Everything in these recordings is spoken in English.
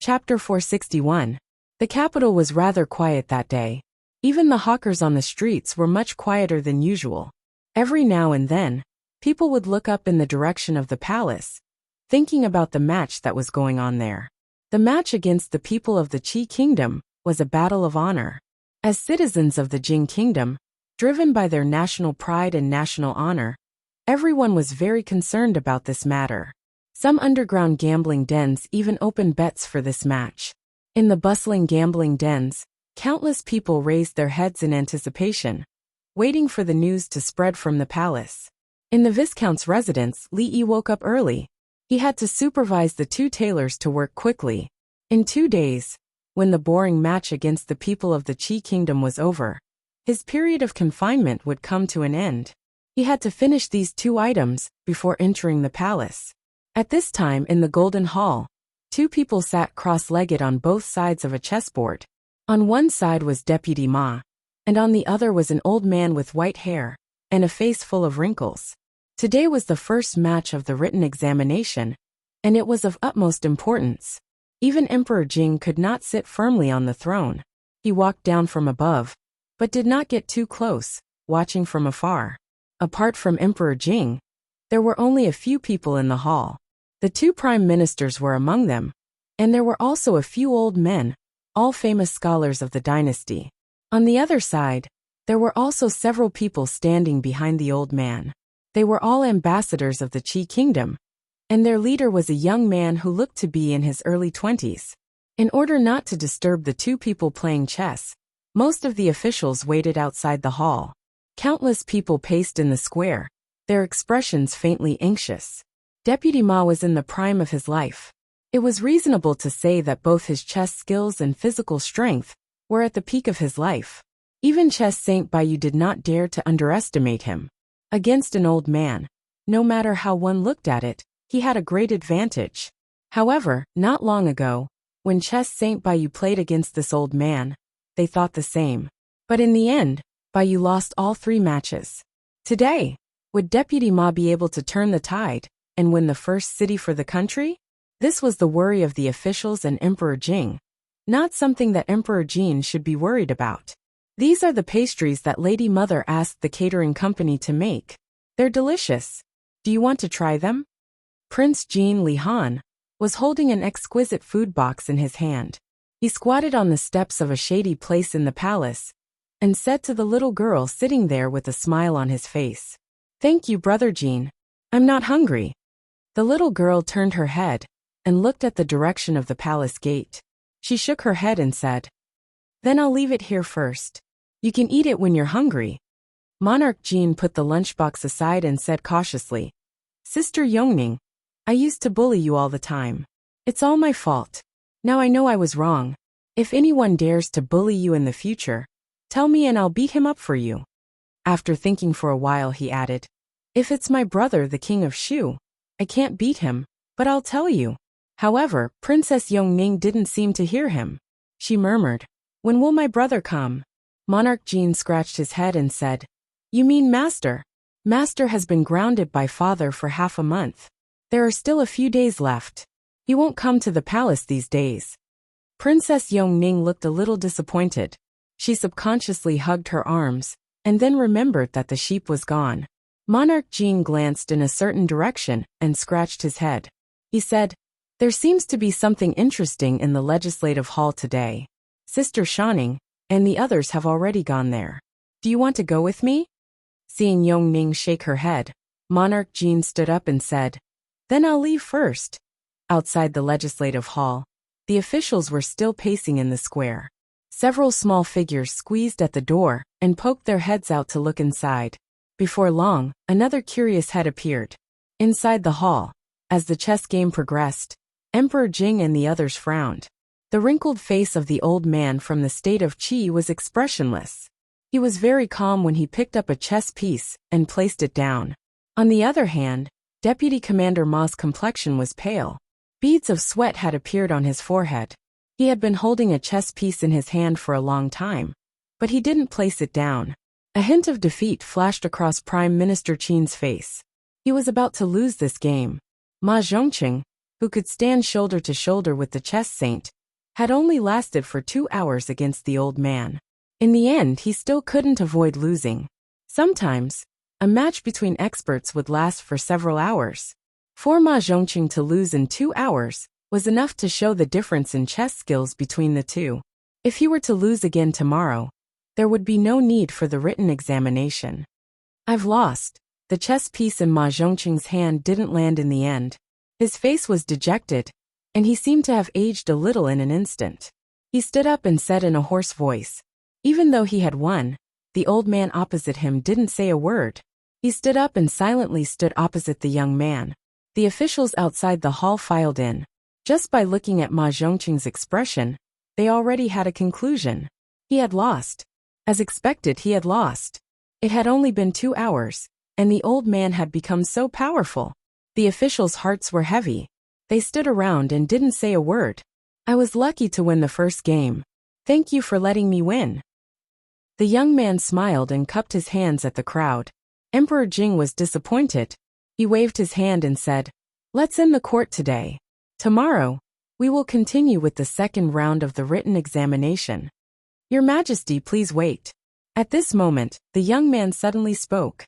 Chapter 461. The capital was rather quiet that day. Even the hawkers on the streets were much quieter than usual. Every now and then, people would look up in the direction of the palace, thinking about the match that was going on there. The match against the people of the Qi kingdom was a battle of honor. As citizens of the Jing kingdom, driven by their national pride and national honor, everyone was very concerned about this matter. Some underground gambling dens even opened bets for this match. In the bustling gambling dens, countless people raised their heads in anticipation, waiting for the news to spread from the palace. In the Viscount's residence, Li Yi woke up early. He had to supervise the two tailors to work quickly. In 2 days, when the boring match against the people of the Qi kingdom was over, his period of confinement would come to an end. He had to finish these 2 items before entering the palace. At this time in the Golden Hall, 2 people sat cross-legged on both sides of a chessboard. On one side was Deputy Ma, and on the other was an old man with white hair and a face full of wrinkles. Today was the first match of the written examination, and it was of utmost importance. Even Emperor Jing could not sit firmly on the throne. He walked down from above, but did not get too close, watching from afar. Apart from Emperor Jing, there were only a few people in the hall. The 2 prime ministers were among them, and there were also a few old men, all famous scholars of the dynasty. On the other side, there were also several people standing behind the old man. They were all ambassadors of the Qi kingdom, and their leader was a young man who looked to be in his early 20s. In order not to disturb the 2 people playing chess, most of the officials waited outside the hall. Countless people paced in the square, their expressions faintly anxious. Deputy Ma was in the prime of his life. It was reasonable to say that both his chess skills and physical strength were at the peak of his life. Even Chess Saint Bayu did not dare to underestimate him. Against an old man, no matter how one looked at it, he had a great advantage. However, not long ago, when Chess Saint Bayu played against this old man, they thought the same. But in the end, Bayu lost all 3 matches. Today, would Deputy Ma be able to turn the tide and win the first city for the country? This was the worry of the officials and Emperor Jing, not something that Emperor Jin should be worried about. These are the pastries that Lady Mother asked the catering company to make. They're delicious. Do you want to try them? Prince Jin Li Han was holding an exquisite food box in his hand. He squatted on the steps of a shady place in the palace and said to the little girl sitting there with a smile on his face, "Thank you, Brother Jin. I'm not hungry." The little girl turned her head and looked at the direction of the palace gate. She shook her head and said, "Then I'll leave it here first. You can eat it when you're hungry." Monarch Jin put the lunchbox aside and said cautiously, "Sister Yongning, I used to bully you all the time. It's all my fault. Now I know I was wrong. If anyone dares to bully you in the future, tell me and I'll beat him up for you." After thinking for a while, he added, "If it's my brother, the king of Shu, I can't beat him, but I'll tell you." However, Princess Yongning didn't seem to hear him. She murmured, "When will my brother come?" Monarch Jin scratched his head and said, "You mean Master? Master has been grounded by father for half a month. There are still a few days left. He won't come to the palace these days." Princess Yongning looked a little disappointed. She subconsciously hugged her arms, and then remembered that the sheep was gone. Monarch Jin glanced in a certain direction and scratched his head. He said, "There seems to be something interesting in the legislative hall today. Sister Shanning and the others have already gone there. Do you want to go with me?" Seeing Yongning shake her head, Monarch Jin stood up and said, "Then I'll leave first." Outside the legislative hall, the officials were still pacing in the square. Several small figures squeezed at the door and poked their heads out to look inside. Before long, another curious head appeared. Inside the hall, as the chess game progressed, Emperor Jing and the others frowned. The wrinkled face of the old man from the state of Qi was expressionless. He was very calm when he picked up a chess piece and placed it down. On the other hand, Deputy Commander Ma's complexion was pale. Beads of sweat had appeared on his forehead. He had been holding a chess piece in his hand for a long time, but he didn't place it down. A hint of defeat flashed across Prime Minister Qin's face. He was about to lose this game. Ma Zhongqing, who could stand shoulder to shoulder with the chess saint, had only lasted for 2 hours against the old man. In the end, he still couldn't avoid losing. Sometimes, a match between experts would last for several hours. For Ma Zhongqing to lose in 2 hours was enough to show the difference in chess skills between the two. If he were to lose again tomorrow, there would be no need for the written examination. I've lost. The chess piece in Ma Zhongqing's hand didn't land in the end. His face was dejected, and he seemed to have aged a little in an instant. He stood up and said in a hoarse voice, even though he had won, the old man opposite him didn't say a word. He stood up and silently stood opposite the young man. The officials outside the hall filed in. Just by looking at Ma Zhongqing's expression, they already had a conclusion. He had lost. As expected, he had lost. It had only been 2 hours, and the old man had become so powerful. The officials' hearts were heavy. They stood around and didn't say a word. I was lucky to win the first game. Thank you for letting me win. The young man smiled and cupped his hands at the crowd. Emperor Jing was disappointed. He waved his hand and said, "Let's end the court today. Tomorrow, we will continue with the second round of the written examination. Your Majesty, please wait." At this moment, the young man suddenly spoke.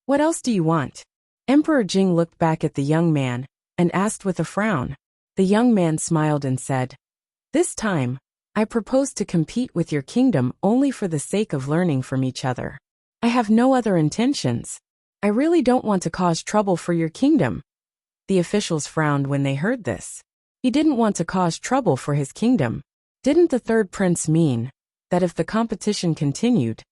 "What else do you want?" Emperor Jing looked back at the young man and asked with a frown. The young man smiled and said, "This time, I propose to compete with your kingdom only for the sake of learning from each other. I have no other intentions. I really don't want to cause trouble for your kingdom." The officials frowned when they heard this. He didn't want to cause trouble for his kingdom. Didn't the third prince mean that if the competition continued,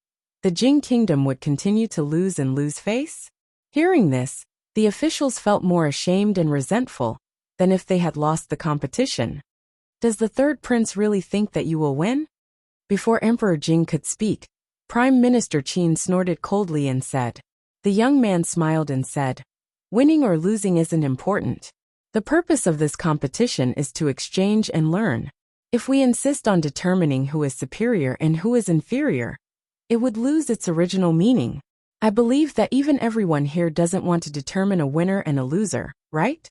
the Jing kingdom would continue to lose and lose face? Hearing this, the officials felt more ashamed and resentful than if they had lost the competition. Does the third prince really think that you will win? Before Emperor Jing could speak, Prime Minister Qin snorted coldly and said. The young man smiled and said, "Winning or losing isn't important. The purpose of this competition is to exchange and learn. If we insist on determining who is superior and who is inferior, it would lose its original meaning. I believe that even everyone here doesn't want to determine a winner and a loser, right?"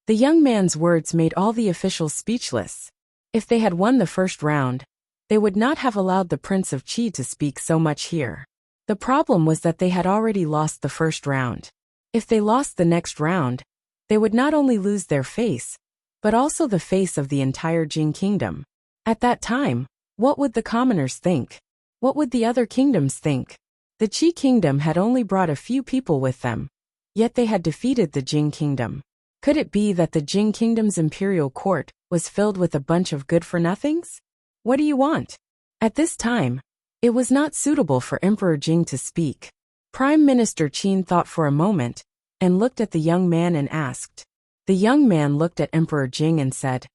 The young man's words made all the officials speechless. If they had won the first round, they would not have allowed the Prince of Qi to speak so much here. The problem was that they had already lost the first round. If they lost the next round, they would not only lose their face, but also the face of the entire Jing kingdom. At that time, what would the commoners think? What would the other kingdoms think? The Qi kingdom had only brought a few people with them, yet they had defeated the Jing kingdom. Could it be that the Jing kingdom's imperial court was filled with a bunch of good-for-nothings? What do you want? At this time, it was not suitable for Emperor Jing to speak. Prime Minister Qin thought for a moment and looked at the young man and asked. The young man looked at Emperor Jing and said,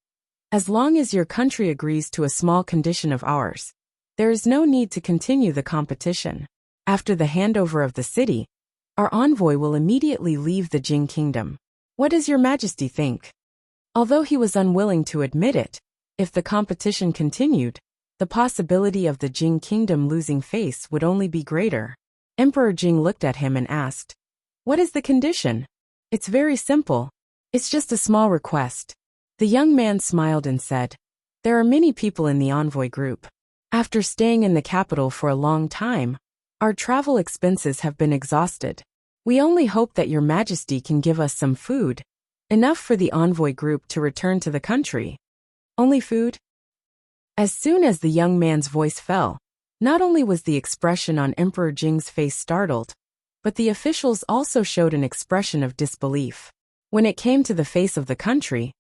"As long as your country agrees to a small condition of ours, there is no need to continue the competition. After the handover of the city, our envoy will immediately leave the Jing kingdom. What does your Majesty think?" Although he was unwilling to admit it, if the competition continued, the possibility of the Jing kingdom losing face would only be greater. Emperor Jing looked at him and asked, "What is the condition?" "It's very simple. It's just a small request." The young man smiled and said, "There are many people in the envoy group. After staying in the capital for a long time, our travel expenses have been exhausted. We only hope that your Majesty can give us some food, enough for the envoy group to return to the country." "Only food?" As soon as the young man's voice fell, not only was the expression on Emperor Jing's face startled, but the officials also showed an expression of disbelief. When it came to the face of the country,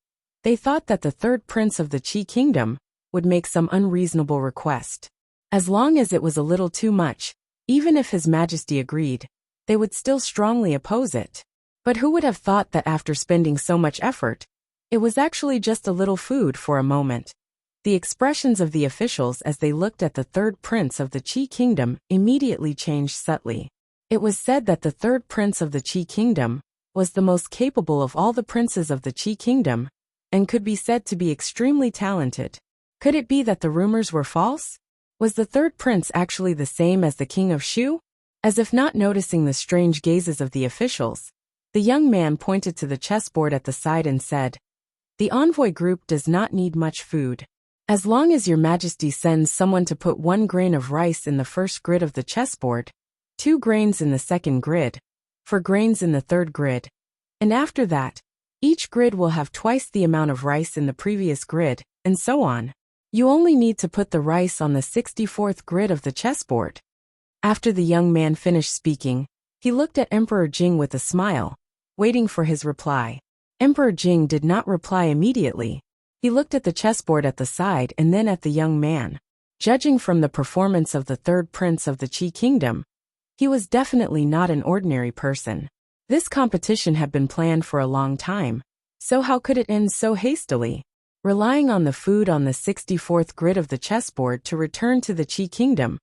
they thought that the third prince of the Qi kingdom would make some unreasonable request. As long as it was a little too much, even if His Majesty agreed, they would still strongly oppose it. But who would have thought that after spending so much effort, it was actually just a little food for a moment? The expressions of the officials as they looked at the third prince of the Qi kingdom immediately changed subtly. It was said that the third prince of the Qi kingdom was the most capable of all the princes of the Qi kingdom, and could be said to be extremely talented. Could it be that the rumors were false? Was the third prince actually the same as the king of Shu? As if not noticing the strange gazes of the officials, the young man pointed to the chessboard at the side and said, The envoy group does not need much food. As long as your majesty sends someone to put 1 grain of rice in the first grid of the chessboard, 2 grains in the second grid, 4 grains in the third grid, and after that, each grid will have twice the amount of rice in the previous grid, and so on. You only need to put the rice on the 64th grid of the chessboard. After the young man finished speaking, he looked at Emperor Jing with a smile, waiting for his reply. Emperor Jing did not reply immediately. He looked at the chessboard at the side and then at the young man. Judging from the performance of the third prince of the Qi kingdom, he was definitely not an ordinary person. This competition had been planned for a long time, so how could it end so hastily? Relying on the food on the 64th grid of the chessboard to return to the Qi kingdom,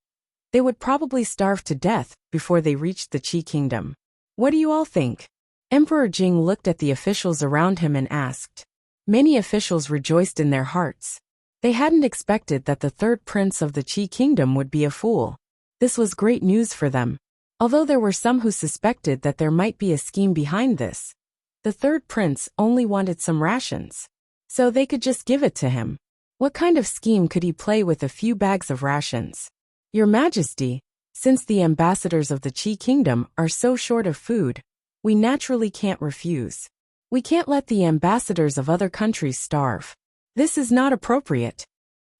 they would probably starve to death before they reached the Qi kingdom. What do you all think? Emperor Jing looked at the officials around him and asked. Many officials rejoiced in their hearts. They hadn't expected that the third prince of the Qi kingdom would be a fool. This was great news for them. Although there were some who suspected that there might be a scheme behind this, the third prince only wanted some rations, so they could just give it to him. What kind of scheme could he play with a few bags of rations? Your Majesty, since the ambassadors of the Qi kingdom are so short of food, we naturally can't refuse. We can't let the ambassadors of other countries starve. This is not appropriate.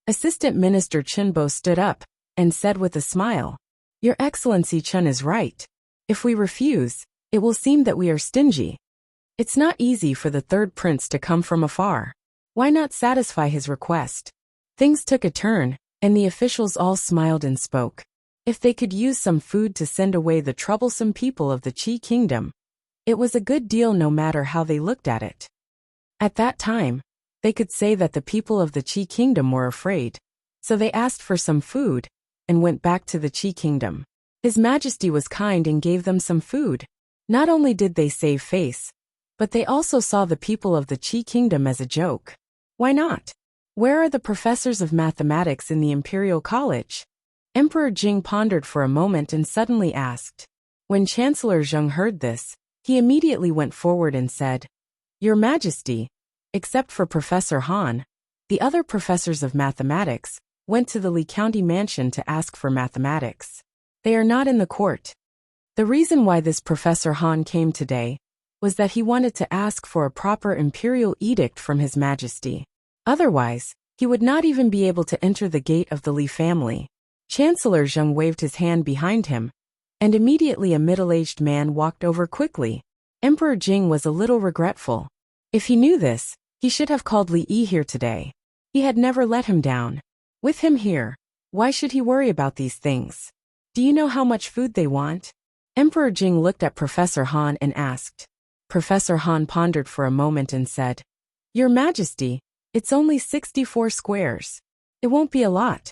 Assistant Minister Chenbo stood up and said with a smile, Your Excellency Chen is right. If we refuse, it will seem that we are stingy. It's not easy for the third prince to come from afar. Why not satisfy his request? Things took a turn, and the officials all smiled and spoke. If they could use some food to send away the troublesome people of the Qi kingdom, it was a good deal no matter how they looked at it. At that time, they could say that the people of the Qi kingdom were afraid, so they asked for some food and went back to the Qi kingdom. His Majesty was kind and gave them some food. Not only did they save face, but they also saw the people of the Qi kingdom as a joke. Why not? Where are the professors of mathematics in the Imperial College? Emperor Jing pondered for a moment and suddenly asked. When Chancellor Zheng heard this, he immediately went forward and said, Your Majesty, except for Professor Han, the other professors of mathematics went to the Li County mansion to ask for mathematics. They are not in the court. The reason why this Professor Han came today was that he wanted to ask for a proper imperial edict from His Majesty. Otherwise, he would not even be able to enter the gate of the Li family. Chancellor Zheng waved his hand behind him, and immediately a middle-aged man walked over quickly. Emperor Jing was a little regretful. If he knew this, he should have called Li Yi here today. He had never let him down. With him here, why should he worry about these things? Do you know how much food they want? Emperor Jing looked at Professor Han and asked. Professor Han pondered for a moment and said, Your Majesty, it's only 64 squares. It won't be a lot.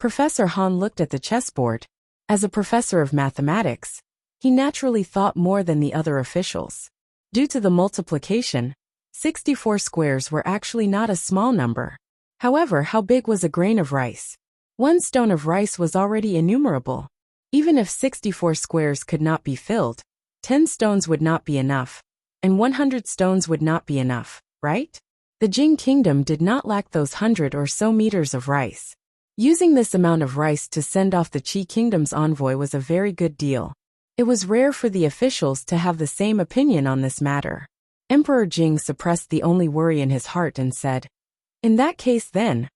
Professor Han looked at the chessboard. As a professor of mathematics, he naturally thought more than the other officials. Due to the multiplication, 64 squares were actually not a small number. However, how big was a grain of rice? 1 stone of rice was already innumerable. Even if 64 squares could not be filled, 10 stones would not be enough, and 100 stones would not be enough, right? The Jing kingdom did not lack those 100 or so meters of rice. Using this amount of rice to send off the Qi kingdom's envoy was a very good deal. It was rare for the officials to have the same opinion on this matter. Emperor Jing suppressed the only worry in his heart and said, In that case then,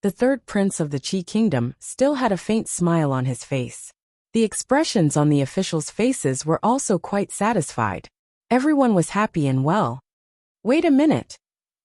the third prince of the Qi kingdom still had a faint smile on his face. The expressions on the officials' faces were also quite satisfied. Everyone was happy and well. Wait a minute.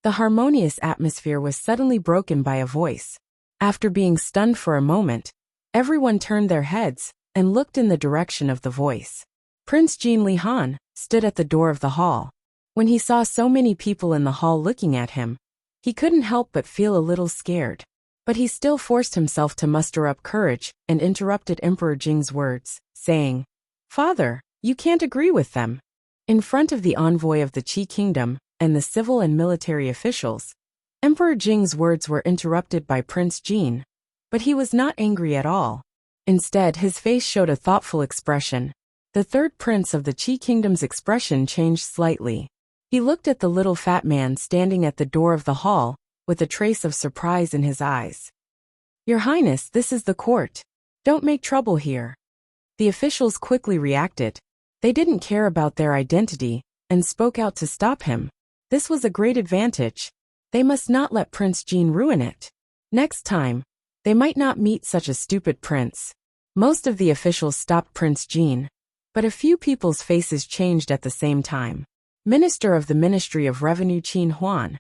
The harmonious atmosphere was suddenly broken by a voice. After being stunned for a moment, everyone turned their heads and looked in the direction of the voice. Prince Jin Li Han stood at the door of the hall. When he saw so many people in the hall looking at him, he couldn't help but feel a little scared. But he still forced himself to muster up courage and interrupted Emperor Jing's words, saying, Father, you can't agree with them. In front of the envoy of the Qi kingdom and the civil and military officials, Emperor Jing's words were interrupted by Prince Jin, but he was not angry at all. Instead, his face showed a thoughtful expression. The third prince of the Qi kingdom's expression changed slightly. He looked at the little fat man standing at the door of the hall, with a trace of surprise in his eyes. "Your Highness, this is the court. Don't make trouble here." The officials quickly reacted. They didn't care about their identity, and spoke out to stop him. This was a great advantage. They must not let Prince Jean ruin it. Next time, they might not meet such a stupid prince. Most of the officials stopped Prince Jean, but a few people's faces changed at the same time. Minister of the Ministry of Revenue Qin Huan,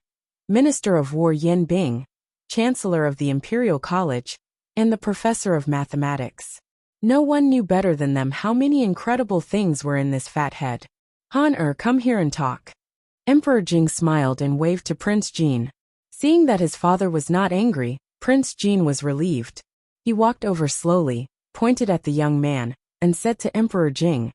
Minister of War Yen Bing, Chancellor of the Imperial College, and the Professor of Mathematics. No one knew better than them how many incredible things were in this fat head. "Han come here and talk." Emperor Jing smiled and waved to Prince Jean. Seeing that his father was not angry, Prince Jean was relieved. He walked over slowly, pointed at the young man, and said to Emperor Jing,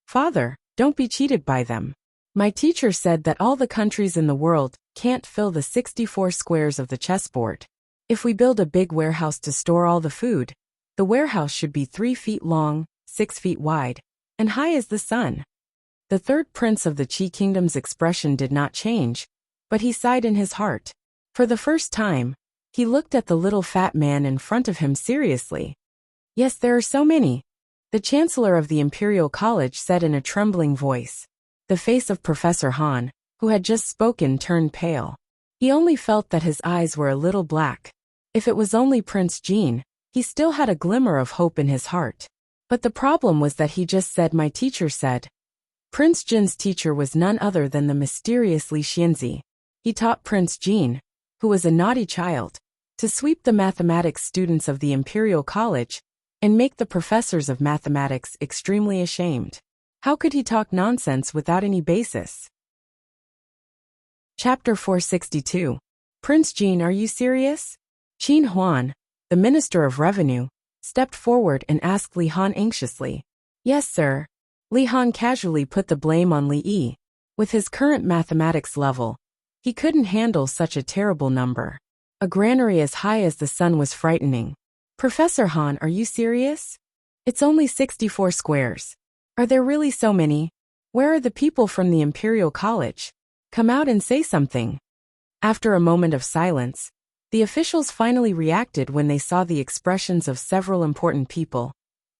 "Father, don't be cheated by them. My teacher said that all the countries in the world can't fill the 64 squares of the chessboard. If we build a big warehouse to store all the food, the warehouse should be 3 feet long, 6 feet wide, and high as the sun." The third prince of the Qi kingdom's expression did not change, but he sighed in his heart. For the first time, he looked at the little fat man in front of him seriously. "Yes, there are so many," the Chancellor of the Imperial College said in a trembling voice. The face of Professor Han, who had just spoken, turned pale. He only felt that his eyes were a little black. If it was only Prince Jean, he still had a glimmer of hope in his heart. But the problem was that he just said "my teacher said." Prince Jin's teacher was none other than the mysterious Li Xianzi. He taught Prince Jean, who was a naughty child, to sweep the mathematics students of the Imperial College and make the professors of mathematics extremely ashamed. How could he talk nonsense without any basis? Chapter 462. Prince Jean, are you serious? Qin Huan, the Minister of Revenue, stepped forward and asked Li Han anxiously. "Yes, sir." Li Han casually put the blame on Li Yi. With his current mathematics level, he couldn't handle such a terrible number. A granary as high as the sun was frightening. "Professor Han, are you serious? It's only 64 squares. Are there really so many? Where are the people from the Imperial College? Come out and say something." After a moment of silence, the officials finally reacted when they saw the expressions of several important people.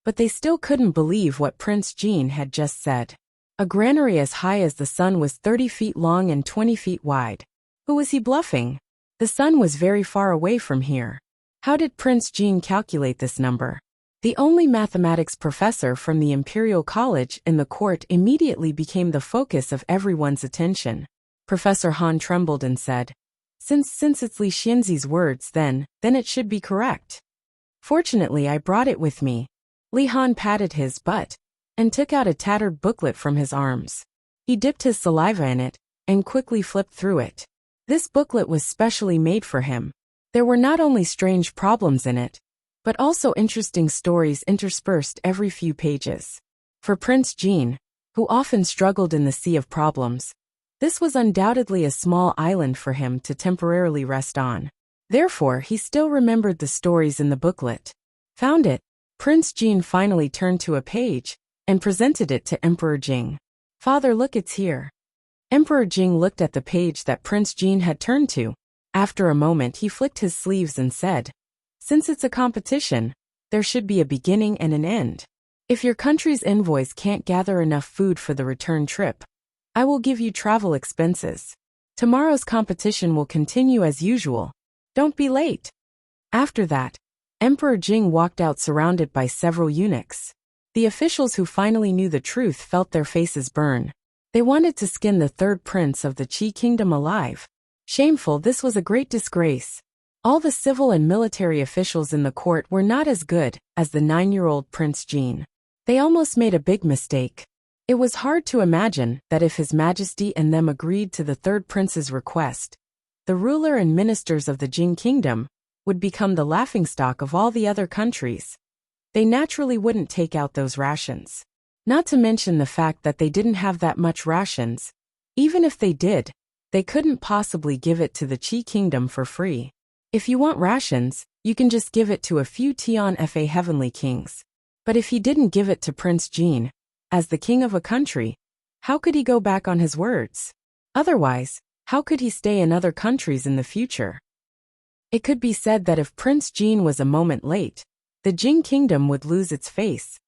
But they still couldn't believe what Prince Jean had just said. A granary as high as the sun was 30 feet long and 20 feet wide. Who was he bluffing? The sun was very far away from here. How did Prince Jean calculate this number? The only mathematics professor from the Imperial College in the court immediately became the focus of everyone's attention. Professor Han trembled and said, Since it's Li Xianzi's words, then it should be correct. Fortunately, I brought it with me." Li Han patted his butt and took out a tattered booklet from his arms. He dipped his saliva in it and quickly flipped through it. This booklet was specially made for him. There were not only strange problems in it, but also interesting stories interspersed every few pages. For Prince Jean, who often struggled in the sea of problems, this was undoubtedly a small island for him to temporarily rest on. Therefore, he still remembered the stories in the booklet. Found it, Prince Jean finally turned to a page and presented it to Emperor Jing. "Father, look, it's here." Emperor Jing looked at the page that Prince Jean had turned to. After a moment, he flicked his sleeves and said, "Since it's a competition, there should be a beginning and an end. If your country's envoys can't gather enough food for the return trip, I will give you travel expenses. Tomorrow's competition will continue as usual. Don't be late." After that, Emperor Jing walked out surrounded by several eunuchs. The officials who finally knew the truth felt their faces burn. They wanted to skin the third prince of the Qi kingdom alive. Shameful, this was a great disgrace. All the civil and military officials in the court were not as good as the 9-year-old Prince Jean. They almost made a big mistake. It was hard to imagine that if His Majesty and them agreed to the third prince's request, the ruler and ministers of the Jing kingdom would become the laughingstock of all the other countries. They naturally wouldn't take out those rations. Not to mention the fact that they didn't have that much rations. Even if they did, they couldn't possibly give it to the Qi kingdom for free. If you want rations, you can just give it to a few Tian Fa heavenly kings. But if he didn't give it to Prince Jean, as the king of a country, how could he go back on his words? Otherwise, how could he stay in other countries in the future? It could be said that if Prince Jin was a moment late, the Jin kingdom would lose its face.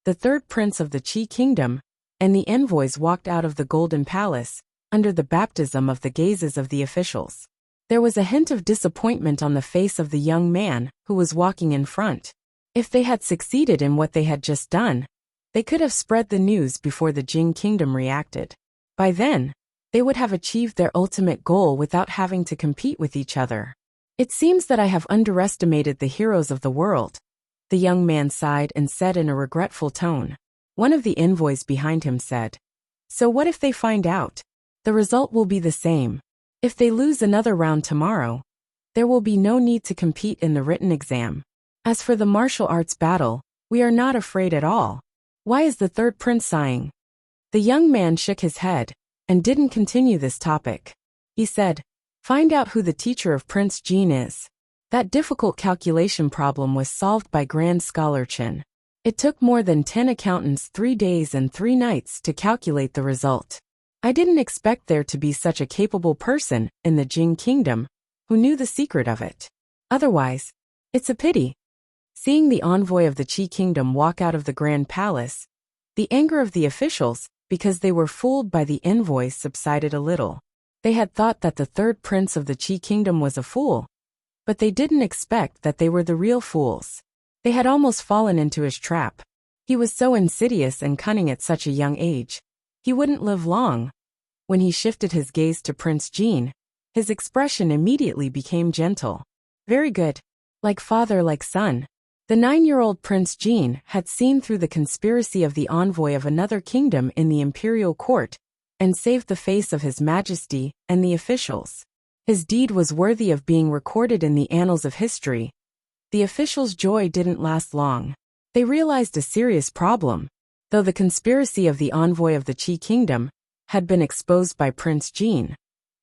The third prince of the Qi kingdom and the envoys walked out of the Golden Palace, under the baptism of the gazes of the officials. There was a hint of disappointment on the face of the young man who was walking in front. If they had succeeded in what they had just done, they could have spread the news before the Jin kingdom reacted. By then, they would have achieved their ultimate goal without having to compete with each other. It seems that I have underestimated the heroes of the world. The young man sighed and said in a regretful tone. One of the envoys behind him said, "So what if they find out? The result will be the same. If they lose another round tomorrow, there will be no need to compete in the written exam. As for the martial arts battle, we are not afraid at all. Why is the third prince sighing?" The young man shook his head and didn't continue this topic. He said, "Find out who the teacher of Prince Jin is." That difficult calculation problem was solved by Grand Scholar Chen. It took more than 10 accountants 3 days and 3 nights to calculate the result. I didn't expect there to be such a capable person in the Jin kingdom who knew the secret of it. Otherwise, it's a pity. Seeing the envoy of the Qi kingdom walk out of the Grand Palace, the anger of the officials, because they were fooled by the envoys, subsided a little. They had thought that the third prince of the Qi kingdom was a fool, but they didn't expect that they were the real fools. They had almost fallen into his trap. He was so insidious and cunning at such a young age. He wouldn't live long. When he shifted his gaze to Prince Jin, his expression immediately became gentle. Very good. Like father, like son. The 9-year-old Prince Jin had seen through the conspiracy of the envoy of another kingdom in the imperial court and saved the face of His Majesty and the officials. His deed was worthy of being recorded in the annals of history. The officials' joy didn't last long. They realized a serious problem. Though the conspiracy of the envoy of the Qi kingdom had been exposed by Prince Jin,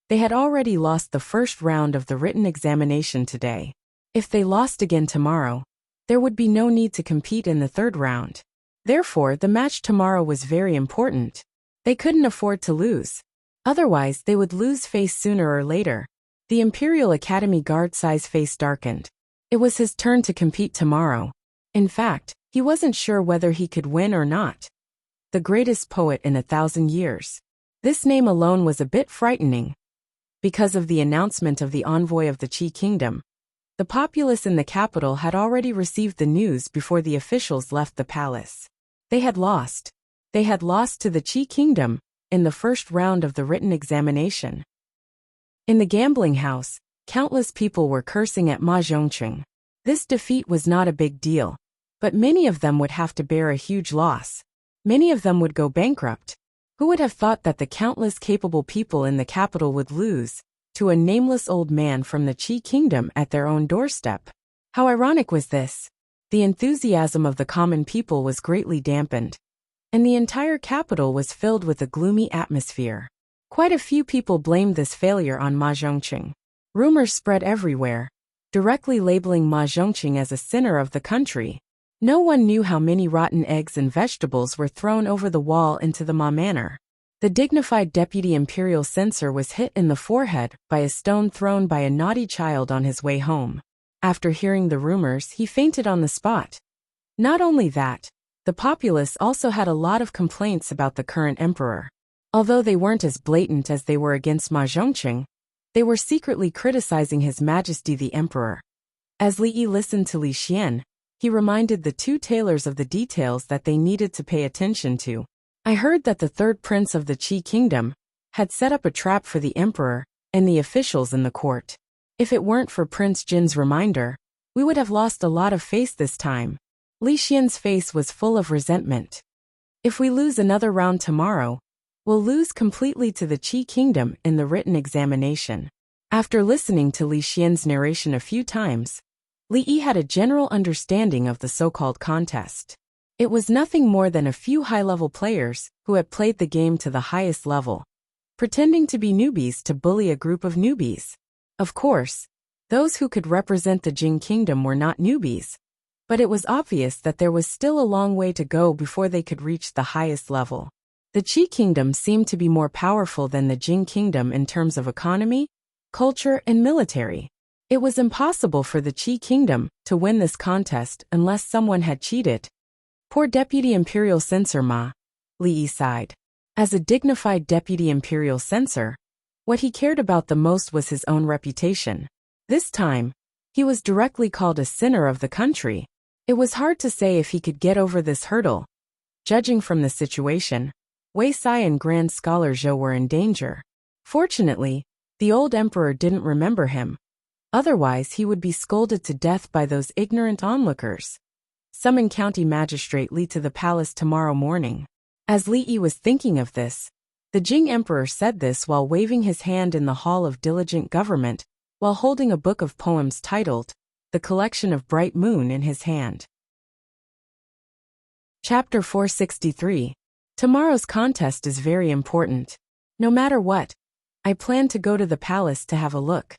they had already lost the first round of the written examination today. If they lost again tomorrow, there would be no need to compete in the third round. Therefore, the match tomorrow was very important. They couldn't afford to lose. Otherwise, they would lose face sooner or later. The Imperial Academy guard-size face darkened. It was his turn to compete tomorrow. In fact, he wasn't sure whether he could win or not. The greatest poet in 1,000 years. This name alone was a bit frightening. Because of the announcement of the envoy of the Qi kingdom, the populace in the capital had already received the news before the officials left the palace. They had lost. They had lost to the Qi kingdom in the first round of the written examination. In the gambling house, countless people were cursing at Ma Zhongqing. This defeat was not a big deal, but many of them would have to bear a huge loss. Many of them would go bankrupt. Who would have thought that the countless capable people in the capital would lose to a nameless old man from the Qi kingdom at their own doorstep? How ironic was this? The enthusiasm of the common people was greatly dampened, and the entire capital was filled with a gloomy atmosphere. Quite a few people blamed this failure on Ma Zhongqing. Rumors spread everywhere, directly labeling Ma Zhongqing as a sinner of the country. No one knew how many rotten eggs and vegetables were thrown over the wall into the Ma Manor. The dignified deputy imperial censor was hit in the forehead by a stone thrown by a naughty child on his way home. After hearing the rumors, he fainted on the spot. Not only that, the populace also had a lot of complaints about the current emperor. Although they weren't as blatant as they were against Ma Zhongqing, they were secretly criticizing His Majesty the Emperor. As Li Yi listened to Li Xian, he reminded the two tailors of the details that they needed to pay attention to. I heard that the third prince of the Qi kingdom had set up a trap for the emperor and the officials in the court. If it weren't for Prince Jin's reminder, we would have lost a lot of face this time. Li Xian's face was full of resentment. If we lose another round tomorrow, we'll lose completely to the Qi kingdom in the written examination. After listening to Li Xian's narration a few times, Li Yi had a general understanding of the so-called contest. It was nothing more than a few high-level players who had played the game to the highest level, pretending to be newbies to bully a group of newbies. Of course, those who could represent the Jin kingdom were not newbies, but it was obvious that there was still a long way to go before they could reach the highest level. The Qi kingdom seemed to be more powerful than the Jing kingdom in terms of economy, culture, and military. It was impossible for the Qi kingdom to win this contest unless someone had cheated. Poor Deputy Imperial Censor Ma, Li Yi sighed. As a dignified Deputy Imperial Censor, what he cared about the most was his own reputation. This time, he was directly called a sinner of the country. It was hard to say if he could get over this hurdle. Judging from the situation, Wei Sai and Grand Scholar Zhou were in danger. Fortunately, the old emperor didn't remember him. Otherwise, he would be scolded to death by those ignorant onlookers. Summon County Magistrate Li to the palace tomorrow morning. As Li Yi was thinking of this, the Jing emperor said this while waving his hand in the Hall of Diligent Government, while holding a book of poems titled, The Collection of Bright Moon in his hand. Chapter 463. Tomorrow's contest is very important. No matter what, I plan to go to the palace to have a look.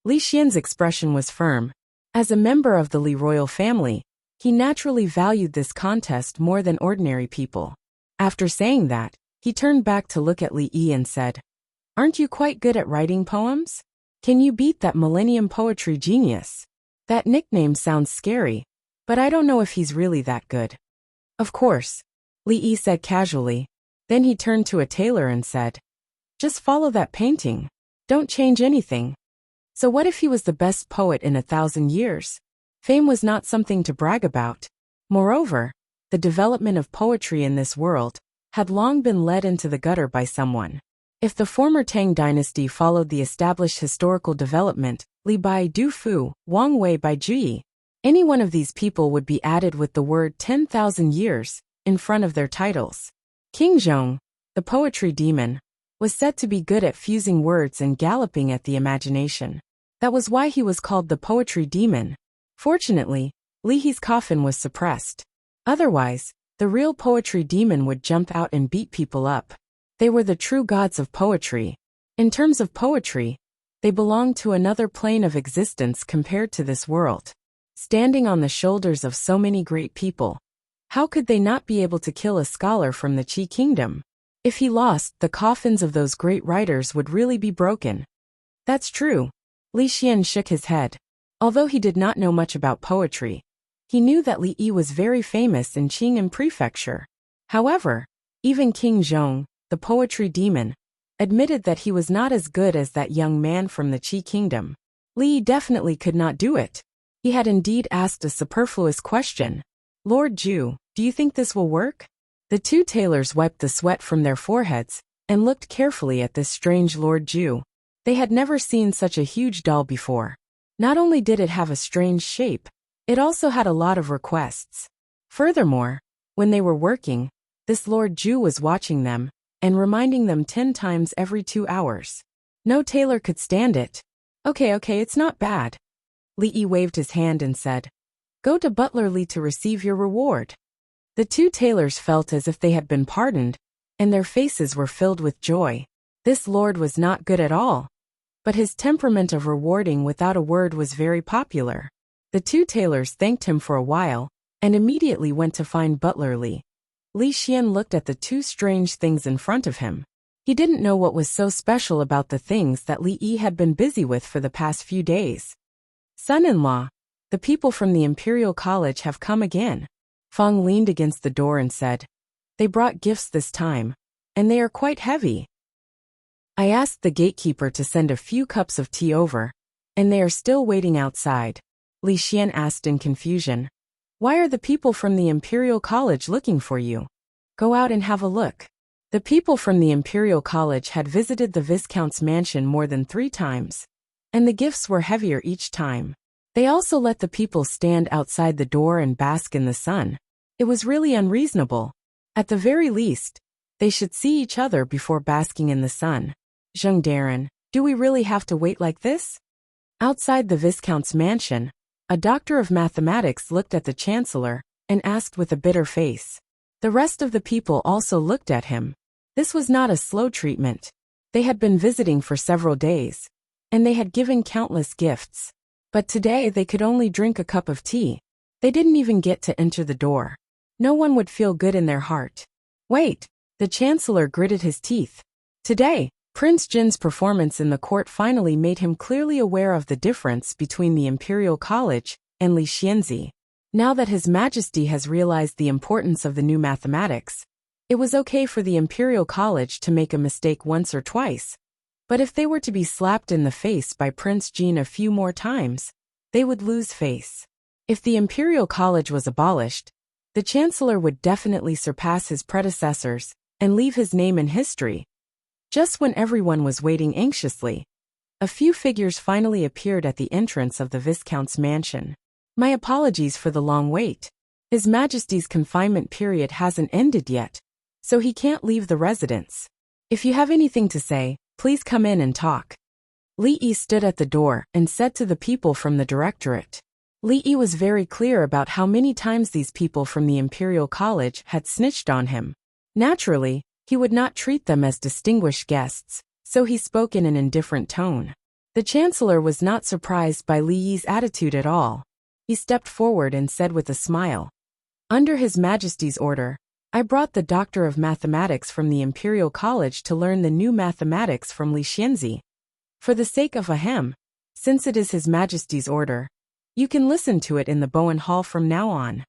Li Xian's expression was firm. As a member of the Li royal family, he naturally valued this contest more than ordinary people. After saying that, he turned back to look at Li Yi and said, "Aren't you quite good at writing poems? Can you beat that Millennium Poetry genius? That nickname sounds scary, but I don't know if he's really that good." "Of course," Li Yi said casually. Then he turned to a tailor and said, "Just follow that painting. Don't change anything." So what if he was the best poet in 1,000 years? Fame was not something to brag about. Moreover, the development of poetry in this world had long been led into the gutter by someone. If the former Tang dynasty followed the established historical development, Li Bai Du Fu, Wang Wei Bai Ji, any one of these people would be added with the word 10,000 years in front of their titles. King Zhong, the poetry demon, was said to be good at fusing words and galloping at the imagination. That was why he was called the poetry demon. Fortunately, Li Yi's coffin was suppressed. Otherwise, the real poetry demon would jump out and beat people up. They were the true gods of poetry. In terms of poetry, they belonged to another plane of existence compared to this world. Standing on the shoulders of so many great people, how could they not be able to kill a scholar from the Qi kingdom? If he lost, the coffins of those great writers would really be broken. That's true. Li Xian shook his head. Although he did not know much about poetry, he knew that Li Yi was very famous in Qinghai Prefecture. However, even King Zhong, the poetry demon, admitted that he was not as good as that young man from the Qi kingdom. Li Yi definitely could not do it. He had indeed asked a superfluous question. "Lord Zhu, do you think this will work?" The two tailors wiped the sweat from their foreheads and looked carefully at this strange Lord Zhu. They had never seen such a huge doll before. Not only did it have a strange shape, it also had a lot of requests. Furthermore, when they were working, this Lord Zhu was watching them and reminding them 10 times every 2 hours. No tailor could stand it. Okay, it's not bad." Li Yi waved his hand and said, "Go to Butler Li to receive your reward." The two tailors felt as if they had been pardoned, and their faces were filled with joy. This lord was not good at all, but his temperament of rewarding without a word was very popular. The two tailors thanked him for a while, and immediately went to find Butler Li. Li Xian looked at the two strange things in front of him. He didn't know what was so special about the things that Li Yi had been busy with for the past few days. "Son-in-law, the people from the Imperial College have come again." Feng leaned against the door and said, "They brought gifts this time, and they are quite heavy. I asked the gatekeeper to send a few cups of tea over, and they are still waiting outside." Li Xian asked in confusion, "Why are the people from the Imperial College looking for you? Go out and have a look." The people from the Imperial College had visited the Viscount's mansion more than 3 times, and the gifts were heavier each time. They also let the people stand outside the door and bask in the sun. It was really unreasonable. At the very least, they should see each other before basking in the sun. "Zheng Darren, do we really have to wait like this?" Outside the Viscount's mansion, a doctor of mathematics looked at the Chancellor and asked with a bitter face. The rest of the people also looked at him. This was not a slow treatment. They had been visiting for several days, and they had given countless gifts. But today they could only drink a cup of tea. They didn't even get to enter the door. No one would feel good in their heart. "Wait, The chancellor gritted his teeth. Today, Prince Jin's performance in the court finally made him clearly aware of the difference between the Imperial College and Li Xianzi. Now that His Majesty has realized the importance of the new mathematics, it was okay for the Imperial College to make a mistake once or twice. But if they were to be slapped in the face by Prince Jin a few more times, they would lose face. If the Imperial College was abolished, the Chancellor would definitely surpass his predecessors and leave his name in history. Just when everyone was waiting anxiously, a few figures finally appeared at the entrance of the Viscount's mansion. My apologies for the long wait. His Majesty's confinement period hasn't ended yet, so he can't leave the residence. If you have anything to say, please come in and talk. Li Yi stood at the door and said to the people from the directorate. Li Yi was very clear about how many times these people from the Imperial College had snitched on him. Naturally, he would not treat them as distinguished guests, so he spoke in an indifferent tone. The Chancellor was not surprised by Li Yi's attitude at all. He stepped forward and said with a smile, "Under His Majesty's order, I brought the Doctor of Mathematics from the Imperial College to learn the new mathematics from Li Xianzi. For the sake of Ahem, since it is His Majesty's order, you can listen to it in the Bowen Hall from now on."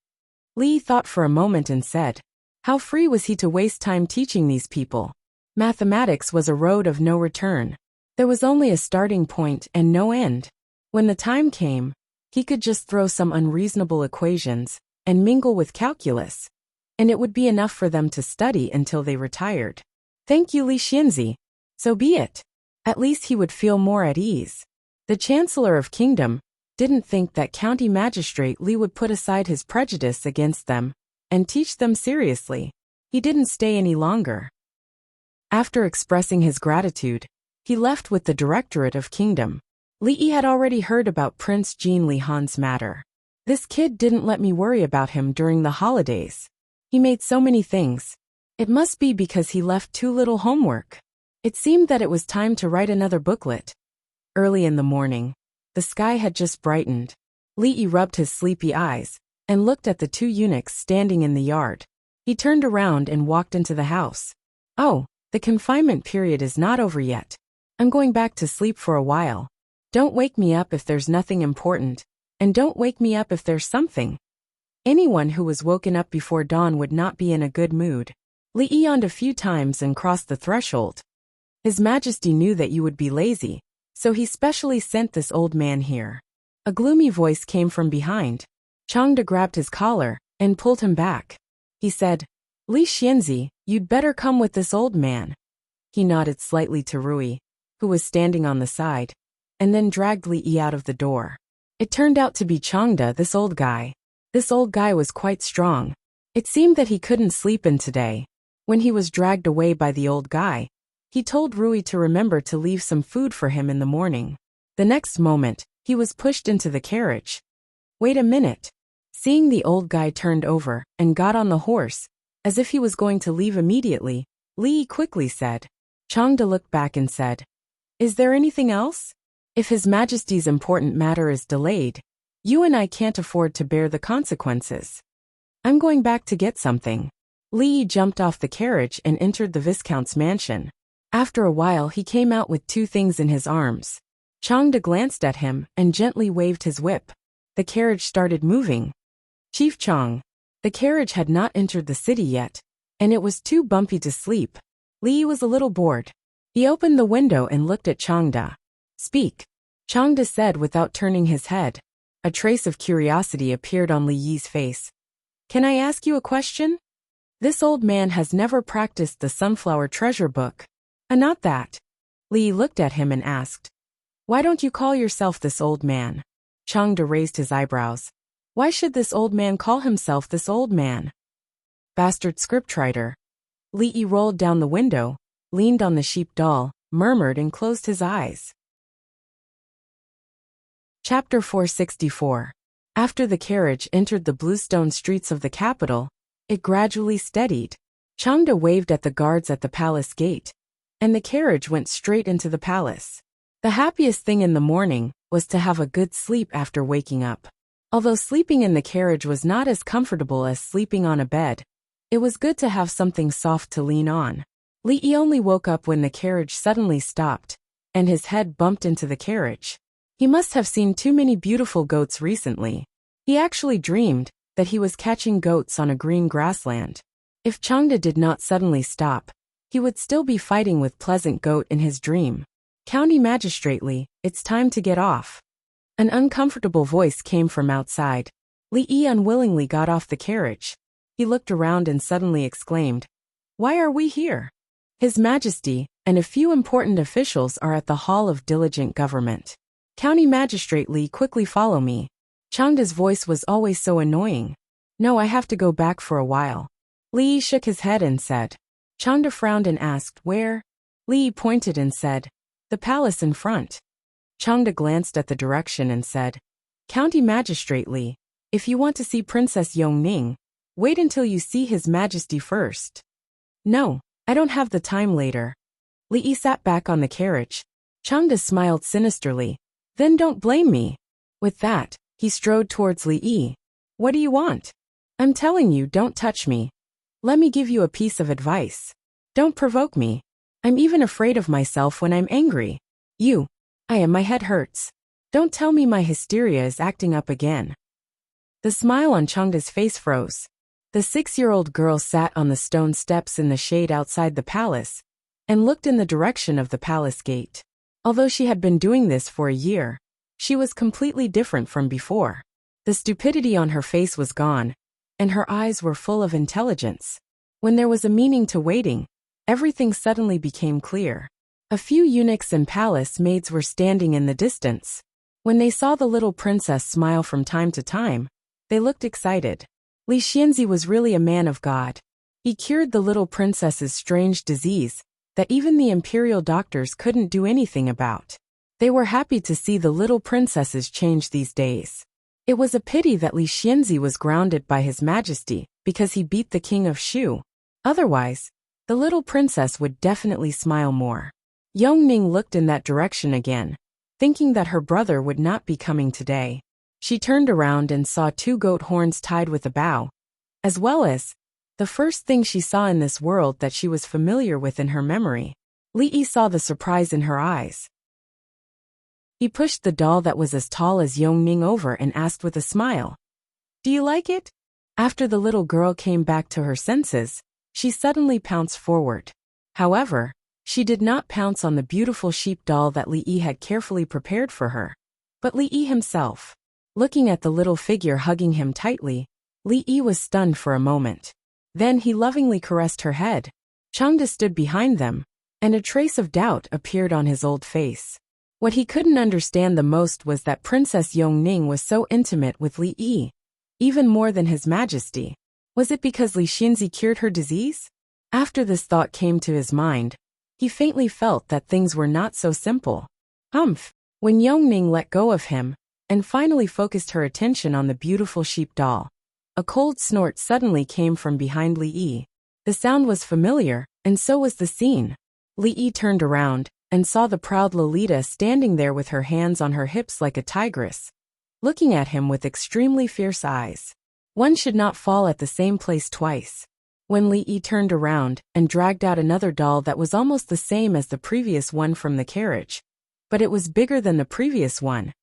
Li thought for a moment and said, how free was he to waste time teaching these people? Mathematics was a road of no return. There was only a starting point and no end. When the time came, he could just throw some unreasonable equations and mingle with calculus, and it would be enough for them to study until they retired. Thank you, Li Xianzi. So be it. At least he would feel more at ease. The Chancellor of Kingdom didn't think that County Magistrate Li would put aside his prejudice against them and teach them seriously. He didn't stay any longer. After expressing his gratitude, he left with the Directorate of Kingdom. Li Yi had already heard about Prince Jin Li Han's matter. This kid didn't let me worry about him during the holidays. He made so many things. It must be because he left too little homework. It seemed that it was time to write another booklet. Early in the morning, the sky had just brightened. Li Yi rubbed his sleepy eyes and looked at the two eunuchs standing in the yard. He turned around and walked into the house. Oh, the confinement period is not over yet. I'm going back to sleep for a while. Don't wake me up if there's nothing important, and don't wake me up if there's something. Anyone who was woken up before dawn would not be in a good mood. Li Yi yawned a few times and crossed the threshold. His Majesty knew that you would be lazy, so he specially sent this old man here. A gloomy voice came from behind. Changde grabbed his collar and pulled him back. He said, Li Xianzi, you'd better come with this old man. He nodded slightly to Rui, who was standing on the side, and then dragged Li Yi out of the door. It turned out to be Changde, this old guy. This old guy was quite strong. It seemed that he couldn't sleep in today. When he was dragged away by the old guy, he told Rui to remember to leave some food for him in the morning. The next moment, he was pushed into the carriage. Wait a minute. Seeing the old guy turned over and got on the horse, as if he was going to leave immediately, Li Yi quickly said. Changde looked back and said, Is there anything else? If His Majesty's important matter is delayed, you and I can't afford to bear the consequences. I'm going back to get something. Li Yi jumped off the carriage and entered the Viscount's mansion. After a while he came out with two things in his arms. Changde glanced at him and gently waved his whip. The carriage started moving. Chief Chang. The carriage had not entered the city yet, and it was too bumpy to sleep. Li Yi was a little bored. He opened the window and looked at Changde. Speak. Changde said without turning his head. A trace of curiosity appeared on Li Yi's face. Can I ask you a question? This old man has never practiced the Sunflower Treasure Book. Not that. Li Yi looked at him and asked. Why don't you call yourself this old man? Changde raised his eyebrows. Why should this old man call himself this old man? Bastard scriptwriter. Li Yi rolled down the window, leaned on the sheep doll, murmured and closed his eyes. Chapter 464. After the carriage entered the bluestone streets of the capital, it gradually steadied. Changde waved at the guards at the palace gate, and the carriage went straight into the palace. The happiest thing in the morning was to have a good sleep after waking up. Although sleeping in the carriage was not as comfortable as sleeping on a bed, It was good to have something soft to lean on. Li Yi only woke up when the carriage suddenly stopped, and his head bumped into the carriage. He must have seen too many beautiful goats recently. He actually dreamed that he was catching goats on a green grassland. If Changde did not suddenly stop, he would still be fighting with Pleasant Goat in his dream. County Magistrate Li, it's time to get off. An uncomfortable voice came from outside. Li Yi unwillingly got off the carriage. He looked around and suddenly exclaimed, "Why are we here? His Majesty and a few important officials are at the Hall of Diligent Government. County Magistrate Li, quickly follow me." Changde's voice was always so annoying. "No, I have to go back for a while." Li Yi shook his head and said. Changde frowned and asked, "Where?" Li Yi pointed and said, "The palace in front." Changde glanced at the direction and said, "County Magistrate Li, if you want to see Princess Yongning, wait until you see His Majesty first." "No, I don't have the time later." Li Yi sat back on the carriage. Changde smiled sinisterly. "Then don't blame me." With that, he strode towards Li Yi. "What do you want?" "I'm telling you, don't touch me. Let me give you a piece of advice. Don't provoke me. I'm even afraid of myself when I'm angry. My head hurts. Don't tell me my hysteria is acting up again." The smile on Changde's face froze. The 6-year-old girl sat on the stone steps in the shade outside the palace and looked in the direction of the palace gate. Although she had been doing this for a year, she was completely different from before. The stupidity on her face was gone, and her eyes were full of intelligence. When there was a meaning to waiting, everything suddenly became clear. A few eunuchs and palace maids were standing in the distance. When they saw the little princess smile from time to time, they looked excited. Li Xianzi was really a man of God. He cured the little princess's strange disease that even the imperial doctors couldn't do anything about. They were happy to see the little princess's change these days. It was a pity that Li Xianzi was grounded by His Majesty because he beat the king of Shu. Otherwise, the little princess would definitely smile more. Yongning looked in that direction again, thinking that her brother would not be coming today. She turned around and saw 2 goat horns tied with a bow, as well as the first thing she saw in this world that she was familiar with in her memory. Li Yi saw the surprise in her eyes. He pushed the doll that was as tall as Yongning over and asked with a smile, "Do you like it?" After the little girl came back to her senses, she suddenly pounced forward. However, she did not pounce on the beautiful sheep doll that Li Yi had carefully prepared for her, but Li Yi himself. Looking at the little figure hugging him tightly, Li Yi was stunned for a moment. Then he lovingly caressed her head. Changde stood behind them, and a trace of doubt appeared on his old face. What he couldn't understand the most was that Princess Yongning was so intimate with Li Yi, even more than His Majesty. Was it because Li Xinzi cured her disease? After this thought came to his mind, he faintly felt that things were not so simple. When Yongning let go of him and finally focused her attention on the beautiful sheep doll, a cold snort suddenly came from behind Li Yi. The sound was familiar, and so was the scene. Li Yi turned around and saw the proud Lolita standing there with her hands on her hips like a tigress, looking at him with extremely fierce eyes. One should not fall at the same place twice. When Li Yi turned around and dragged out another doll that was almost the same as the previous one from the carriage, but it was bigger than the previous one,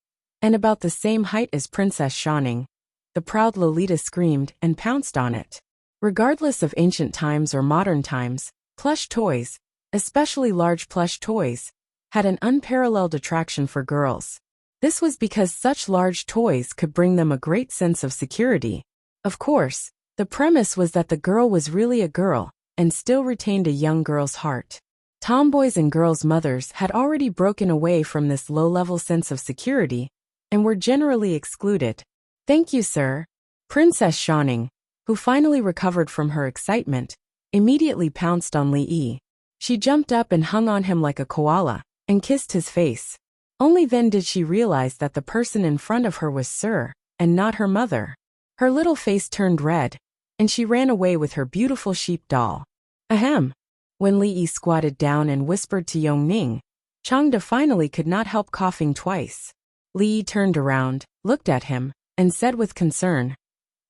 and about the same height as Princess Shining, the proud Lolita screamed and pounced on it. Regardless of ancient times or modern times, plush toys, especially large plush toys, had an unparalleled attraction for girls. This was because such large toys could bring them a great sense of security. Of course, the premise was that the girl was really a girl and still retained a young girl's heart. Tomboys and girls' mothers had already broken away from this low-level sense of security and were generally excluded. "Thank you, sir." Princess Shining, who finally recovered from her excitement, immediately pounced on Li Yi. She jumped up and hung on him like a koala and kissed his face. Only then did she realize that the person in front of her was Sir, and not her mother. Her little face turned red, and she ran away with her beautiful sheep doll. Ahem. When Li Yi squatted down and whispered to Yongning, Changde finally could not help coughing twice. Li Yi turned around, looked at him, and said with concern,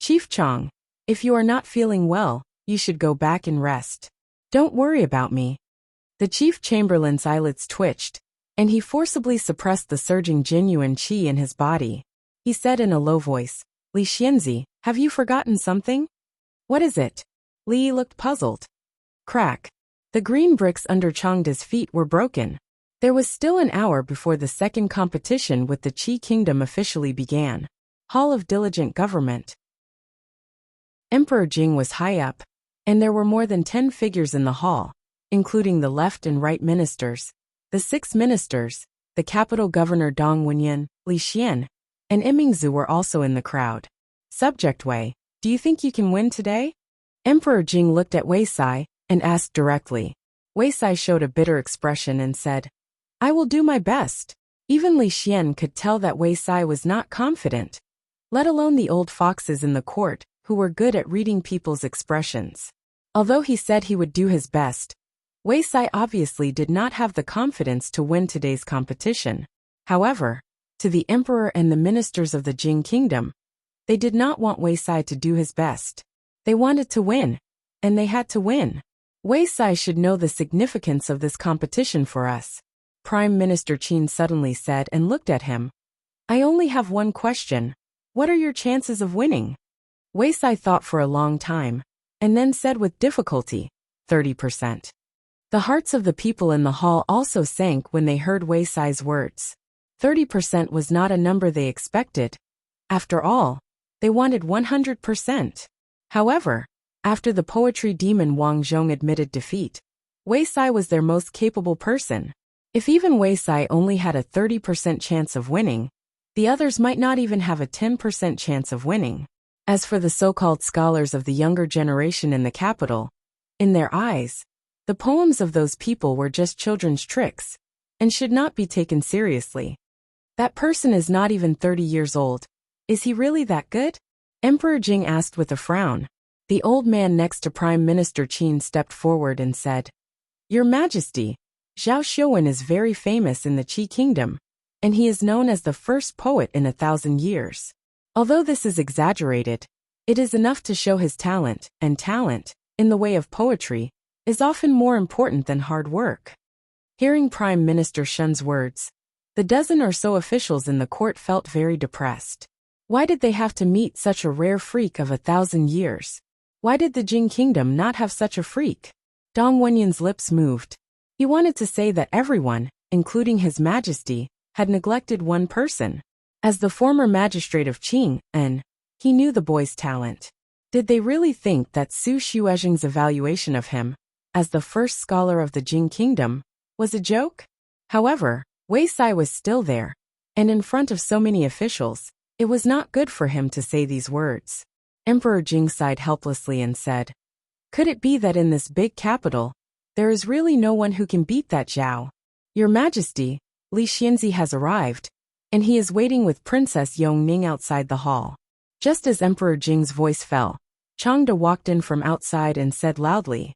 "Chief Chang, if you are not feeling well, You should go back and rest. Don't worry about me. The chief chamberlain's eyelids twitched, and he forcibly suppressed the surging genuine qi in his body. He said in a low voice, Li Xianzi, have you forgotten something? What is it? Li looked puzzled. Crack. The green bricks under Changda's feet were broken. There was still an hour before the second competition with the Qi Kingdom officially began. Hall of Diligent Government. Emperor Jing was high up, and there were more than 10 figures in the hall, including the left and right ministers, the 6 ministers, the capital governor Dong Wenyan, Li Xian, and Imingzu were also in the crowd. Subject Wei, do you think you can win today? Emperor Jing looked at Wei Sai and asked directly. Wei Sai showed a bitter expression and said, I will do my best. Even Li Xian could tell that Wei Sai was not confident, let alone the old foxes in the court, who were good at reading people's expressions. Although he said he would do his best, Wei Sai obviously did not have the confidence to win today's competition. However, to the emperor and the ministers of the Jing Kingdom, they did not want Wei Sai to do his best. They wanted to win, and they had to win. Wei Sai should know the significance of this competition for us, Prime Minister Qin suddenly said and looked at him. I only have one question. What are your chances of winning? Wei Sai thought for a long time, and then said with difficulty, 30%. The hearts of the people in the hall also sank when they heard Wei Sai's words. 30% was not a number they expected. After all, they wanted 100%. However, after the poetry demon Wang Zhong admitted defeat, Wei Sai was their most capable person. If even Wei Sai only had a 30% chance of winning, the others might not even have a 10% chance of winning. As for the so-called scholars of the younger generation in the capital, in their eyes, the poems of those people were just children's tricks, and should not be taken seriously. That person is not even 30 years old. Is he really that good? Emperor Jing asked with a frown. The old man next to Prime Minister Qin stepped forward and said, Your Majesty, Zhao Xiuwen is very famous in the Qi Kingdom, and he is known as the first poet in 1,000 years. Although this is exaggerated, it is enough to show his talent, and talent, in the way of poetry, is often more important than hard work. Hearing Prime Minister Shun's words, the dozen or so officials in the court felt very depressed. Why did they have to meet such a rare freak of 1,000 years? Why did the Jing Kingdom not have such a freak? Dong Wenyan's lips moved. He wanted to say that everyone, including His Majesty, had neglected one person. As the former magistrate of Qing, he knew the boy's talent. Did they really think that Su Xuezheng's evaluation of him, as the first scholar of the Jing Kingdom, was a joke? However, Wei Sai was still there, and in front of so many officials, it was not good for him to say these words. Emperor Jing sighed helplessly and said, Could it be that in this big capital, there is really no one who can beat that Zhao? Your Majesty, Li Xianzi has arrived, and he is waiting with Princess Yongning outside the hall. Just as Emperor Jing's voice fell, Changde walked in from outside and said loudly.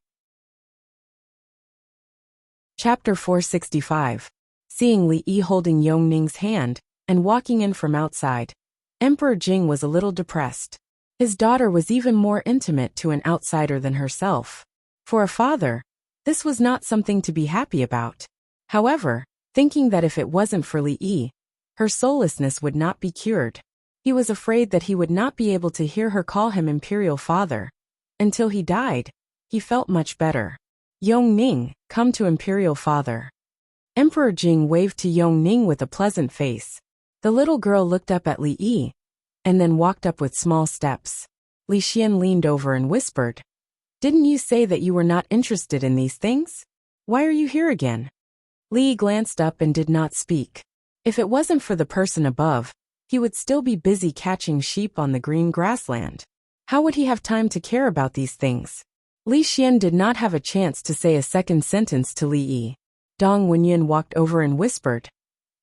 Chapter 465. Seeing Li Yi holding Yongning's hand and walking in from outside, Emperor Jing was a little depressed. His daughter was even more intimate to an outsider than herself. For a father, this was not something to be happy about. However, thinking that if it wasn't for Li Yi, her soullessness would not be cured, he was afraid that he would not be able to hear her call him imperial father. Until he died, he felt much better. Yongning, come to imperial father. Emperor Jing waved to Yongning with a pleasant face. The little girl looked up at Li Yi, and then walked up with small steps. Li Xian leaned over and whispered, Didn't you say that you were not interested in these things? Why are you here again? Li Yi glanced up and did not speak. If it wasn't for the person above, he would still be busy catching sheep on the green grassland. How would he have time to care about these things? Li Xian did not have a chance to say a second sentence to Li Yi. Dong Wenyan walked over and whispered,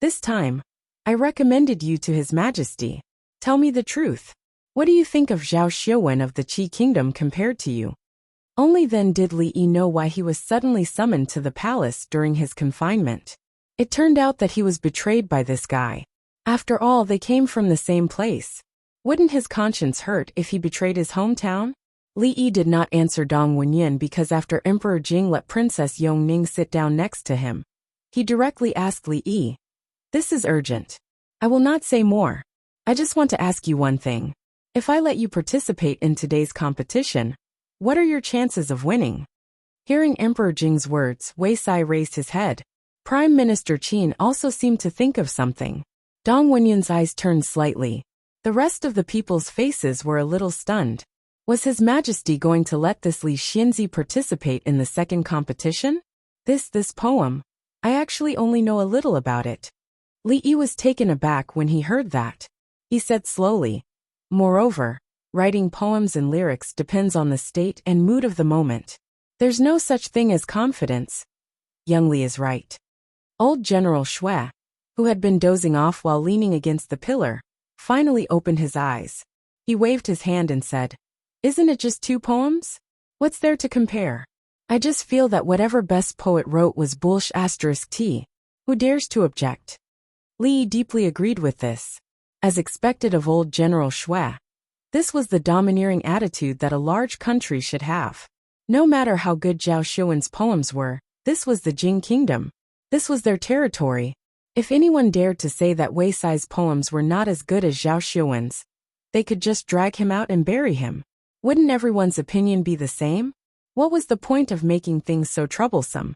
This time, I recommended you to His Majesty. Tell me the truth. What do you think of Zhao Xiuwen of the Qi Kingdom compared to you? Only then did Li Yi know why he was suddenly summoned to the palace during his confinement. It turned out that he was betrayed by this guy. After all, they came from the same place. Wouldn't his conscience hurt if he betrayed his hometown? Li Yi did not answer Dong Wenyin because after Emperor Jing let Princess Yongning sit down next to him, he directly asked Li Yi, "This is urgent. I will not say more. I just want to ask you one thing. If I let you participate in today's competition, what are your chances of winning?" Hearing Emperor Jing's words, Wei Sai raised his head. Prime Minister Qin also seemed to think of something. Dong Wenyin's eyes turned slightly. The rest of the people's faces were a little stunned. Was His Majesty going to let this Li Xianzi participate in the second competition? This poem. I actually only know a little about it. Li Yi was taken aback when he heard that. He said slowly, "Moreover, writing poems and lyrics depends on the state and mood of the moment. There's no such thing as confidence." Young Li is right. Old General Shui, who had been dozing off while leaning against the pillar, finally opened his eyes. He waved his hand and said, "Isn't it just 2 poems? What's there to compare? I just feel that whatever best poet wrote was **T. Who dares to object?" Li Yi deeply agreed with this. As expected of old General Shui, this was the domineering attitude that a large country should have. No matter how good Zhao Xuan's poems were, this was the Jing kingdom. This was their territory. If anyone dared to say that Wei Sai's poems were not as good as Zhao Xuan's, they could just drag him out and bury him. Wouldn't everyone's opinion be the same? What was the point of making things so troublesome?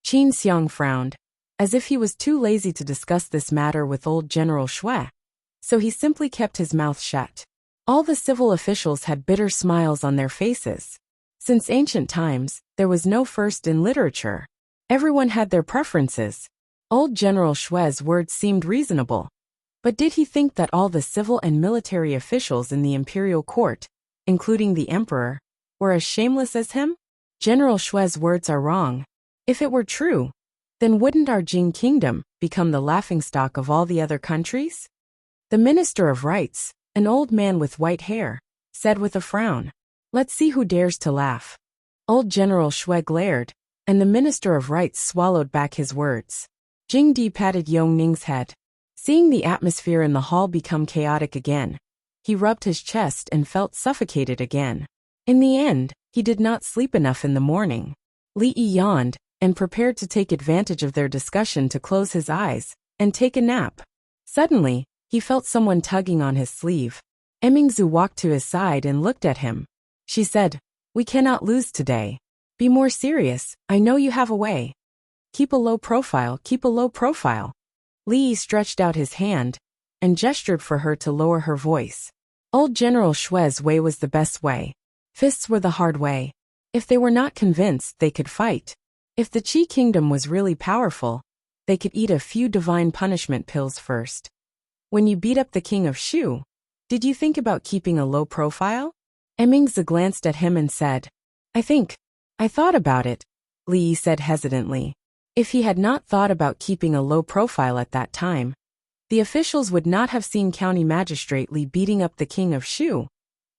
Qin Xiang frowned, as if he was too lazy to discuss this matter with old General Shui. So he simply kept his mouth shut. All the civil officials had bitter smiles on their faces. Since ancient times, there was no first in literature. Everyone had their preferences. Old General Shui's words seemed reasonable. But did he think that all the civil and military officials in the imperial court, including the emperor, were as shameless as him? General Shui's words are wrong. If it were true, then wouldn't our Jing kingdom become the laughingstock of all the other countries? The Minister of Rights, an old man with white hair, said with a frown, "Let's see who dares to laugh." Old General Shui glared, and the Minister of Rights swallowed back his words. Jing Di patted Yongning's head. Seeing the atmosphere in the hall become chaotic again, he rubbed his chest and felt suffocated again. In the end, he did not sleep enough in the morning. Li Yi yawned and prepared to take advantage of their discussion to close his eyes and take a nap. Suddenly, he felt someone tugging on his sleeve. Emingzu walked to his side and looked at him. She said, "We cannot lose today. Be more serious, I know you have a way. Keep a low profile, keep a low profile." Li Yi stretched out his hand and gestured for her to lower her voice. Old General Shui's way was the best way. Fists were the hard way. If they were not convinced, they could fight. If the Qi kingdom was really powerful, they could eat a few divine punishment pills first. When you beat up the king of Shu, did you think about keeping a low profile? Emingzi glanced at him and said, I thought about it, Li Yi said hesitantly. If he had not thought about keeping a low profile at that time, the officials would not have seen County Magistrate Li beating up the king of Shu,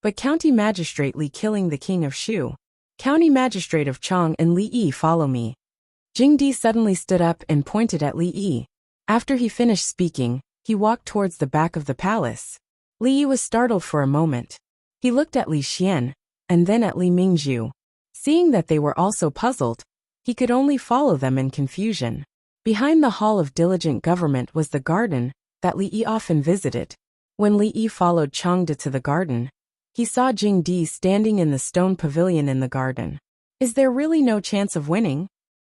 but County Magistrate Li killing the king of Shu. County Magistrate of Chang and Li Yi, follow me. Jingdi suddenly stood up and pointed at Li Yi. After he finished speaking, he walked towards the back of the palace. Li Yi was startled for a moment. He looked at Li Xian, and then at Li Mingzhu. Seeing that they were also puzzled, he could only follow them in confusion. Behind the Hall of Diligent Government was the garden that Li Yi often visited. When Li Yi followed Changde to the garden, he saw Jingdi standing in the stone pavilion in the garden. Is there really no chance of winning?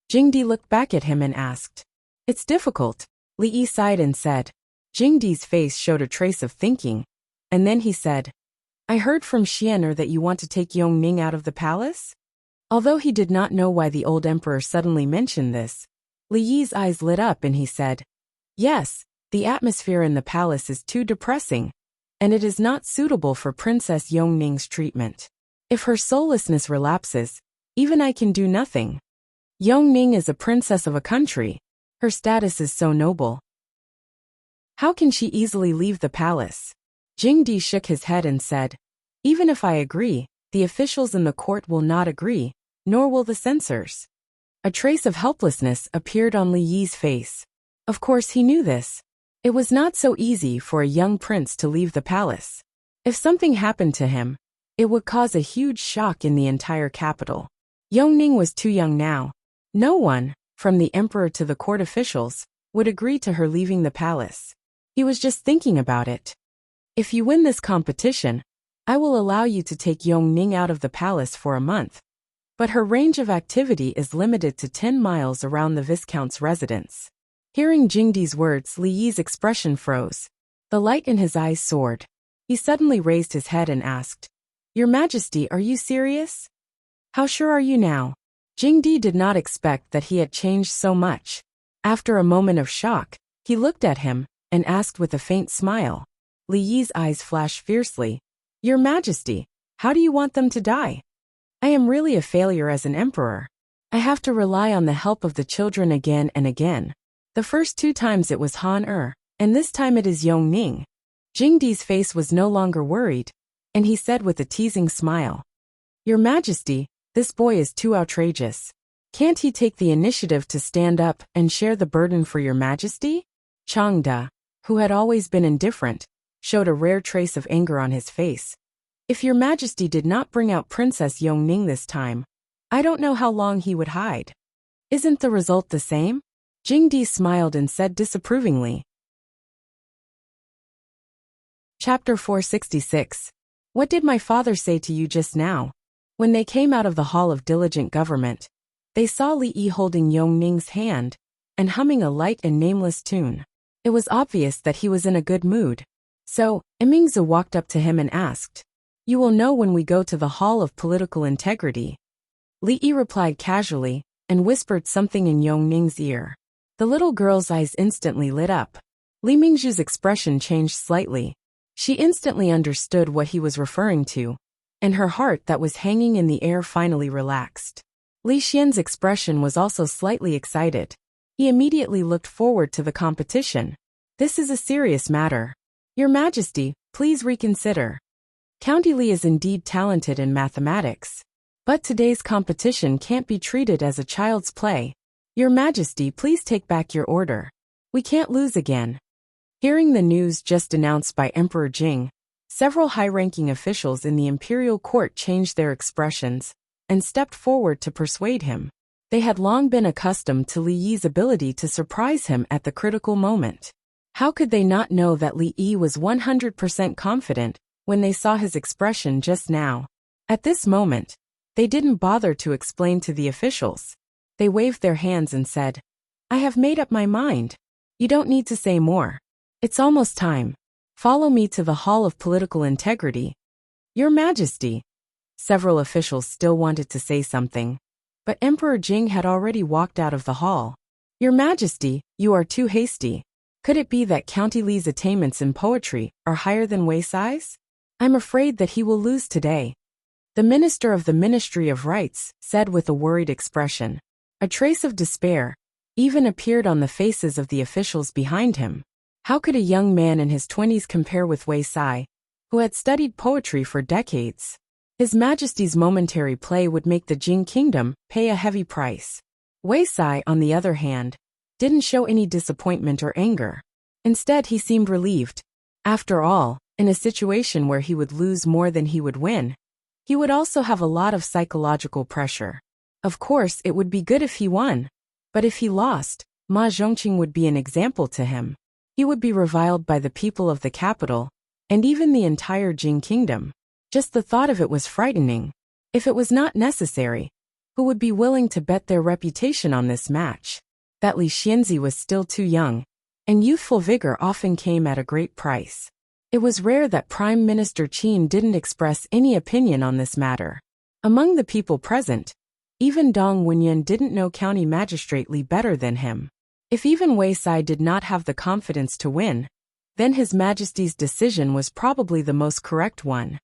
Jingdi looked back at him and asked. It's difficult. Li Yi sighed and said. Jingdi's face showed a trace of thinking, and then he said, I heard from Xianer that you want to take Yongning out of the palace? Although he did not know why the old emperor suddenly mentioned this, Li Yi's eyes lit up and he said, Yes, the atmosphere in the palace is too depressing, and it is not suitable for Princess Yongning's treatment. If her soullessness relapses, even I can do nothing. Yongning is a princess of a country. Her status is so noble. How can she easily leave the palace? Jingdi shook his head and said, Even if I agree, the officials in the court will not agree, nor will the censors. A trace of helplessness appeared on Li Yi's face. Of course he knew this. It was not so easy for a young prince to leave the palace. If something happened to him, It would cause a huge shock in the entire capital. Yongning was too young now. No one, from the emperor to the court officials, would agree to her leaving the palace. He was just thinking about it. If you win this competition, I will allow you to take Yongning out of the palace for a month. But her range of activity is limited to 10 miles around the Viscount's residence. Hearing Jingdi's words, Li Yi's expression froze. The light in his eyes soared. He suddenly raised his head and asked, "Your Majesty, are you serious? How sure are you now?" Jingdi did not expect that he had changed so much. After a moment of shock, he looked at him and asked with a faint smile. Li Yi's eyes flashed fiercely. "Your Majesty, how do you want them to die? I am really a failure as an emperor. I have to rely on the help of the children again and again. The first 2 times it was Han and this time it is Yongning." Jingdi's face was no longer worried, and he said with a teasing smile, "Your Majesty, this boy is too outrageous. Can't he take the initiative to stand up and share the burden for your Majesty?" Changde, who had always been indifferent, showed a rare trace of anger on his face. "If your Majesty did not bring out Princess Yongning this time, I don't know how long he would hide. Isn't the result the same?" Jingdi smiled and said disapprovingly. Chapter 466. What did my father say to you just now? When they came out of the Hall of Diligent Government, they saw Li Yi holding Yongning's hand and humming a light and nameless tune. It was obvious that he was in a good mood. So, Emingzi walked up to him and asked, "You will know when we go to the Hall of Political Integrity." Li Yi replied casually and whispered something in Yongning's ear. The little girl's eyes instantly lit up. Li Mingzhu's expression changed slightly. She instantly understood what he was referring to, and her heart that was hanging in the air finally relaxed. Li Xian's expression was also slightly excited. He immediately looked forward to the competition. "This is a serious matter. Your Majesty, please reconsider. County Li is indeed talented in mathematics. But today's competition can't be treated as a child's play. Your Majesty, please take back your order. We can't lose again." Hearing the news just announced by Emperor Jing, several high-ranking officials in the imperial court changed their expressions and stepped forward to persuade him. They had long been accustomed to Li Yi's ability to surprise him at the critical moment. How could they not know that Li Yi was 100% confident when they saw his expression just now? At this moment, they didn't bother to explain to the officials. They waved their hands and said, "I have made up my mind. You don't need to say more. It's almost time. Follow me to the Hall of Political Integrity." "Your Majesty." Several officials still wanted to say something, but Emperor Jing had already walked out of the hall. "Your Majesty, you are too hasty. Could it be that County Li's attainments in poetry are higher than Wei Sai's? I'm afraid that he will lose today." The minister of the Ministry of Rights said with a worried expression. A trace of despair even appeared on the faces of the officials behind him. How could a young man in his 20s compare with Wei Sai, who had studied poetry for decades? His Majesty's momentary play would make the Jing kingdom pay a heavy price. Wei Sai, on the other hand, didn't show any disappointment or anger. Instead, he seemed relieved. After all, in a situation where he would lose more than he would win, he would also have a lot of psychological pressure. Of course, it would be good if he won. But if he lost, Ma Zhongqing would be an example to him. He would be reviled by the people of the capital, and even the entire Jing kingdom. Just the thought of it was frightening. If it was not necessary, who would be willing to bet their reputation on this match? That Li Xianzi was still too young, and youthful vigor often came at a great price. It was rare that Prime Minister Qin didn't express any opinion on this matter. Among the people present, even Dong Wenyan didn't know County Magistrate Li better than him. If even Wei Sai did not have the confidence to win, then His Majesty's decision was probably the most correct one.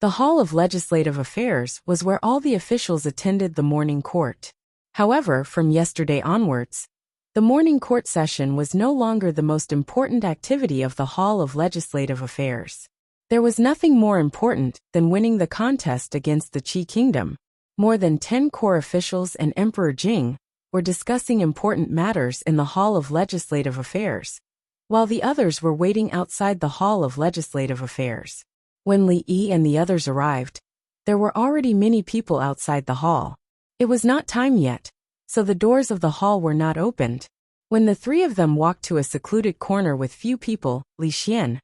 The Hall of Legislative Affairs was where all the officials attended the morning court. However, from yesterday onwards, the morning court session was no longer the most important activity of the Hall of Legislative Affairs. There was nothing more important than winning the contest against the Qi Kingdom. More than 10 core officials and Emperor Jing were discussing important matters in the Hall of Legislative Affairs, while the others were waiting outside the Hall of Legislative Affairs. When Li Yi and the others arrived, there were already many people outside the hall. It was not time yet, so the doors of the hall were not opened. When the three of them walked to a secluded corner with few people, Li Xian,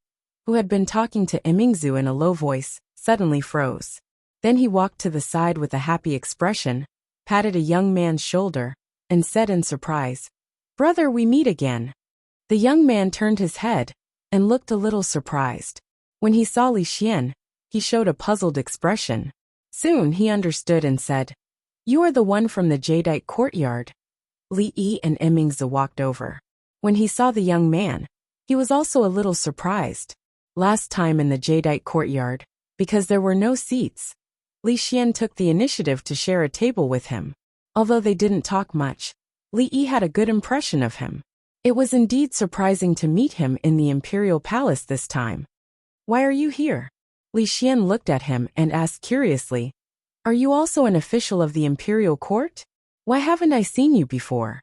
who had been talking to Emingzu in a low voice, suddenly froze. Then he walked to the side with a happy expression, patted a young man's shoulder, and said in surprise, "Brother, we meet again." The young man turned his head and looked a little surprised. When he saw Li Xian, he showed a puzzled expression. Soon he understood and said, "You are the one from the jadeite courtyard." Li Yi and Emingzi walked over. When he saw the young man, he was also a little surprised. Last time in the jadeite courtyard, because there were no seats, Li Xian took the initiative to share a table with him. Although they didn't talk much, Li Yi had a good impression of him. It was indeed surprising to meet him in the imperial palace this time. "Why are you here?" Li Xian looked at him and asked curiously, "Are you also an official of the imperial court? Why haven't I seen you before?"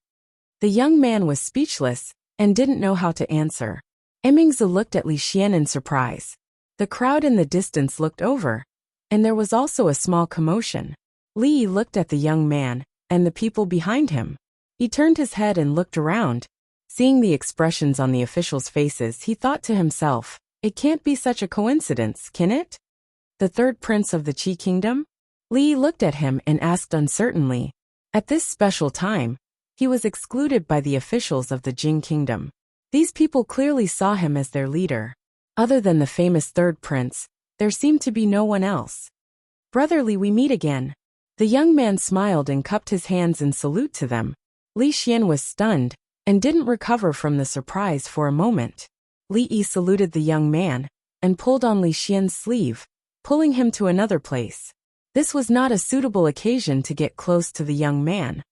The young man was speechless and didn't know how to answer. Emingzi looked at Li Xian in surprise. The crowd in the distance looked over, and there was also a small commotion. Li looked at the young man and the people behind him. He turned his head and looked around. Seeing the expressions on the officials' faces, he thought to himself, "It can't be such a coincidence, can it? The third prince of the Qi kingdom?" Li looked at him and asked uncertainly. At this special time, he was excluded by the officials of the Jing kingdom. These people clearly saw him as their leader. Other than the famous third prince, there seemed to be no one else. "Brother Li, we meet again." The young man smiled and cupped his hands in salute to them. Li Xian was stunned and didn't recover from the surprise for a moment. Li Yi saluted the young man and pulled on Li Xian's sleeve, pulling him to another place. This was not a suitable occasion to get close to the young man.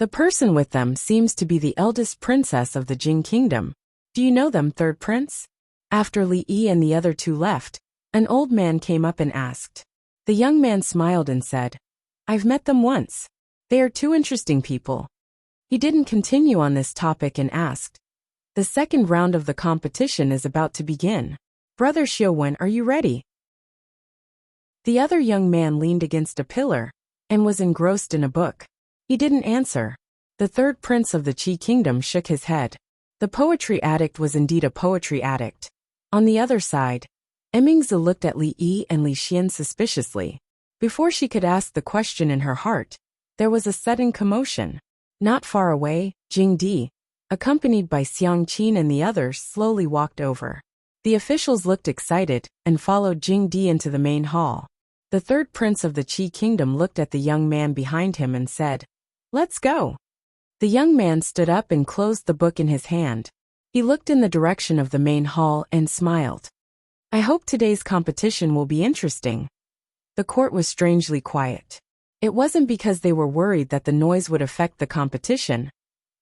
"The person with them seems to be the eldest princess of the Jing kingdom. Do you know them, third prince?" After Li Yi and the other two left, an old man came up and asked. The young man smiled and said, "I've met them once. They are two interesting people." He didn't continue on this topic and asked, "The second round of the competition is about to begin. Brother Xiuwen, are you ready?" The other young man leaned against a pillar and was engrossed in a book. He didn't answer. The third prince of the Qi kingdom shook his head. The poetry addict was indeed a poetry addict. On the other side, Emingzi looked at Li Yi and Li Xian suspiciously. Before she could ask the question in her heart, there was a sudden commotion. Not far away, Jing Di, accompanied by Xiang Qin and the others, slowly walked over. The officials looked excited and followed Jing Di into the main hall. The third prince of the Qi kingdom looked at the young man behind him and said, "Let's go." The young man stood up and closed the book in his hand. He looked in the direction of the main hall and smiled. "I hope today's competition will be interesting." The court was strangely quiet. It wasn't because they were worried that the noise would affect the competition,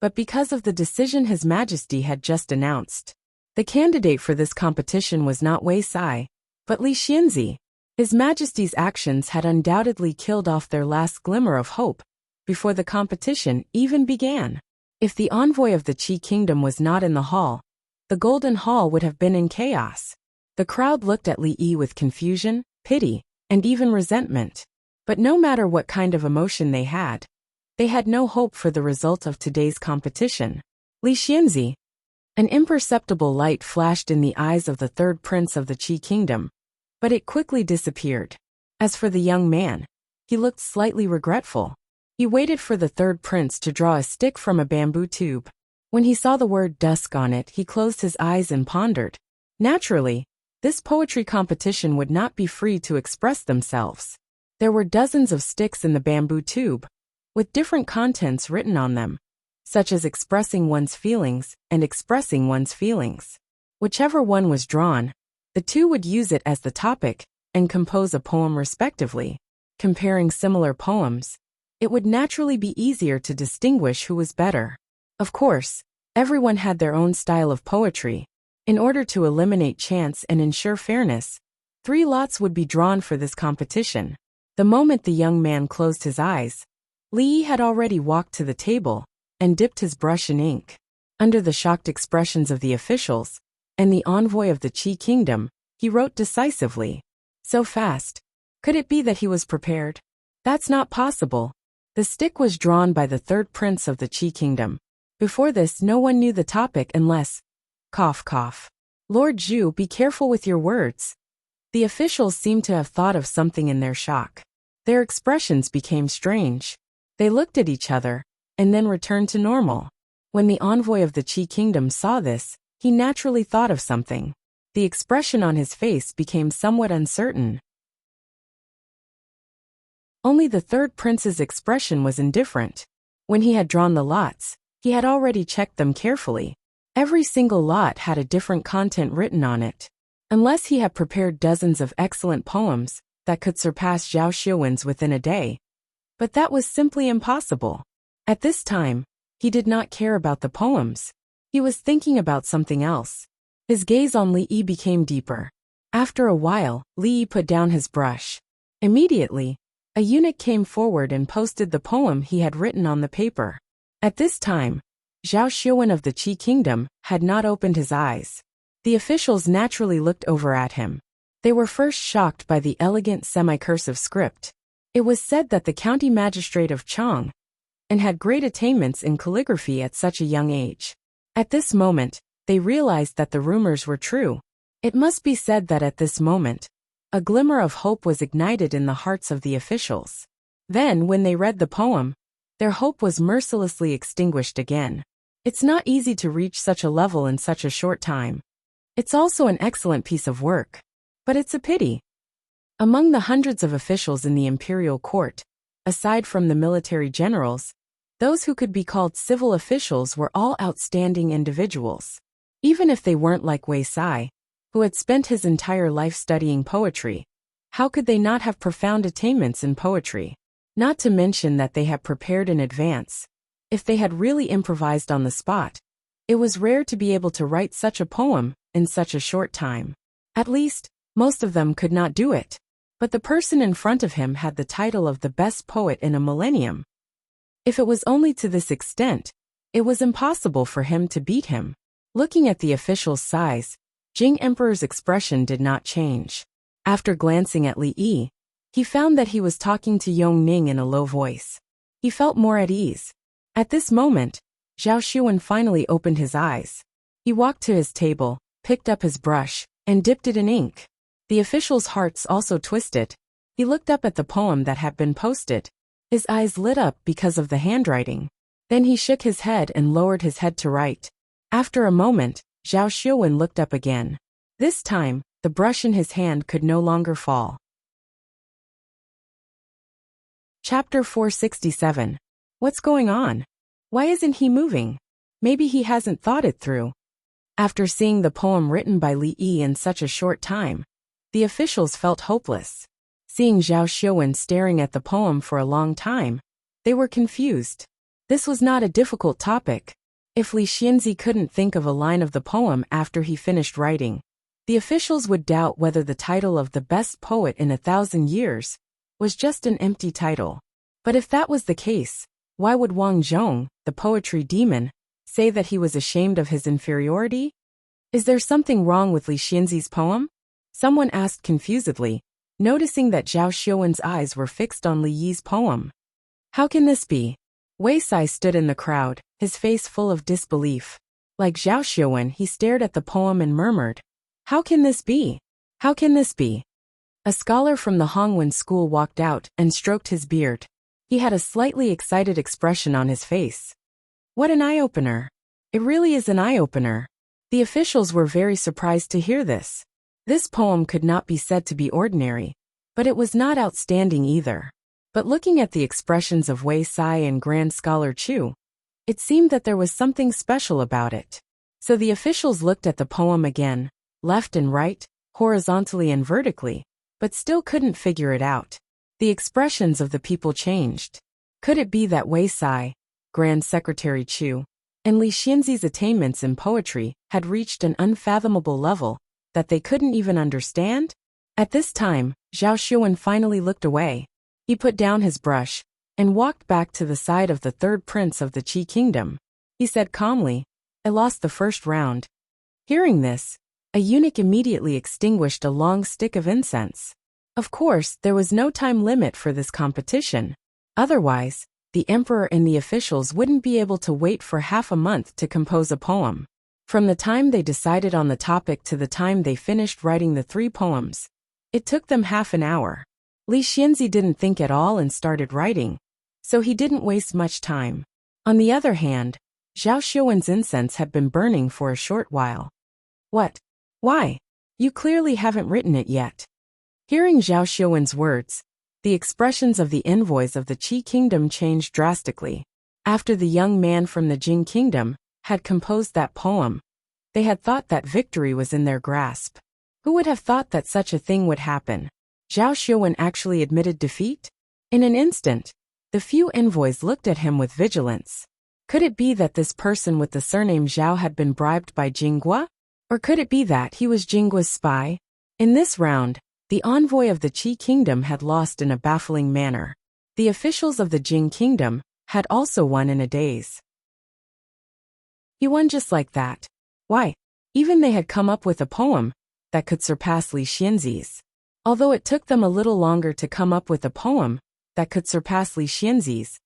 but because of the decision His Majesty had just announced. The candidate for this competition was not Wei Sai, but Li Xianzi. His Majesty's actions had undoubtedly killed off their last glimmer of hope before the competition even began. If the envoy of the Qi kingdom was not in the hall, the Golden Hall would have been in chaos. The crowd looked at Li Yi with confusion, pity, and even resentment. But no matter what kind of emotion they had no hope for the result of today's competition. Li Xianzi. An imperceptible light flashed in the eyes of the third prince of the Qi kingdom, but it quickly disappeared. As for the young man, he looked slightly regretful. He waited for the third prince to draw a stick from a bamboo tube. When he saw the word dusk on it, he closed his eyes and pondered. Naturally, this poetry competition would not be free to express themselves. There were dozens of sticks in the bamboo tube, with different contents written on them, such as expressing one's feelings and expressing one's feelings. Whichever one was drawn, the two would use it as the topic and compose a poem respectively. Comparing similar poems, it would naturally be easier to distinguish who was better. Of course, everyone had their own style of poetry. In order to eliminate chance and ensure fairness, 3 lots would be drawn for this competition. The moment the young man closed his eyes, Li Yi had already walked to the table and dipped his brush in ink. Under the shocked expressions of the officials and the envoy of the Qi kingdom, he wrote decisively, So fast. Could it be that he was prepared? That's not possible. The stick was drawn by the third prince of the Qi kingdom. Before this, no one knew the topic unless... Cough, cough. Lord Zhu, be careful with your words. The officials seemed to have thought of something in their shock. Their expressions became strange. They looked at each other, and then returned to normal. When the envoy of the Qi kingdom saw this, he naturally thought of something. The expression on his face became somewhat uncertain. Only the third prince's expression was indifferent. When he had drawn the lots, he had already checked them carefully. Every single lot had a different content written on it. Unless he had prepared dozens of excellent poems that could surpass Zhao Xiuwen's within a day. But that was simply impossible. At this time, he did not care about the poems. He was thinking about something else. His gaze on Li Yi became deeper. After a while, Li Yi put down his brush. Immediately, a eunuch came forward and posted the poem he had written on the paper. At this time, Zhao Xiuwen of the Qi kingdom had not opened his eyes. The officials naturally looked over at him. They were first shocked by the elegant semi-cursive script. It was said that the county magistrate of Chang and had great attainments in calligraphy at such a young age. At this moment, they realized that the rumors were true. It must be said that at this moment, a glimmer of hope was ignited in the hearts of the officials. Then, when they read the poem, their hope was mercilessly extinguished again. It's not easy to reach such a level in such a short time. It's also an excellent piece of work. But it's a pity. Among the hundreds of officials in the imperial court, aside from the military generals, those who could be called civil officials were all outstanding individuals. Even if they weren't like Wei Sai, who had spent his entire life studying poetry, how could they not have profound attainments in poetry? Not to mention that they had prepared in advance. If they had really improvised on the spot, it was rare to be able to write such a poem in such a short time. At least, most of them could not do it. But the person in front of him had the title of the best poet in a millennium. If it was only to this extent, it was impossible for him to beat him. Looking at the official's size, Jing Emperor's expression did not change. After glancing at Li Yi, he found that he was talking to Yong Ning in a low voice. He felt more at ease. At this moment, Zhao Xiuwen finally opened his eyes. He walked to his table, picked up his brush, and dipped it in ink. The official's hearts also twisted. He looked up at the poem that had been posted. His eyes lit up because of the handwriting. Then he shook his head and lowered his head to write. After a moment, Zhao Xiuwen looked up again. This time, the brush in his hand could no longer fall. Chapter 467. What's going on? Why isn't he moving? Maybe he hasn't thought it through. After seeing the poem written by Li Yi in such a short time, the officials felt hopeless. Seeing Zhao Xiuwen staring at the poem for a long time, they were confused. This was not a difficult topic. If Li Xianzi couldn't think of a line of the poem after he finished writing, the officials would doubt whether the title of the best poet in 1,000 years was just an empty title. But if that was the case, why would Wang Zhong, the poetry demon, say that he was ashamed of his inferiority? Is there something wrong with Li Xianzi's poem? Someone asked confusedly, noticing that Zhao Xiuwen's eyes were fixed on Li Yi's poem. How can this be? Wei Sai stood in the crowd, his face full of disbelief. Like Zhao Xiuwen, he stared at the poem and murmured, "How can this be? How can this be?" A scholar from the Hongwen school walked out and stroked his beard. He had a slightly excited expression on his face. What an eye-opener. It really is an eye-opener. The officials were very surprised to hear this. This poem could not be said to be ordinary, but it was not outstanding either. But looking at the expressions of Wei Sai and Grand Scholar Chu, it seemed that there was something special about it. So the officials looked at the poem again, left and right, horizontally and vertically, but still couldn't figure it out. The expressions of the people changed. Could it be that Wei Sai, Grand Secretary Chu, and Li Xianzi's attainments in poetry had reached an unfathomable level that they couldn't even understand? At this time, Zhao Xiuwen finally looked away. He put down his brush and walked back to the side of the third prince of the Qi kingdom. He said calmly, "I lost the first round." Hearing this, a eunuch immediately extinguished a long stick of incense. Of course, there was no time limit for this competition. Otherwise, the emperor and the officials wouldn't be able to wait for half a month to compose a poem. From the time they decided on the topic to the time they finished writing the 3 poems, it took them half an hour. Li Xianzi didn't think at all and started writing, so he didn't waste much time. On the other hand, Zhao Xiuwen's incense had been burning for a short while. What? Why? You clearly haven't written it yet. Hearing Zhao Xiuwen's words, the expressions of the envoys of the Qi kingdom changed drastically. After the young man from the Jing kingdom had composed that poem, they had thought that victory was in their grasp. Who would have thought that such a thing would happen? Zhao Xiuwen actually admitted defeat? In an instant, the few envoys looked at him with vigilance. Could it be that this person with the surname Zhao had been bribed by Jinghua? Or could it be that he was Jinghua's spy? In this round, the envoy of the Qi kingdom had lost in a baffling manner. The officials of the Jing kingdom had also won in a daze. He won just like that. Why? Even they had come up with a poem that could surpass Li Xianzi's. Although it took them a little longer to come up with a poem that could surpass Li Xianzi's,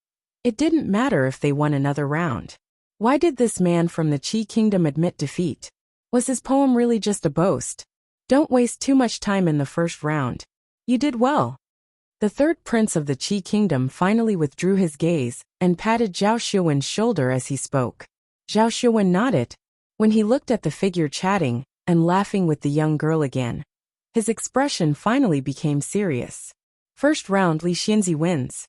it didn't matter if they won another round. Why did this man from the Qi kingdom admit defeat? Was his poem really just a boast? Don't waste too much time in the first round. You did well. The third prince of the Qi kingdom finally withdrew his gaze and patted Zhao Xiuwen's shoulder as he spoke. Zhao Xiuwen nodded when he looked at the figure chatting and laughing with the young girl again. His expression finally became serious. First round, Li Xianzi wins.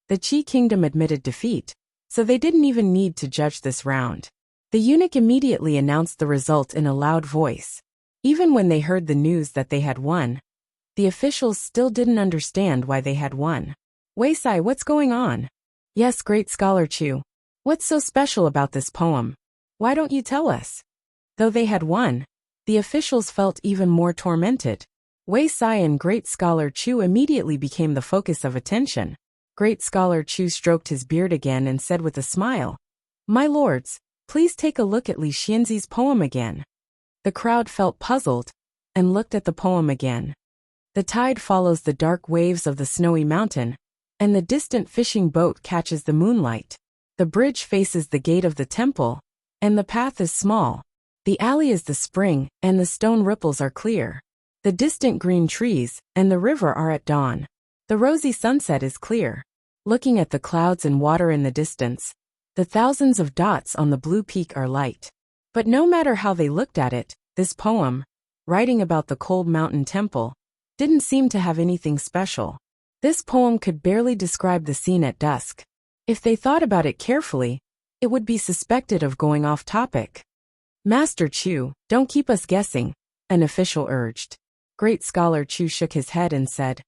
The Qi kingdom admitted defeat, so they didn't even need to judge this round. The eunuch immediately announced the result in a loud voice. Even when they heard the news that they had won, the officials still didn't understand why they had won. Wei Sai, what's going on? Yes, great scholar Chu. What's so special about this poem? Why don't you tell us? Though they had won, the officials felt even more tormented. Wei Sai and great scholar Chu immediately became the focus of attention. Great scholar Chu stroked his beard again and said with a smile, "My lords, please take a look at Li Xianzi's poem again." The crowd felt puzzled and looked at the poem again. The tide follows the dark waves of the snowy mountain, and the distant fishing boat catches the moonlight. The bridge faces the gate of the temple, and the path is small. The alley is the spring, and the stone ripples are clear. The distant green trees and the river are at dawn. The rosy sunset is clear. Looking at the clouds and water in the distance, the thousands of dots on the blue peak are light. But no matter how they looked at it, this poem, writing about the cold mountain temple, didn't seem to have anything special. This poem could barely describe the scene at dusk. If they thought about it carefully, it would be suspected of going off topic. Master Chu, don't keep us guessing, an official urged. Great scholar Chu shook his head and said,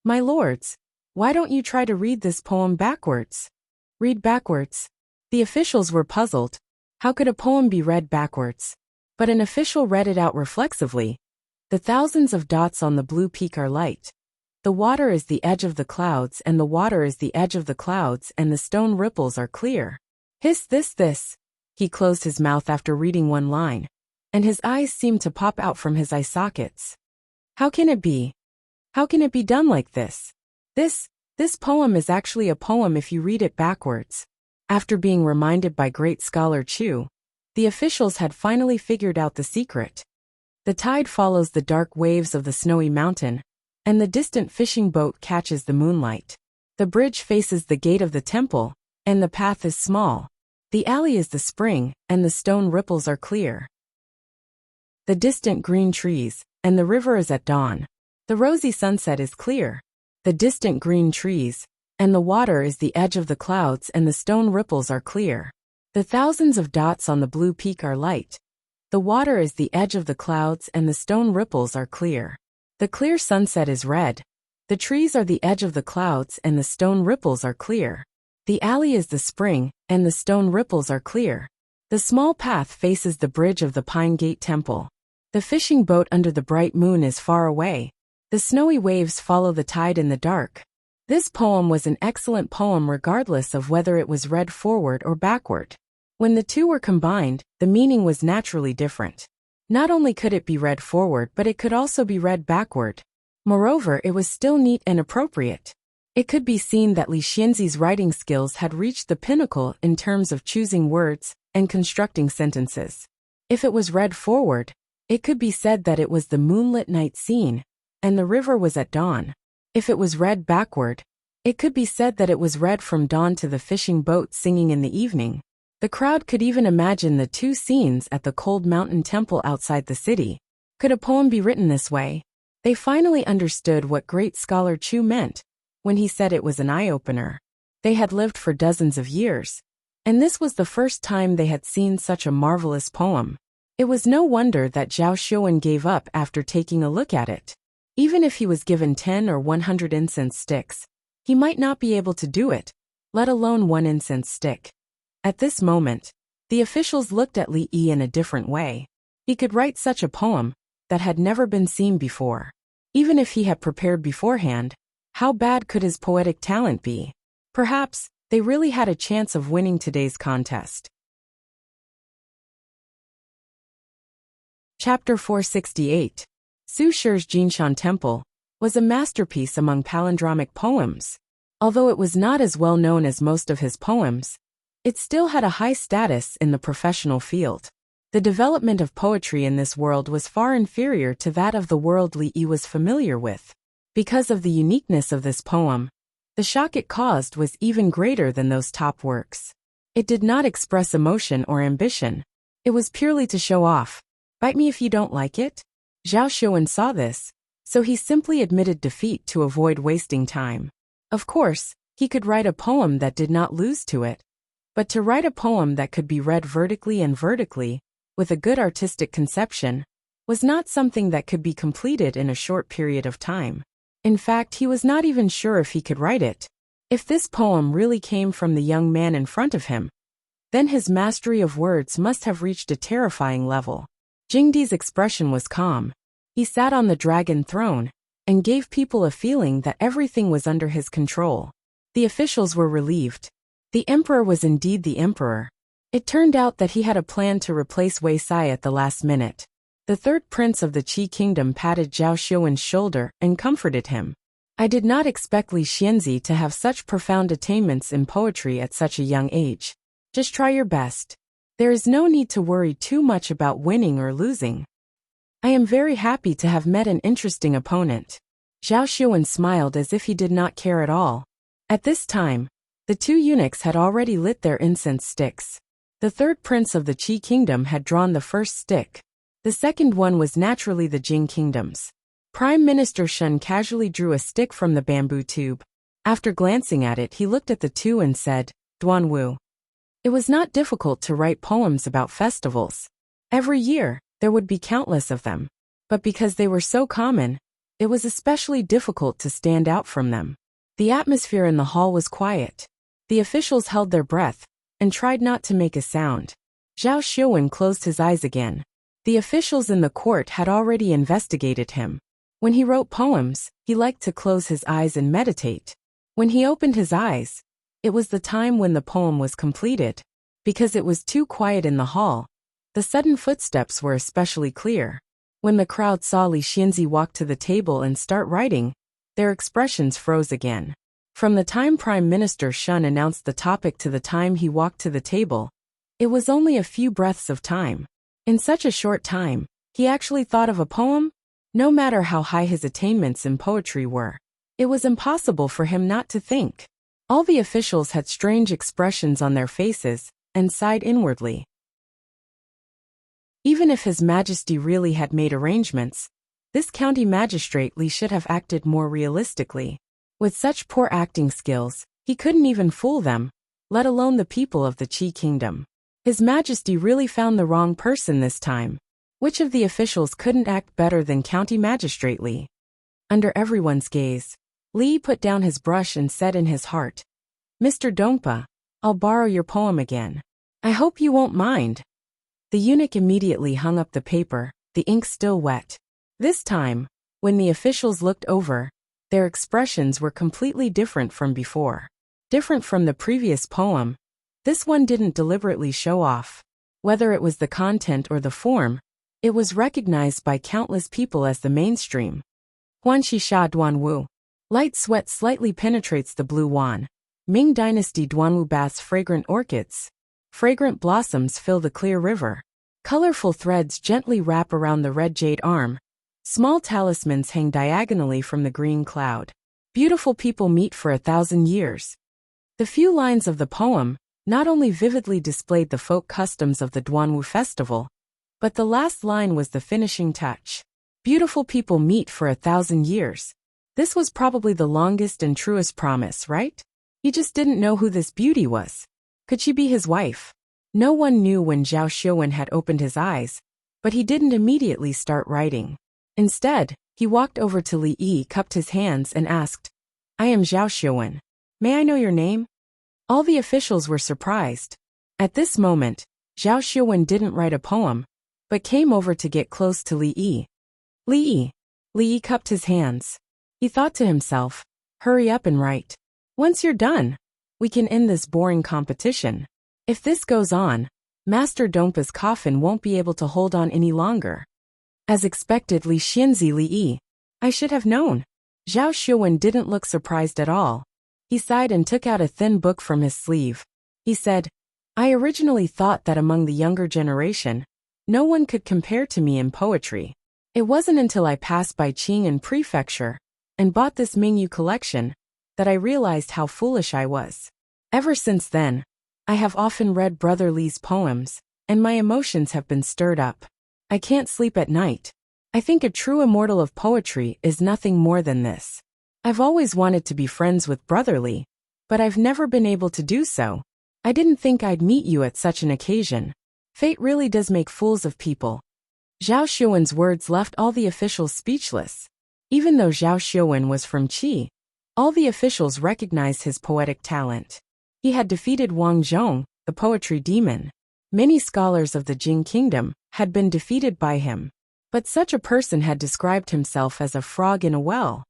"My lords, why don't you try to read this poem backwards?" Read backwards? The officials were puzzled. How could a poem be read backwards? But an official read it out reflexively. The thousands of dots on the blue peak are light. The water is the edge of the clouds, and the water is the edge of the clouds, and the stone ripples are clear. Hiss this. He closed his mouth after reading one line, and his eyes seemed to pop out from his eye sockets. How can it be? How can it be done like this? This poem is actually a poem if you read it backwards. After being reminded by great scholar Chu, the officials had finally figured out the secret. The tide follows the dark waves of the snowy mountain, and the distant fishing boat catches the moonlight. The bridge faces the gate of the temple, and the path is small. The alley is the spring, and the stone ripples are clear. The distant green trees, and the river is at dawn. The rosy sunset is clear. The distant green trees, and the water is the edge of the clouds, and the stone ripples are clear. The thousands of dots on the blue peak are light. The water is the edge of the clouds, and the stone ripples are clear. The clear sunset is red. The trees are the edge of the clouds, and the stone ripples are clear. The alley is the spring, and the stone ripples are clear. The small path faces the bridge of the Pine Gate Temple. The fishing boat under the bright moon is far away. The snowy waves follow the tide in the dark. This poem was an excellent poem regardless of whether it was read forward or backward. When the two were combined, the meaning was naturally different. Not only could it be read forward, but it could also be read backward. Moreover, it was still neat and appropriate. It could be seen that Li Xianzi's writing skills had reached the pinnacle in terms of choosing words and constructing sentences. If it was read forward, it could be said that it was the moonlit night scene, and the river was at dawn. If it was read backward, it could be said that it was read from dawn to the fishing boat singing in the evening. The crowd could even imagine the two scenes at the cold mountain temple outside the city. Could a poem be written this way? They finally understood what great scholar Chu meant when he said it was an eye-opener. They had lived for dozens of years, and this was the first time they had seen such a marvelous poem. It was no wonder that Zhao Xuan gave up after taking a look at it. Even if he was given 10 or 100 incense sticks, he might not be able to do it, let alone one incense stick. At this moment, the officials looked at Li Yi in a different way. He could write such a poem that had never been seen before. Even if he had prepared beforehand, how bad could his poetic talent be? Perhaps they really had a chance of winning today's contest. Chapter 468. Su Shi's Jinshan Temple was a masterpiece among palindromic poems. Although it was not as well known as most of his poems, it still had a high status in the professional field. The development of poetry in this world was far inferior to that of the world Li Yi was familiar with. Because of the uniqueness of this poem, the shock it caused was even greater than those top works. It did not express emotion or ambition. It was purely to show off. Bite me if you don't like it? Zhao Xuan saw this, so he simply admitted defeat to avoid wasting time. Of course, he could write a poem that did not lose to it, but to write a poem that could be read vertically and vertically, with a good artistic conception, was not something that could be completed in a short period of time. In fact, he was not even sure if he could write it. If this poem really came from the young man in front of him, then his mastery of words must have reached a terrifying level. Jingdi's expression was calm. He sat on the dragon throne and gave people a feeling that everything was under his control. The officials were relieved. The emperor was indeed the emperor. It turned out that he had a plan to replace Wei Sai at the last minute. The third prince of the Qi kingdom patted Zhao Xuan's shoulder and comforted him. I did not expect Li Xianzi to have such profound attainments in poetry at such a young age. Just try your best. There is no need to worry too much about winning or losing. I am very happy to have met an interesting opponent. Zhao Xuan smiled as if he did not care at all. At this time, the two eunuchs had already lit their incense sticks. The third prince of the Qi kingdom had drawn the first stick. The second one was naturally the Jing kingdoms. Prime Minister Shen casually drew a stick from the bamboo tube. After glancing at it, he looked at the two and said, "Duan Wu." It was not difficult to write poems about festivals. Every year, there would be countless of them. But because they were so common, it was especially difficult to stand out from them. The atmosphere in the hall was quiet. The officials held their breath and tried not to make a sound. Zhao Xuan closed his eyes again. The officials in the court had already investigated him. When he wrote poems, he liked to close his eyes and meditate. When he opened his eyes, it was the time when the poem was completed. Because it was too quiet in the hall, the sudden footsteps were especially clear. When the crowd saw Li Xianzi walk to the table and start writing, their expressions froze again. From the time Prime Minister Shen announced the topic to the time he walked to the table, it was only a few breaths of time. In such a short time, he actually thought of a poem? No matter how high his attainments in poetry were, it was impossible for him not to think. All the officials had strange expressions on their faces and sighed inwardly. Even if His Majesty really had made arrangements, this county magistrate Li should have acted more realistically. With such poor acting skills, he couldn't even fool them, let alone the people of the Qi kingdom. His Majesty really found the wrong person this time. Which of the officials couldn't act better than County Magistrate Li? Under everyone's gaze, Li put down his brush and said in his heart, "Mr. Dongpa, I'll borrow your poem again. I hope you won't mind." The eunuch immediately hung up the paper, the ink still wet. This time, when the officials looked over, their expressions were completely different from before. Different from the previous poem, this one didn't deliberately show off. Whether it was the content or the form, it was recognized by countless people as the mainstream. Huanxi Sha Duanwu. Light sweat slightly penetrates the blue wan. Ming Dynasty Duanwu baths fragrant orchids. Fragrant blossoms fill the clear river. Colorful threads gently wrap around the red jade arm. Small talismans hang diagonally from the green cloud. Beautiful people meet for 1,000 years. The few lines of the poem not only vividly displayed the folk customs of the Duanwu festival, but the last line was the finishing touch. Beautiful people meet for 1,000 years. This was probably the longest and truest promise, right? He just didn't know who this beauty was. Could she be his wife? No one knew when Zhao Xiuwen had opened his eyes, but he didn't immediately start writing. Instead, he walked over to Li Yi, cupped his hands and asked, "I am Zhao Xiuwen. May I know your name?" All the officials were surprised. At this moment, Zhao Xiuwen didn't write a poem, but came over to get close to Li Yi. Li Yi cupped his hands. He thought to himself, "Hurry up and write. Once you're done, we can end this boring competition. If this goes on, Master Donpa's coffin won't be able to hold on any longer." As expected, Li Yi. I should have known. Zhao Xiuwen didn't look surprised at all. He sighed and took out a thin book from his sleeve. He said, "I originally thought that among the younger generation, no one could compare to me in poetry. It wasn't until I passed by Qing'an Prefecture and bought this Mingyu collection that I realized how foolish I was. Ever since then, I have often read Brother Li's poems, and my emotions have been stirred up. I can't sleep at night. I think a true immortal of poetry is nothing more than this. I've always wanted to be friends with Brother Li, but I've never been able to do so. I didn't think I'd meet you at such an occasion. Fate really does make fools of people." Zhao Xiuwen's words left all the officials speechless. Even though Zhao Xiuwen was from Qi, all the officials recognized his poetic talent. He had defeated Wang Zhong, the poetry demon. Many scholars of the Jing kingdom had been defeated by him, but such a person had described himself as a frog in a well.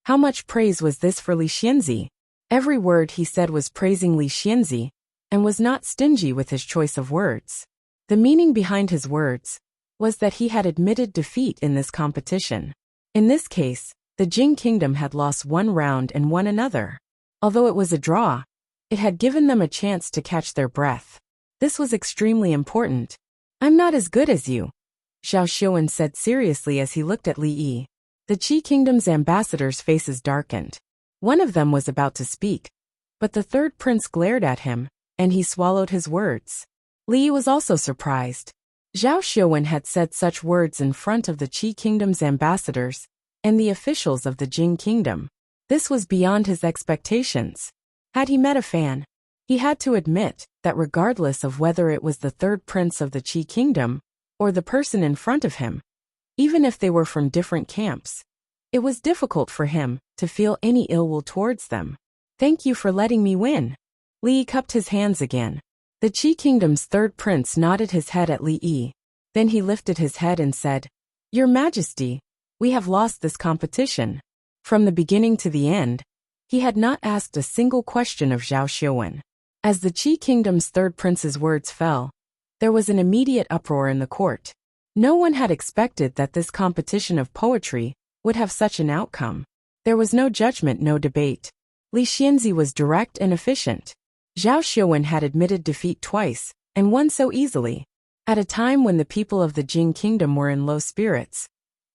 How much praise was this for Li Xianzi? Every word he said was praising Li Xianzi, and was not stingy with his choice of words. The meaning behind his words was that he had admitted defeat in this competition. In this case, the Jing kingdom had lost one round and won another. Although it was a draw, it had given them a chance to catch their breath. This was extremely important. "I'm not as good as you," Zhao Xiuwen said seriously as he looked at Li Yi. The Qi kingdom's ambassadors' faces darkened. One of them was about to speak, but the third prince glared at him, and he swallowed his words. Li Yi was also surprised. Zhao Xiuwen had said such words in front of the Qi kingdom's ambassadors and the officials of the Jing kingdom. This was beyond his expectations. Had he met a fan, he had to admit that regardless of whether it was the third prince of the Qi kingdom or the person in front of him, even if they were from different camps, it was difficult for him to feel any ill will towards them. "Thank you for letting me win." Li Yi cupped his hands again. The Qi kingdom's third prince nodded his head at Li Yi. Then he lifted his head and said, "Your Majesty, we have lost this competition." From the beginning to the end, he had not asked a single question of Zhao Xiuwen. As the Qi kingdom's third prince's words fell, there was an immediate uproar in the court. No one had expected that this competition of poetry would have such an outcome. There was no judgment, no debate. Li Xianzi was direct and efficient. Zhao Xiuwen had admitted defeat twice, and won so easily. At a time when the people of the Jing kingdom were in low spirits,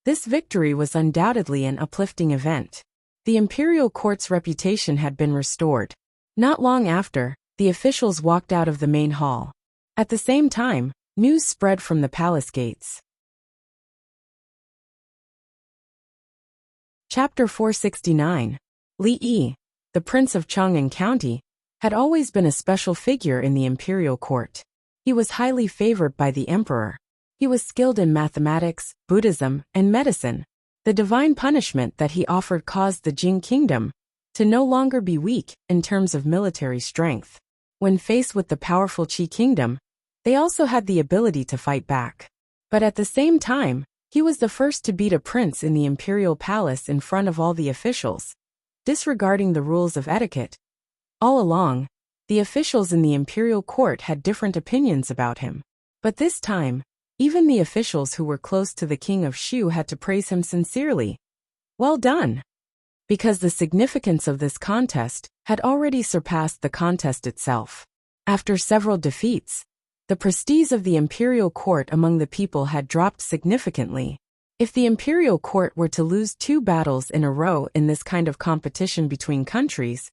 this victory was undoubtedly an uplifting event. The imperial court's reputation had been restored. Not long after, the officials walked out of the main hall. At the same time, news spread from the palace gates. Chapter 469. Li Yi, the Prince of Chang'an County, had always been a special figure in the imperial court. He was highly favored by the emperor. He was skilled in mathematics, Buddhism, and medicine. The divine punishment that he offered caused the Jing kingdom to no longer be weak in terms of military strength. When faced with the powerful Qi kingdom, they also had the ability to fight back. But at the same time, he was the first to beat a prince in the imperial palace in front of all the officials, disregarding the rules of etiquette. All along, the officials in the imperial court had different opinions about him. But this time, Even the officials who were close to the king of Shu had to praise him sincerely. Well done! Because the significance of this contest had already surpassed the contest itself. After several defeats, the prestige of the imperial court among the people had dropped significantly. If the imperial court were to lose 2 battles in a row in this kind of competition between countries,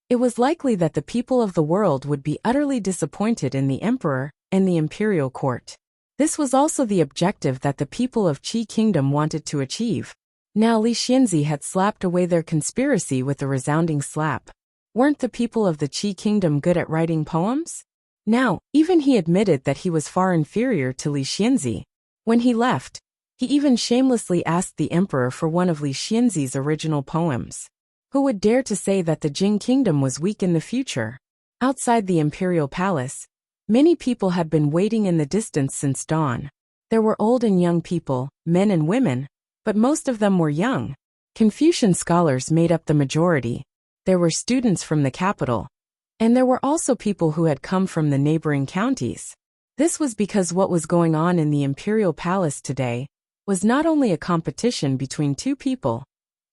it was likely that the people of the world would be utterly disappointed in the emperor and the imperial court. This was also the objective that the people of Qi Kingdom wanted to achieve. Now Li Xianzi had slapped away their conspiracy with a resounding slap. Weren't the people of the Qi Kingdom good at writing poems? Now, even he admitted that he was far inferior to Li Xianzi. When he left, he even shamelessly asked the emperor for one of Li Xianzi's original poems. Who would dare to say that the Jing Kingdom was weak in the future? Outside the imperial palace, many people had been waiting in the distance since dawn. There were old and young people, men and women, but most of them were young. Confucian scholars made up the majority. There were students from the capital, and there were also people who had come from the neighboring counties. This was because what was going on in the imperial palace today was not only a competition between 2 people,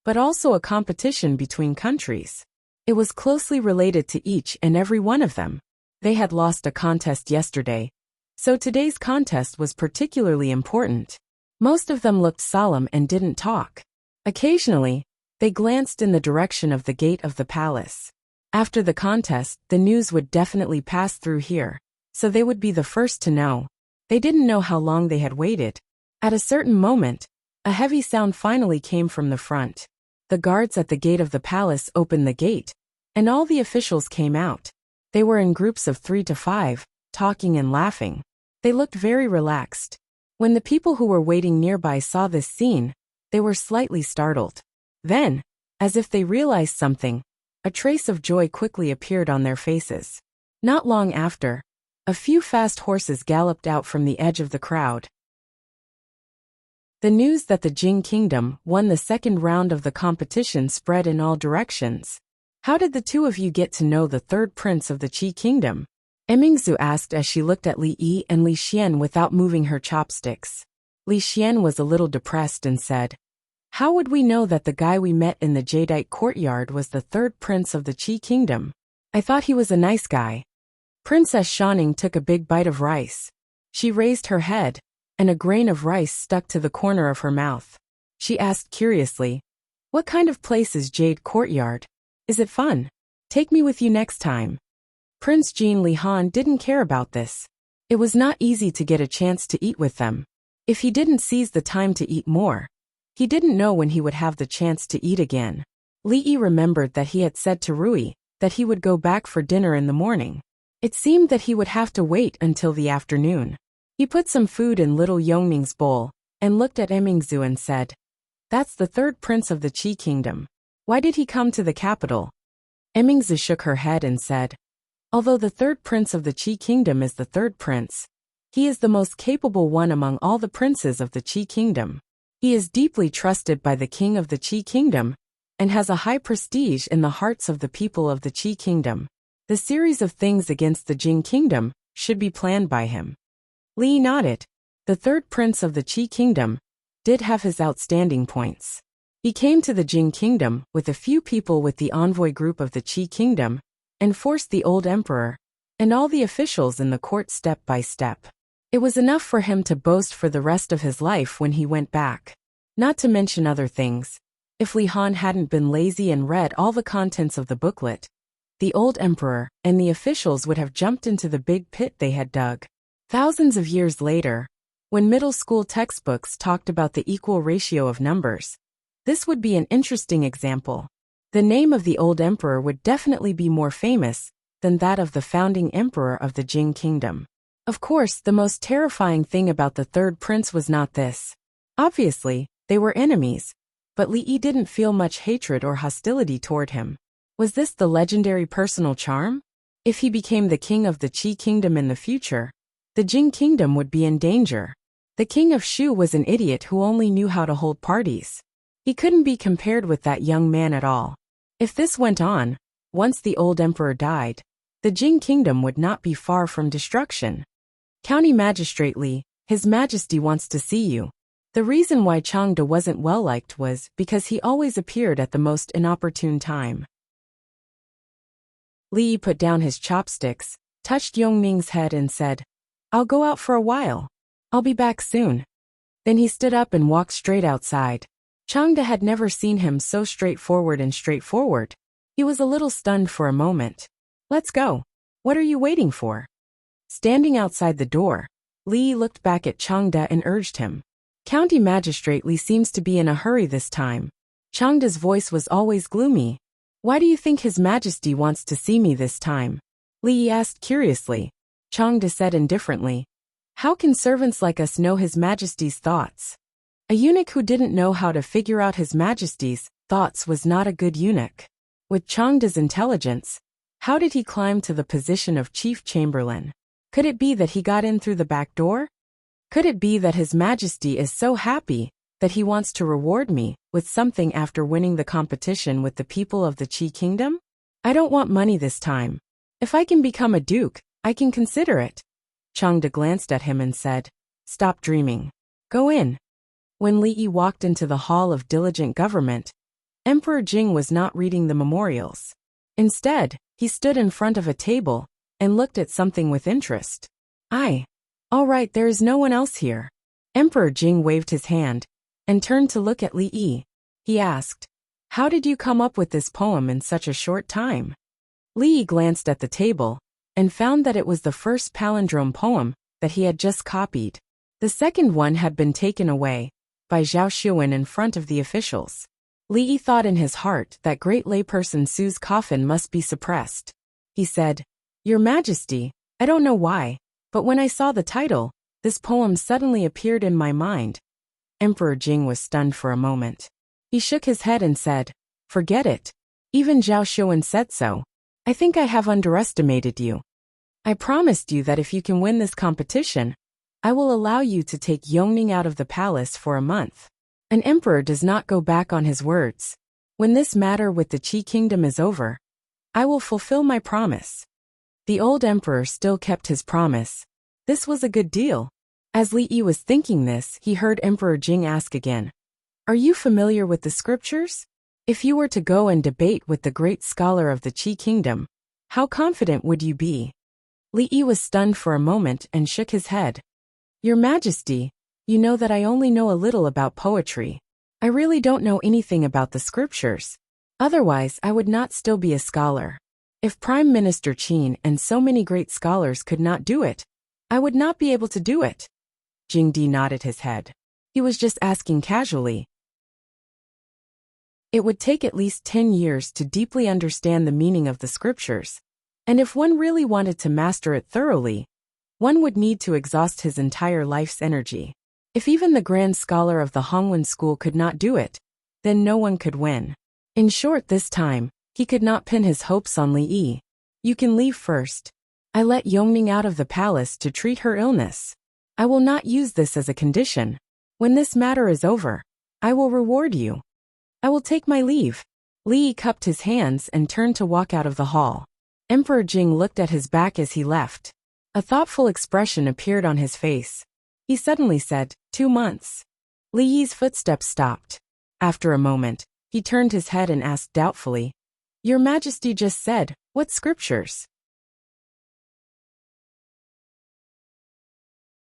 but also a competition between countries. It was closely related to each and every one of them. They had lost a contest yesterday, so today's contest was particularly important. Most of them looked solemn and didn't talk. Occasionally, they glanced in the direction of the gate of the palace. After the contest, the news would definitely pass through here, so they would be the first to know. They didn't know how long they had waited. At a certain moment, a heavy sound finally came from the front. The guards at the gate of the palace opened the gate, and all the officials came out. They were in groups of 3 to 5, talking and laughing. They looked very relaxed. When the people who were waiting nearby saw this scene, they were slightly startled. Then, as if they realized something, a trace of joy quickly appeared on their faces. Not long after, a few fast horses galloped out from the edge of the crowd. The news that the Jing Kingdom won the second round of the competition spread in all directions. How did the 2 of you get to know the 3rd prince of the Qi Kingdom? Emingzu asked as she looked at Li Yi and Li Xian without moving her chopsticks. Li Xian was a little depressed and said, "How would we know that the guy we met in the Jadeite courtyard was the 3rd prince of the Qi Kingdom? I thought he was a nice guy." Princess Shaning took a big bite of rice. She raised her head, and a grain of rice stuck to the corner of her mouth. She asked curiously, "What kind of place is Jade Courtyard? Is it fun? Take me with you next time." Prince Jean Li Han didn't care about this. It was not easy to get a chance to eat with them. If he didn't seize the time to eat more, he didn't know when he would have the chance to eat again. Li Yi remembered that he had said to Rui that he would go back for dinner in the morning. It seemed that he would have to wait until the afternoon. He put some food in little Yongning's bowl and looked at Emingzu and said, "That's the 3rd prince of the Qi Kingdom. Why did he come to the capital?" Emingzu shook her head and said, "Although the 3rd prince of the Qi Kingdom is the 3rd prince, he is the most capable one among all the princes of the Qi Kingdom. He is deeply trusted by the king of the Qi Kingdom and has a high prestige in the hearts of the people of the Qi Kingdom. The series of things against the Jing Kingdom should be planned by him." Li nodded. The 3rd prince of the Qi Kingdom did have his outstanding points. He came to the Jing Kingdom with a few people with the envoy group of the Qi Kingdom and forced the old emperor and all the officials in the court step by step. It was enough for him to boast for the rest of his life when he went back. Not to mention other things. If Li Han hadn't been lazy and read all the contents of the booklet, the old emperor and the officials would have jumped into the big pit they had dug. Thousands of years later, when middle school textbooks talked about the equal ratio of numbers, this would be an interesting example. The name of the old emperor would definitely be more famous than that of the founding emperor of the Jing Kingdom. Of course, the most terrifying thing about the 3rd prince was not this. Obviously, they were enemies, but Li Yi didn't feel much hatred or hostility toward him. Was this the legendary personal charm? If he became the king of the Qi Kingdom in the future, the Jing Kingdom would be in danger. The king of Shu was an idiot who only knew how to hold parties. He couldn't be compared with that young man at all. If this went on, once the old emperor died, the Jing Kingdom would not be far from destruction. County Magistrate Li His Majesty wants to see you. The reason why Changde wasn't well liked was because he always appeared at the most inopportune time. Li Yi put down his chopsticks, touched Yongming's head and said, "I'll go out for a while. I'll be back soon." Then he stood up and walked straight outside. Changde had never seen him so straightforward. He was a little stunned for a moment. "Let's go. What are you waiting for?" Standing outside the door, Li Yi looked back at Changde and urged him. "County Magistrate Li seems to be in a hurry this time." Changde's voice was always gloomy. "Why do you think His Majesty wants to see me this time?" Li Yi asked curiously. Changde said indifferently, "How can servants like us know His Majesty's thoughts?" A eunuch who didn't know how to figure out His Majesty's thoughts was not a good eunuch. With Changde's intelligence, how did he climb to the position of Chief Chamberlain? Could it be that he got in through the back door? Could it be that His Majesty is so happy that he wants to reward me with something after winning the competition with the people of the Qi Kingdom? I don't want money this time. If I can become a duke, I can consider it. Changde glanced at him and said, "Stop dreaming. Go in." When Li Yi walked into the Hall of Diligent Government, Emperor Jing was not reading the memorials. Instead, he stood in front of a table and looked at something with interest. All right, there is no one else here." Emperor Jing waved his hand and turned to look at Li Yi. He asked, "How did you come up with this poem in such a short time?" Li Yi glanced at the table and found that it was the first palindrome poem that he had just copied. The second one had been taken away by Zhao Xuan in front of the officials. Li Yi thought in his heart that great layperson Su's coffin must be suppressed. He said, "Your Majesty, I don't know why, but when I saw the title, this poem suddenly appeared in my mind." Emperor Jing was stunned for a moment. He shook his head and said, "Forget it. Even Zhao Xuan said so. I think I have underestimated you. I promised you that if you can win this competition, I will allow you to take Yongning out of the palace for a month. An emperor does not go back on his words. When this matter with the Qi Kingdom is over, I will fulfill my promise." The old emperor still kept his promise. This was a good deal. As Li Yi was thinking this, he heard Emperor Jing ask again, "Are you familiar with the scriptures? If you were to go and debate with the great scholar of the Qi Kingdom, how confident would you be?" Li Yi was stunned for a moment and shook his head. "Your Majesty, you know that I only know a little about poetry. I really don't know anything about the scriptures. Otherwise, I would not still be a scholar. If Prime Minister Qin and so many great scholars could not do it, I would not be able to do it." Jing Di nodded his head. He was just asking casually. It would take at least 10 years to deeply understand the meaning of the scriptures, and if one really wanted to master it thoroughly, one would need to exhaust his entire life's energy. If even the grand scholar of the Hongwen school could not do it, then no one could win. In short, this time, he could not pin his hopes on Li Yi. "You can leave first. I let Yongning out of the palace to treat her illness. I will not use this as a condition. When this matter is over, I will reward you. I will take my leave." Li Yi cupped his hands and turned to walk out of the hall. Emperor Jing looked at his back as he left. A thoughtful expression appeared on his face. He suddenly said, 2 months. Li Yi's footsteps stopped. After a moment, he turned his head and asked doubtfully, "Your Majesty just said, what scriptures?"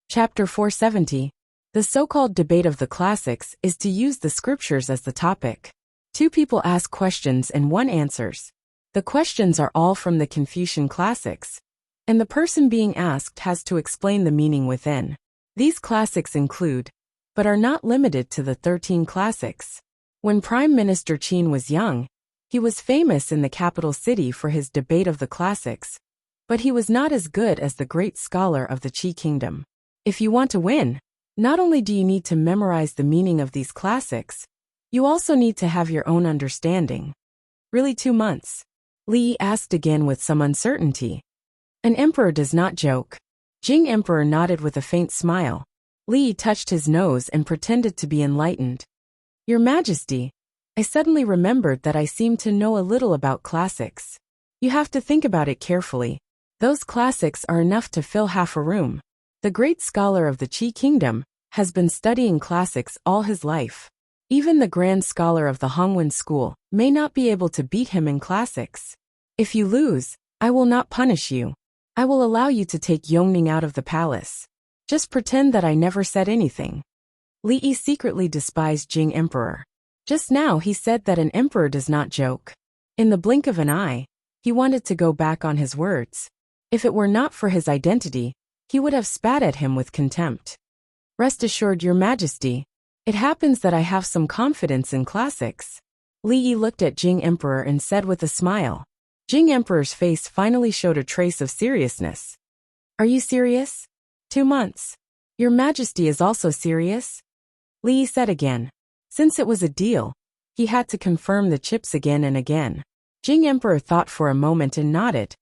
Chapter 470. The so-called debate of the classics is to use the scriptures as the topic. 2 people ask questions and 1 answers. The questions are all from the Confucian classics, and the person being asked has to explain the meaning within. These classics include, but are not limited to, the 13 classics. When Prime Minister Qin was young, he was famous in the capital city for his debate of the classics, but he was not as good as the great scholar of the Qi Kingdom. If you want to win, not only do you need to memorize the meaning of these classics, you also need to have your own understanding. Really 2 months? Li Yi asked again with some uncertainty. An emperor does not joke. Jing Emperor nodded with a faint smile. Li Yi touched his nose and pretended to be enlightened. "Your Majesty, I suddenly remembered that I seem to know a little about classics. You have to think about it carefully. Those classics are enough to fill half a room. The great scholar of the Qi kingdom has been studying classics all his life. Even the grand scholar of the Hongwen school may not be able to beat him in classics. If you lose, I will not punish you. I will allow you to take Yongning out of the palace. Just pretend that I never said anything. Li Yi secretly despised Jing Emperor. Just now he said that an emperor does not joke. In the blink of an eye, he wanted to go back on his words. If it were not for his identity, he would have spat at him with contempt. Rest assured, Your Majesty, it happens that I have some confidence in classics. Li Yi looked at Jing Emperor and said with a smile. Jing Emperor's face finally showed a trace of seriousness. Are you serious? 2 months. Your Majesty is also serious? Li Yi said again. Since it was a deal, he had to confirm the chips again and again. Jing Emperor thought for a moment and nodded.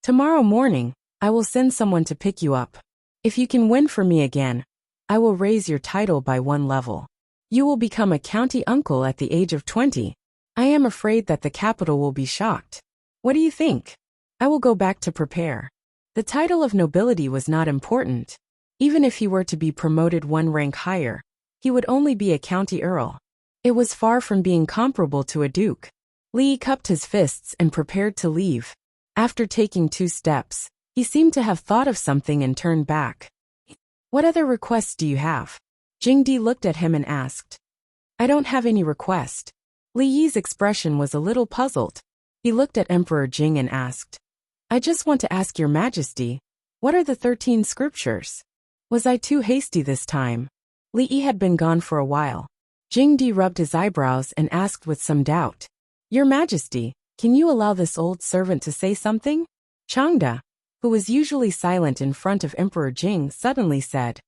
Tomorrow morning, I will send someone to pick you up. If you can win for me again, I will raise your title by 1 level. You will become a county uncle at the age of 20. I am afraid that the capital will be shocked. What do you think? I will go back to prepare. The title of nobility was not important. Even if he were to be promoted 1 rank higher, he would only be a county earl. It was far from being comparable to a duke. Li Yi cupped his fists and prepared to leave. After taking 2 steps, he seemed to have thought of something and turned back. What other requests do you have? Jing Di looked at him and asked. I don't have any request. Li Yi's expression was a little puzzled. He looked at Emperor Jing and asked. I just want to ask Your Majesty, what are the 13 scriptures? Was I too hasty this time? Li Yi had been gone for a while. Jing Di rubbed his eyebrows and asked with some doubt. Your Majesty, can you allow this old servant to say something? Changde, who was usually silent in front of Emperor Jing, suddenly said.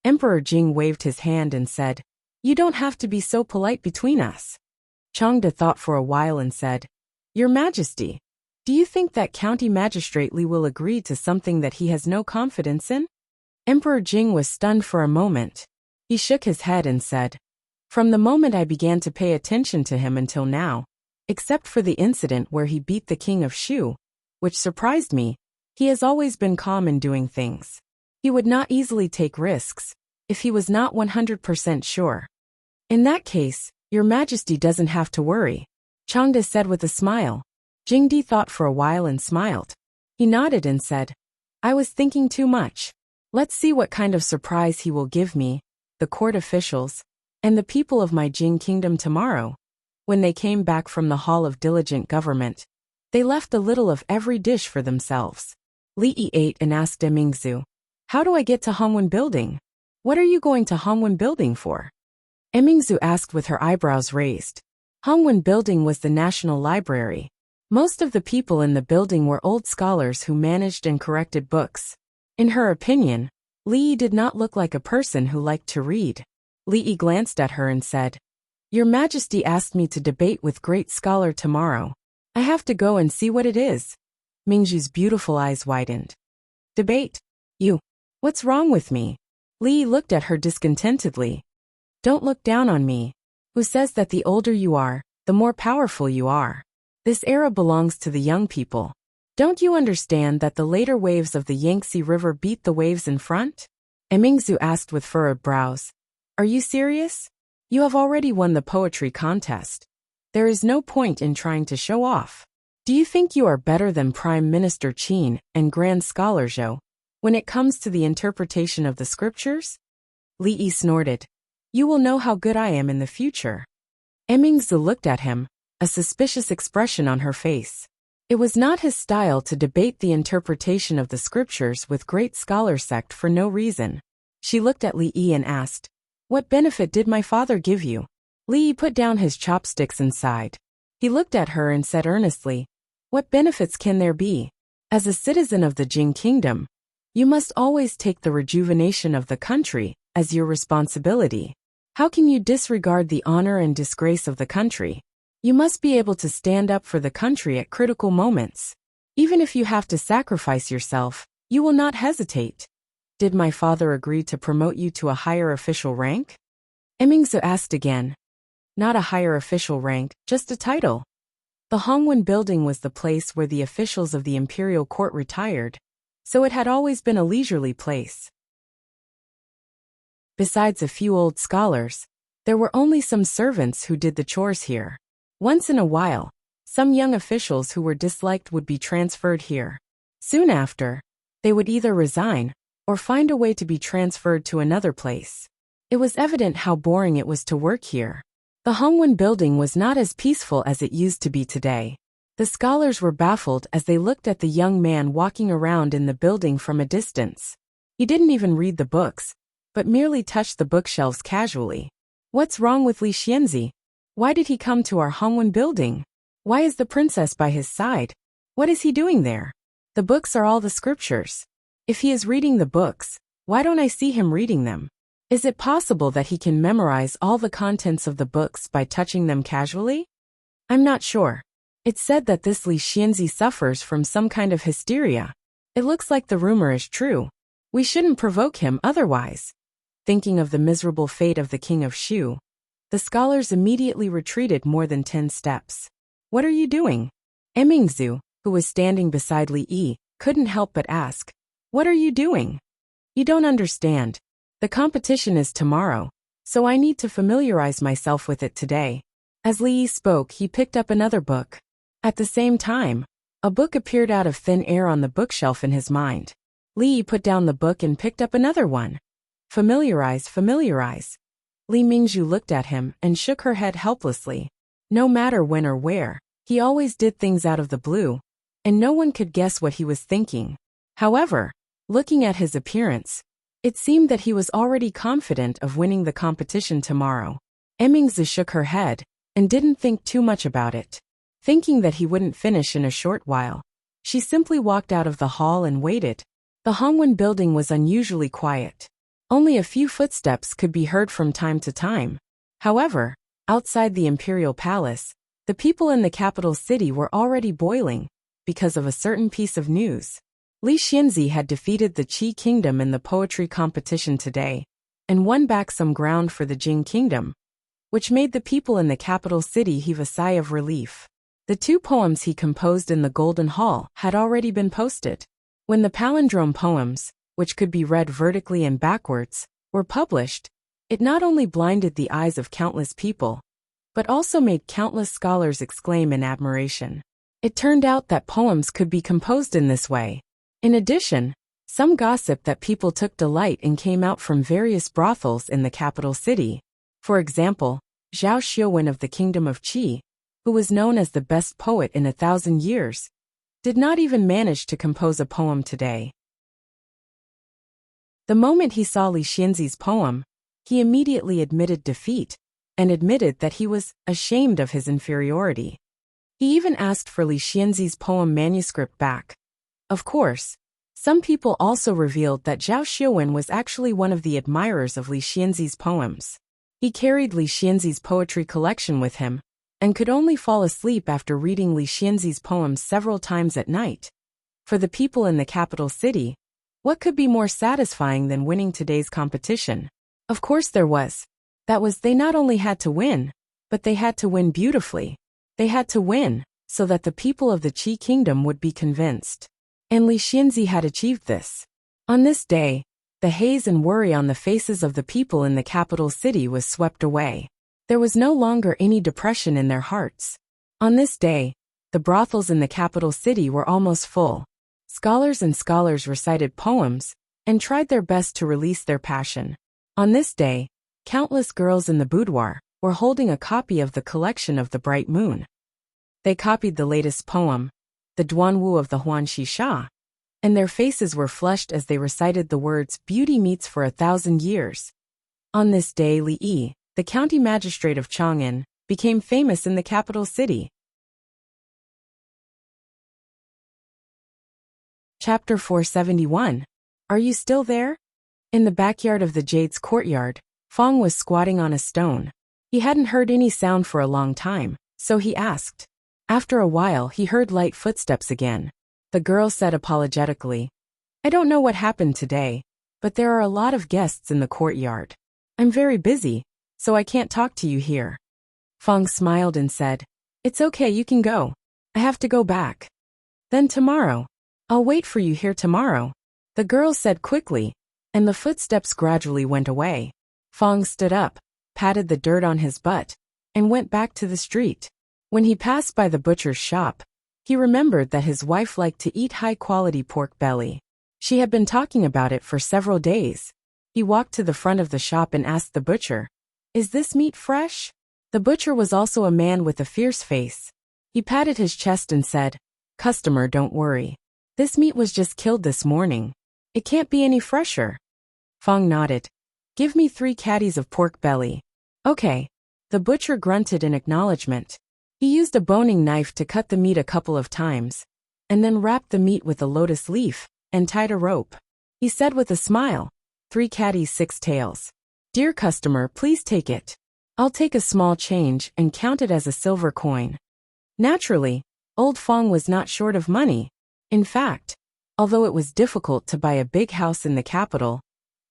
Emperor Jing waved his hand and said, You don't have to be so polite between us. Changde thought for a while and said, Your Majesty, do you think that County Magistrate Li will agree to something that he has no confidence in? Emperor Jing was stunned for a moment. He shook his head and said, From the moment I began to pay attention to him until now, except for the incident where he beat the king of Shu, which surprised me, he has always been calm in doing things. He would not easily take risks, if he was not 100% sure. In that case, Your Majesty doesn't have to worry, Changde said with a smile. Jing Di thought for a while and smiled. He nodded and said, I was thinking too much. Let's see what kind of surprise he will give me, the court officials, and the people of my Jing kingdom tomorrow. When they came back from the Hall of Diligent Government, they left a little of every dish for themselves. Li Yi ate and asked Emingzu, How do I get to Hongwen Building? What are you going to Hongwen Building for? Emingzu asked with her eyebrows raised. Hongwen Building was the National Library. Most of the people in the building were old scholars who managed and corrected books. In her opinion, Li Yi did not look like a person who liked to read. Li Yi glanced at her and said, Your Majesty asked me to debate with great scholar tomorrow. I have to go and see what it is. Mingzhu's beautiful eyes widened. Debate? You. What's wrong with me? Li Yi looked at her discontentedly. Don't look down on me. Who says that the older you are, the more powerful you are? This era belongs to the young people. Don't you understand that the later waves of the Yangtze River beat the waves in front? Emingzu asked with furrowed brows. Are you serious? You have already won the poetry contest. There is no point in trying to show off. Do you think you are better than Prime Minister Qin and Grand Scholar Zhou when it comes to the interpretation of the scriptures? Li Yi snorted. You will know how good I am in the future. Emingzu looked at him, a suspicious expression on her face. It was not his style to debate the interpretation of the scriptures with great scholar sect for no reason. She looked at Li Yi and asked, What benefit did my father give you? Li Yi put down his chopsticks and sighed. He looked at her and said earnestly, What benefits can there be? As a citizen of the Jing kingdom, you must always take the rejuvenation of the country as your responsibility. How can you disregard the honor and disgrace of the country? You must be able to stand up for the country at critical moments. Even if you have to sacrifice yourself, you will not hesitate. Did my father agree to promote you to a higher official rank? Emingzu asked again. Not a higher official rank, just a title. The Hongwen Building was the place where the officials of the imperial court retired. so it had always been a leisurely place. Besides a few old scholars, there were only some servants who did the chores here. Once in a while, some young officials who were disliked would be transferred here. Soon after, they would either resign or find a way to be transferred to another place. It was evident how boring it was to work here. The Hongwen building was not as peaceful as it used to be today. The scholars were baffled as they looked at the young man walking around in the building from a distance. He didn't even read the books, but merely touched the bookshelves casually. What's wrong with Li Xianzi? Why did he come to our Hongwen building? Why is the princess by his side? What is he doing there? The books are all the scriptures. If he is reading the books, why don't I see him reading them? Is it possible that he can memorize all the contents of the books by touching them casually? I'm not sure. It's said that this Li Xianzi suffers from some kind of hysteria. It looks like the rumor is true. We shouldn't provoke him otherwise. Thinking of the miserable fate of the king of Shu, the scholars immediately retreated more than 10 steps. What are you doing? Emingzu, who was standing beside Li Yi, couldn't help but ask. What are you doing? You don't understand. The competition is tomorrow, so I need to familiarize myself with it today. As Li Yi spoke, he picked up another book. At the same time, a book appeared out of thin air on the bookshelf in his mind. Li Yi put down the book and picked up another one. Familiarize, familiarize. Li Mingzhu looked at him and shook her head helplessly. No matter when or where, he always did things out of the blue, and no one could guess what he was thinking. However, looking at his appearance, it seemed that he was already confident of winning the competition tomorrow. Emingzi shook her head and didn't think too much about it. Thinking that he wouldn't finish in a short while, she simply walked out of the hall and waited. The Hongwen building was unusually quiet. Only a few footsteps could be heard from time to time. However, outside the imperial palace, the people in the capital city were already boiling because of a certain piece of news. Li Xianzi had defeated the Qi kingdom in the poetry competition today and won back some ground for the Jing kingdom, which made the people in the capital city heave a sigh of relief. The 2 poems he composed in the Golden Hall had already been posted. When the palindrome poems, which could be read vertically and backwards, were published, it not only blinded the eyes of countless people, but also made countless scholars exclaim in admiration. It turned out that poems could be composed in this way. In addition, some gossip that people took delight in came out from various brothels in the capital city. For example, Zhao Xiuwen of the kingdom of Qi, who was known as the best poet in 1,000 years, did not even manage to compose a poem today. The moment he saw Li Xianzi's poem, he immediately admitted defeat and admitted that he was ashamed of his inferiority. He even asked for Li Xianzi's poem manuscript back. Of course, some people also revealed that Zhao Xiuwen was actually one of the admirers of Li Xianzi's poems. He carried Li Xianzi's poetry collection with him and could only fall asleep after reading Li Xianzi's poems several times at night. For the people in the capital city, what could be more satisfying than winning today's competition? Of course there was. That was, they not only had to win, but they had to win beautifully. They had to win so that the people of the Qi kingdom would be convinced. And Li Xianzi had achieved this. On this day, the haze and worry on the faces of the people in the capital city was swept away. There was no longer any depression in their hearts. On this day, the brothels in the capital city were almost full. Scholars and scholars recited poems and tried their best to release their passion. On this day, countless girls in the boudoir were holding a copy of the collection of the Bright Moon. They copied the latest poem, the Duanwu of the Huanxi Sha, and their faces were flushed as they recited the words "Beauty meets for 1,000 years." On this day, Li Yi, the county magistrate of Chang'an, became famous in the capital city. Chapter 471. Are you still there? In the backyard of the Jade's courtyard, Fong was squatting on a stone. He hadn't heard any sound for a long time, so he asked. After a while, he heard light footsteps again. The girl said apologetically, "I don't know what happened today, but there are a lot of guests in the courtyard. I'm very busy, so I can't talk to you here." Fong smiled and said, "It's okay, you can go. I have to go back. Then tomorrow, I'll wait for you here tomorrow, the girl said quickly, and the footsteps gradually went away. Fong stood up, patted the dirt on his butt, and went back to the street. When he passed by the butcher's shop, he remembered that his wife liked to eat high-quality pork belly. She had been talking about it for several days. He walked to the front of the shop and asked the butcher, "Is this meat fresh?" The butcher was also a man with a fierce face. He patted his chest and said, "Customer, don't worry. This meat was just killed this morning. It can't be any fresher." Fong nodded. "Give me 3 caddies of pork belly." "Okay." The butcher grunted in acknowledgement. He used a boning knife to cut the meat a couple of times, and then wrapped the meat with a lotus leaf and tied a rope. He said with a smile, "3 caddies, 6 tails. Dear customer, please take it. I'll take a small change and count it as a silver coin." Naturally, old Fong was not short of money. In fact, although it was difficult to buy a big house in the capital,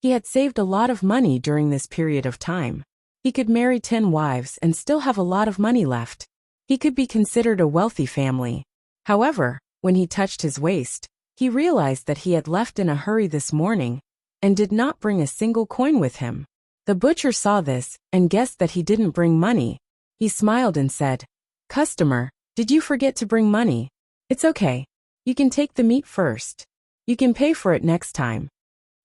he had saved a lot of money during this period of time. He could marry 10 wives and still have a lot of money left. He could be considered a wealthy family. However, when he touched his waist, he realized that he had left in a hurry this morning and did not bring a single coin with him. The butcher saw this and guessed that he didn't bring money. He smiled and said, "Customer, did you forget to bring money? It's okay. You can take the meat first. You can pay for it next time."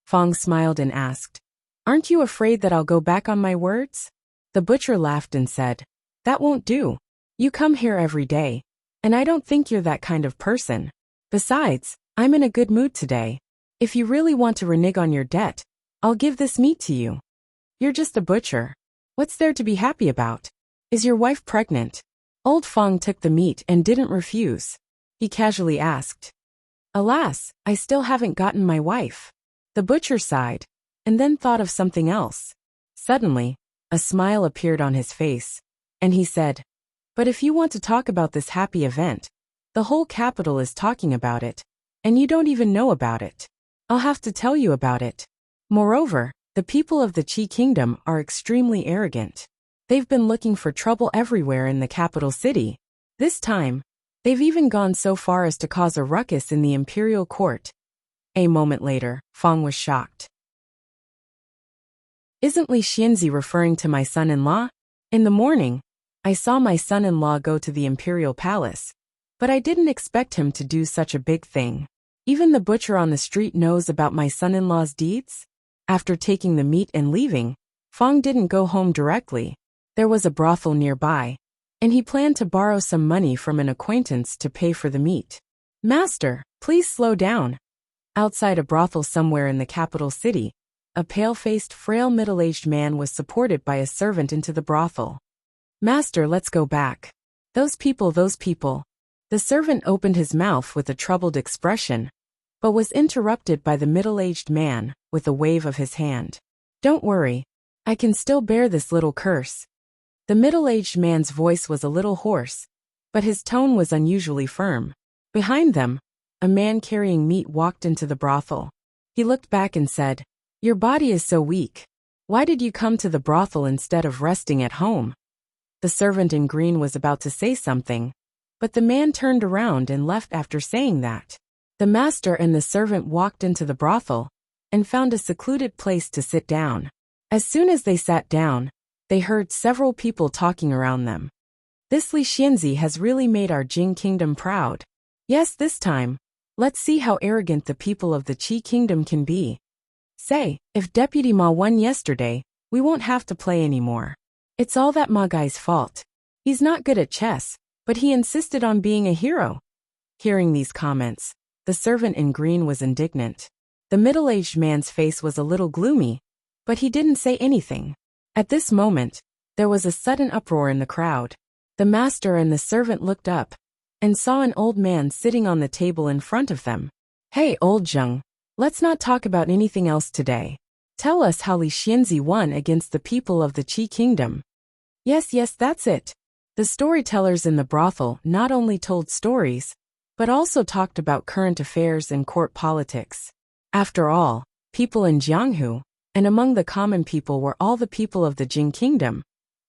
Fong smiled and asked, "Aren't you afraid that I'll go back on my words?" The butcher laughed and said, "That won't do. You come here every day, and I don't think you're that kind of person. Besides, I'm in a good mood today. If you really want to renege on your debt, I'll give this meat to you. You're just a butcher. What's there to be happy about? Is your wife pregnant?" Old Fong took the meat and didn't refuse. He casually asked, "Alas, I still haven't gotten my wife." The butcher sighed, and then thought of something else. Suddenly, a smile appeared on his face, and he said, "But if you want to talk about this happy event, the whole capital is talking about it, and you don't even know about it. I'll have to tell you about it. Moreover, the people of the Qi Kingdom are extremely arrogant. They've been looking for trouble everywhere in the capital city. This time, they've even gone so far as to cause a ruckus in the imperial court." A moment later, Fong was shocked. "Isn't Li Xianzi referring to my son-in-law? In the morning, I saw my son-in-law go to the imperial palace, but I didn't expect him to do such a big thing. Even the butcher on the street knows about my son-in-law's deeds?" After taking the meat and leaving, Fong didn't go home directly. There was a brothel nearby, and he planned to borrow some money from an acquaintance to pay for the meat. "Master, please slow down." Outside a brothel somewhere in the capital city, a pale-faced, frail middle-aged man was supported by a servant into the brothel. "Master, let's go back. Those people. The servant opened his mouth with a troubled expression, but was interrupted by the middle-aged man with a wave of his hand. "Don't worry. I can still bear this little curse." The middle-aged man's voice was a little hoarse, but his tone was unusually firm. Behind them, a man carrying meat walked into the brothel. He looked back and said, "Your body is so weak. Why did you come to the brothel instead of resting at home?" The servant in green was about to say something, but the man turned around and left after saying that. The master and the servant walked into the brothel and found a secluded place to sit down. As soon as they sat down, they heard several people talking around them. "This Li Xianzi has really made our Jing Kingdom proud. Yes, this time, let's see how arrogant the people of the Qi Kingdom can be. Say, if Deputy Ma won yesterday, we won't have to play anymore. It's all that Ma guy's fault. He's not good at chess, but he insisted on being a hero." Hearing these comments, the servant in green was indignant. The middle-aged man's face was a little gloomy, but he didn't say anything. At this moment, there was a sudden uproar in the crowd. The master and the servant looked up and saw an old man sitting on the table in front of them. "Hey, old Zheng, let's not talk about anything else today. Tell us how Li Xianzi won against the people of the Qi Kingdom." Yes, that's it. The storytellers in the brothel not only told stories, but also talked about current affairs and court politics. After all, people in Jianghu and among the common people were all the people of the Jing Kingdom,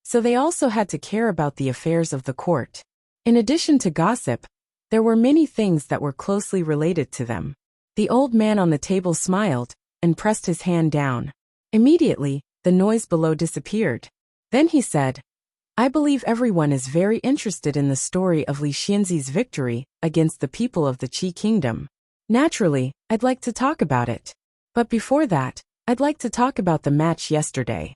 so they also had to care about the affairs of the court. In addition to gossip, There were many things that were closely related to them. The old man on the table smiled and pressed his hand down. Immediately, the noise below disappeared. Then he said, I believe everyone is very interested in the story of Li Xianzi's victory against the people of the Qi Kingdom. Naturally, I'd like to talk about it. But before that, I'd like to talk about the match yesterday.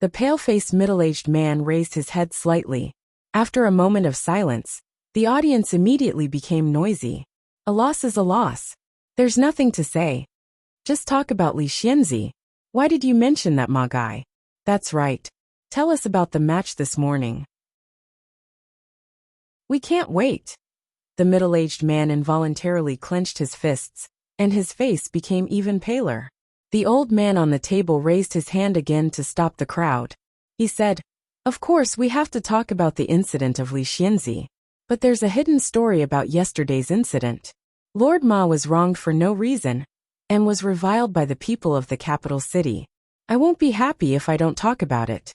The pale-faced middle-aged man raised his head slightly. After a moment of silence, the audience immediately became noisy. A loss is a loss. There's nothing to say. Just talk about Li Xianzi. Why did you mention that Ma guy? That's right. Tell us about the match this morning. We can't wait. The middle-aged man involuntarily clenched his fists, and his face became even paler. The old man on the table raised his hand again to stop the crowd. He said, Of course we have to talk about the incident of Li Xianzi. But there's a hidden story about yesterday's incident. Lord Ma was wronged for no reason, and was reviled by the people of the capital city. I won't be happy if I don't talk about it.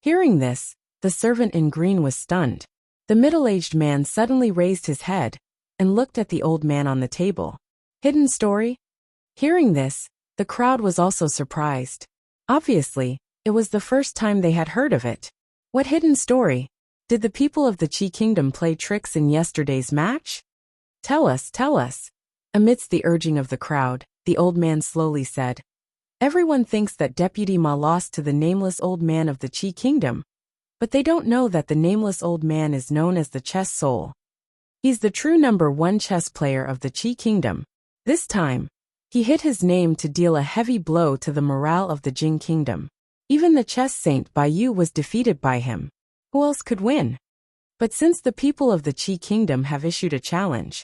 Hearing this, the servant in green was stunned. The middle-aged man suddenly raised his head and looked at the old man on the table. Hidden story? Hearing this, the crowd was also surprised. Obviously, it was the first time they had heard of it. What hidden story? Did the people of the Qi Kingdom play tricks in yesterday's match? Tell us, tell us. Amidst the urging of the crowd, the old man slowly said, Everyone thinks that Deputy Ma lost to the nameless old man of the Qi Kingdom, but they don't know that the nameless old man is known as the chess soul. He's the true #1 chess player of the Qi Kingdom. This time, he hit his name to deal a heavy blow to the morale of the Jing Kingdom. Even the chess saint Bai Yu was defeated by him. Who else could win? But since the people of the Qi Kingdom have issued a challenge,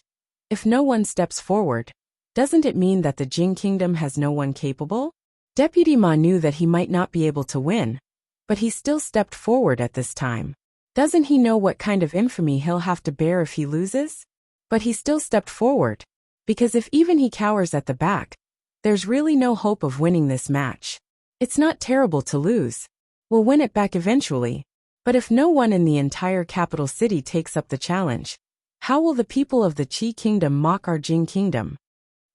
if no one steps forward, doesn't it mean that the Jing Kingdom has no one capable? Deputy Ma knew that he might not be able to win, but he still stepped forward at this time. Doesn't he know what kind of infamy he'll have to bear if he loses? But he still stepped forward, because if even he cowers at the back, there's really no hope of winning this match. It's not terrible to lose. We'll win it back eventually. But if no one in the entire capital city takes up the challenge, how will the people of the Qi Kingdom mock our Jing Kingdom?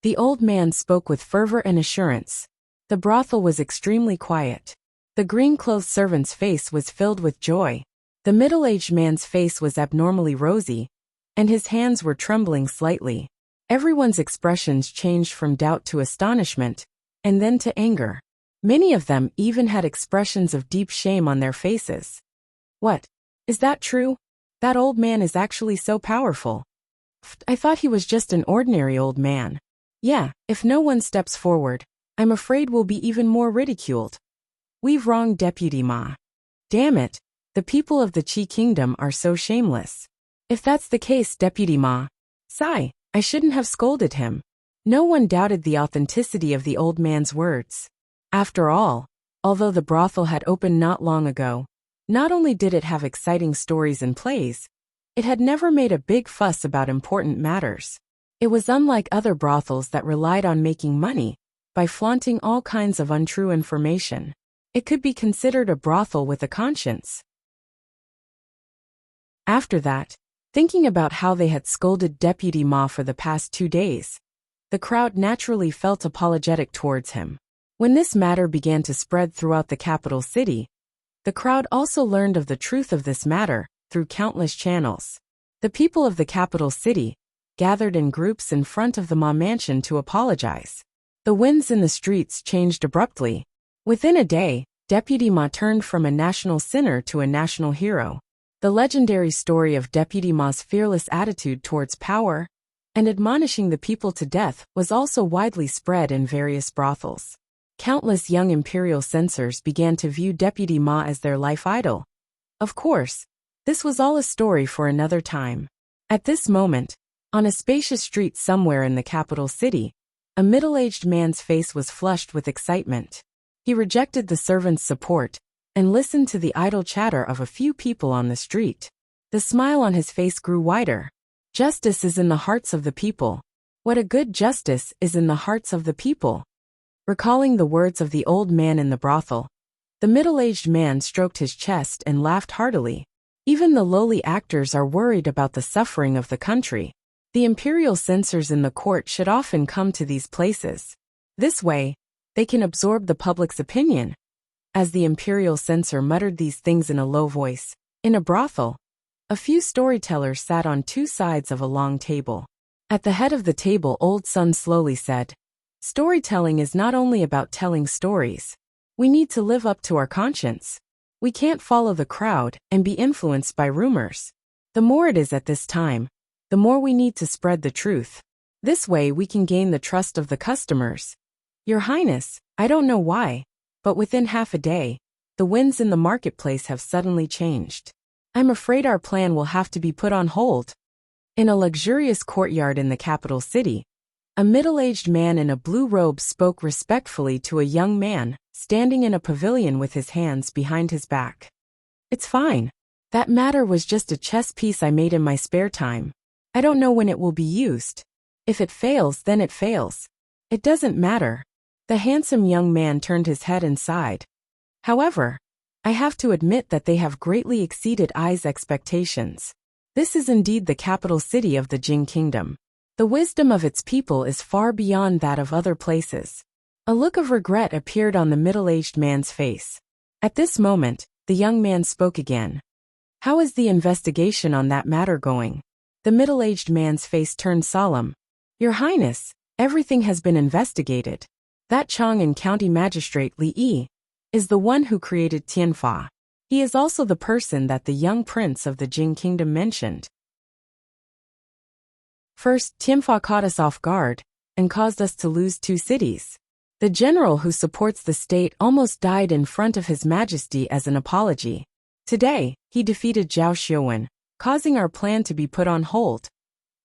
The old man spoke with fervor and assurance. The brothel was extremely quiet. The green-clothed servant's face was filled with joy. The middle-aged man's face was abnormally rosy, and his hands were trembling slightly. Everyone's expressions changed from doubt to astonishment, and then to anger. Many of them even had expressions of deep shame on their faces. What? Is that true? That old man is actually so powerful. I thought he was just an ordinary old man. Yeah, if no one steps forward, I'm afraid we'll be even more ridiculed. We've wronged Deputy Ma. Damn it, the people of the Qi Kingdom are so shameless. If that's the case, Deputy Ma, sigh, I shouldn't have scolded him. No one doubted the authenticity of the old man's words. After all, although the brothel had opened not long ago, not only did it have exciting stories and plays, it had never made a big fuss about important matters. It was unlike other brothels that relied on making money by flaunting all kinds of untrue information. It could be considered a brothel with a conscience. After that, thinking about how they had scolded Deputy Ma for the past 2 days, the crowd naturally felt apologetic towards him. When this matter began to spread throughout the capital city, the crowd also learned of the truth of this matter through countless channels. The people of the capital city gathered in groups in front of the Ma mansion to apologize. The winds in the streets changed abruptly. Within a day, Deputy Ma turned from a national sinner to a national hero. The legendary story of Deputy Ma's fearless attitude towards power and admonishing the people to death was also widely spread in various brothels. Countless young imperial censors began to view Deputy Ma as their life idol. Of course, this was all a story for another time. At this moment, on a spacious street somewhere in the capital city, a middle-aged man's face was flushed with excitement. He rejected the servant's support and listened to the idle chatter of a few people on the street. The smile on his face grew wider. Justice is in the hearts of the people. What a good justice is in the hearts of the people. Recalling the words of the old man in the brothel, the middle-aged man stroked his chest and laughed heartily. Even the lowly actors are worried about the suffering of the country. The imperial censors in the court should often come to these places. This way, they can absorb the public's opinion. As the imperial censor muttered these things in a low voice, in a brothel, a few storytellers sat on two sides of a long table. At the head of the table, Old Sun slowly said, "Storytelling is not only about telling stories. We need to live up to our conscience. We can't follow the crowd and be influenced by rumors. The more it is at this time, the more we need to spread the truth. This way we can gain the trust of the customers. Your Highness, I don't know why, but within half a day, the winds in the marketplace have suddenly changed. I'm afraid our plan will have to be put on hold." In a luxurious courtyard in the capital city, a middle-aged man in a blue robe spoke respectfully to a young man standing in a pavilion with his hands behind his back. "It's fine. That matter was just a chess piece I made in my spare time. I don't know when it will be used. If it fails, then it fails. It doesn't matter." The handsome young man turned his head and sighed. "However, I have to admit that they have greatly exceeded I's expectations. This is indeed the capital city of the Jing Kingdom. The wisdom of its people is far beyond that of other places." A look of regret appeared on the middle-aged man's face. At this moment, the young man spoke again. "How is the investigation on that matter going?" The middle-aged man's face turned solemn. "Your Highness, everything has been investigated. That Chang'an County Magistrate Li Yi is the one who created Tianfa. He is also the person that the young prince of the Jing Kingdom mentioned. First, Tianfa caught us off guard and caused us to lose 2 cities. The general who supports the state almost died in front of His Majesty as an apology. Today, he defeated Zhao Xiuwen, causing our plan to be put on hold.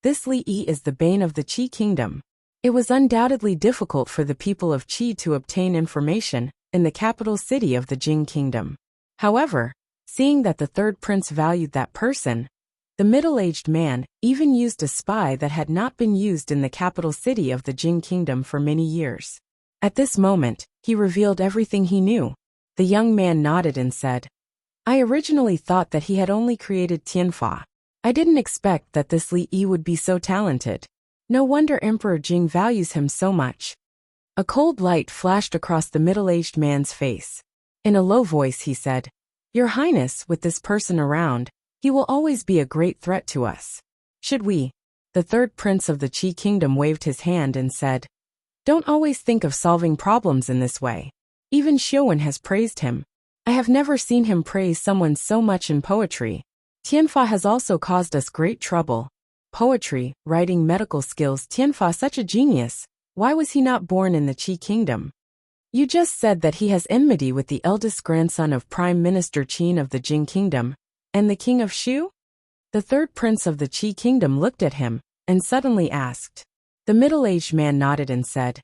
This Li Yi is the bane of the Qi Kingdom. It was undoubtedly difficult for the people of Qi to obtain information in the capital city of the Jing Kingdom. However, seeing that the third prince valued that person, the middle-aged man even used a spy that had not been used in the capital city of the Jing Kingdom for many years. At this moment, he revealed everything he knew. The young man nodded and said, "I originally thought that he had only created Tianfa. I didn't expect that this Li Yi would be so talented. No wonder Emperor Jing values him so much." A cold light flashed across the middle-aged man's face. In a low voice he said, "Your Highness, with this person around, he will always be a great threat to us. Should we?" The third prince of the Qi Kingdom waved his hand and said, "Don't always think of solving problems in this way. Even Xiuwen has praised him. I have never seen him praise someone so much in poetry. Tianfa has also caused us great trouble. Poetry, writing, medical skills, Tianfa such a genius. Why was he not born in the Qi Kingdom? You just said that he has enmity with the eldest grandson of Prime Minister Qin of the Jing Kingdom, and the King of Shu?" The third prince of the Qi Kingdom looked at him, and suddenly asked. The middle-aged man nodded and said,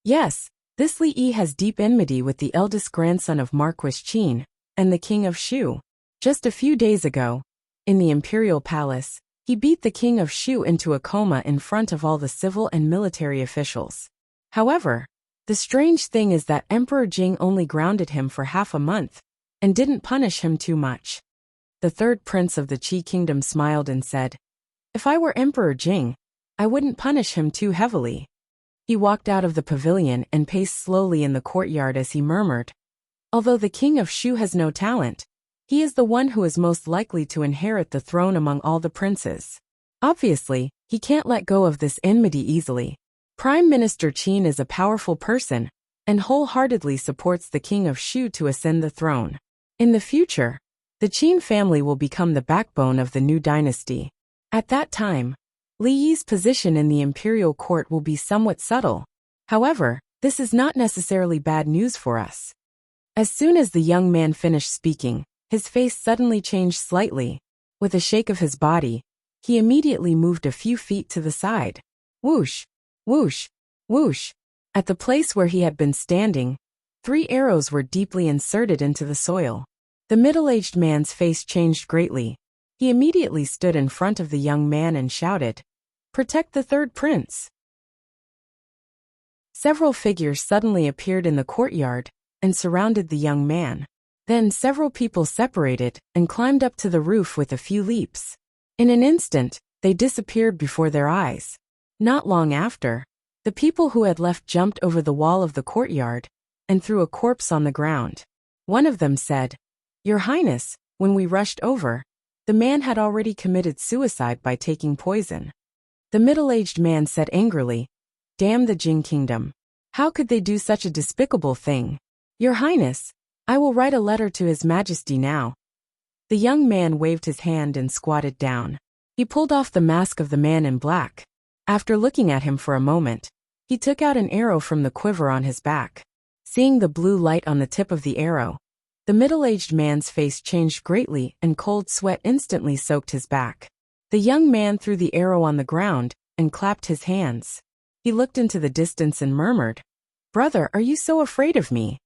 "Yes, this Li Yi has deep enmity with the eldest grandson of Marquis Qin, and the King of Shu. Just a few days ago, in the imperial palace, he beat the King of Shu into a coma in front of all the civil and military officials. However, the strange thing is that Emperor Jing only grounded him for half a month, and didn't punish him too much." The third prince of the Qi Kingdom smiled and said, "If I were Emperor Jing, I wouldn't punish him too heavily." He walked out of the pavilion and paced slowly in the courtyard as he murmured, "Although the King of Shu has no talent, he is the one who is most likely to inherit the throne among all the princes. Obviously, he can't let go of this enmity easily. Prime Minister Qin is a powerful person, and wholeheartedly supports the King of Shu to ascend the throne. In the future, the Qin family will become the backbone of the new dynasty. At that time, Li Yi's position in the imperial court will be somewhat subtle. However, this is not necessarily bad news for us." As soon as the young man finished speaking, his face suddenly changed slightly. With a shake of his body, he immediately moved a few feet to the side. Whoosh! Whoosh! Whoosh! At the place where he had been standing, 3 arrows were deeply inserted into the soil. The middle-aged man's face changed greatly. He immediately stood in front of the young man and shouted, "Protect the third prince!" Several figures suddenly appeared in the courtyard and surrounded the young man. Then several people separated and climbed up to the roof with a few leaps. In an instant, They disappeared before their eyes. Not long after, the people who had left jumped over the wall of the courtyard and threw a corpse on the ground. One of them said, "Your Highness, when we rushed over, the man had already committed suicide by taking poison." The middle-aged man said angrily, "Damn the Jin kingdom. How could they do such a despicable thing? Your Highness, I will write a letter to His Majesty now." The young man waved his hand and squatted down. He pulled off the mask of the man in black. After looking at him for a moment, he took out an arrow from the quiver on his back. Seeing the blue light on the tip of the arrow, the middle-aged man's face changed greatly and cold sweat instantly soaked his back. The young man threw the arrow on the ground and clapped his hands. He looked into the distance and murmured, "Brother, are you so afraid of me?"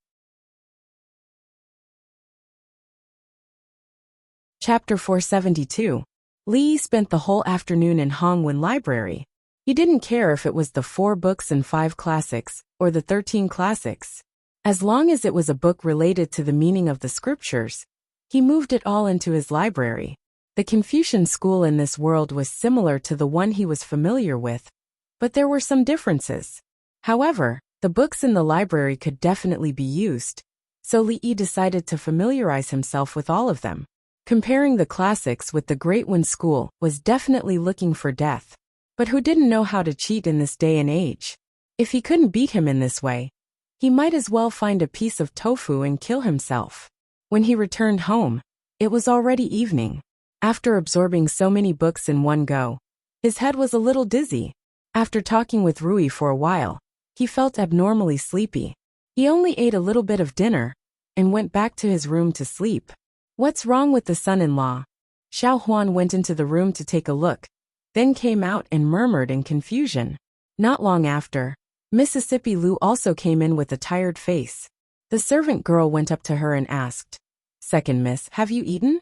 Chapter 472. Li Yi spent the whole afternoon in Hongwen Library. He didn't care if it was the 4 books and 5 classics, or the 13 classics. As long as it was a book related to the meaning of the scriptures, he moved it all into his library. The Confucian school in this world was similar to the one he was familiar with, but there were some differences. However, the books in the library could definitely be used, so Li Yi decided to familiarize himself with all of them. Comparing the classics with the Great One school was definitely looking for death. But who didn't know how to cheat in this day and age? If he couldn't beat him in this way, he might as well find a piece of tofu and kill himself. When he returned home, it was already evening. After absorbing so many books in one go, his head was a little dizzy. After talking with Rui for a while, he felt abnormally sleepy. He only ate a little bit of dinner and went back to his room to sleep. "What's wrong with the son-in-law?" Xiao Huan went into the room to take a look, then came out and murmured in confusion. Not long after, Mississippi Lu also came in with a tired face. The servant girl went up to her and asked, "Second miss, have you eaten?"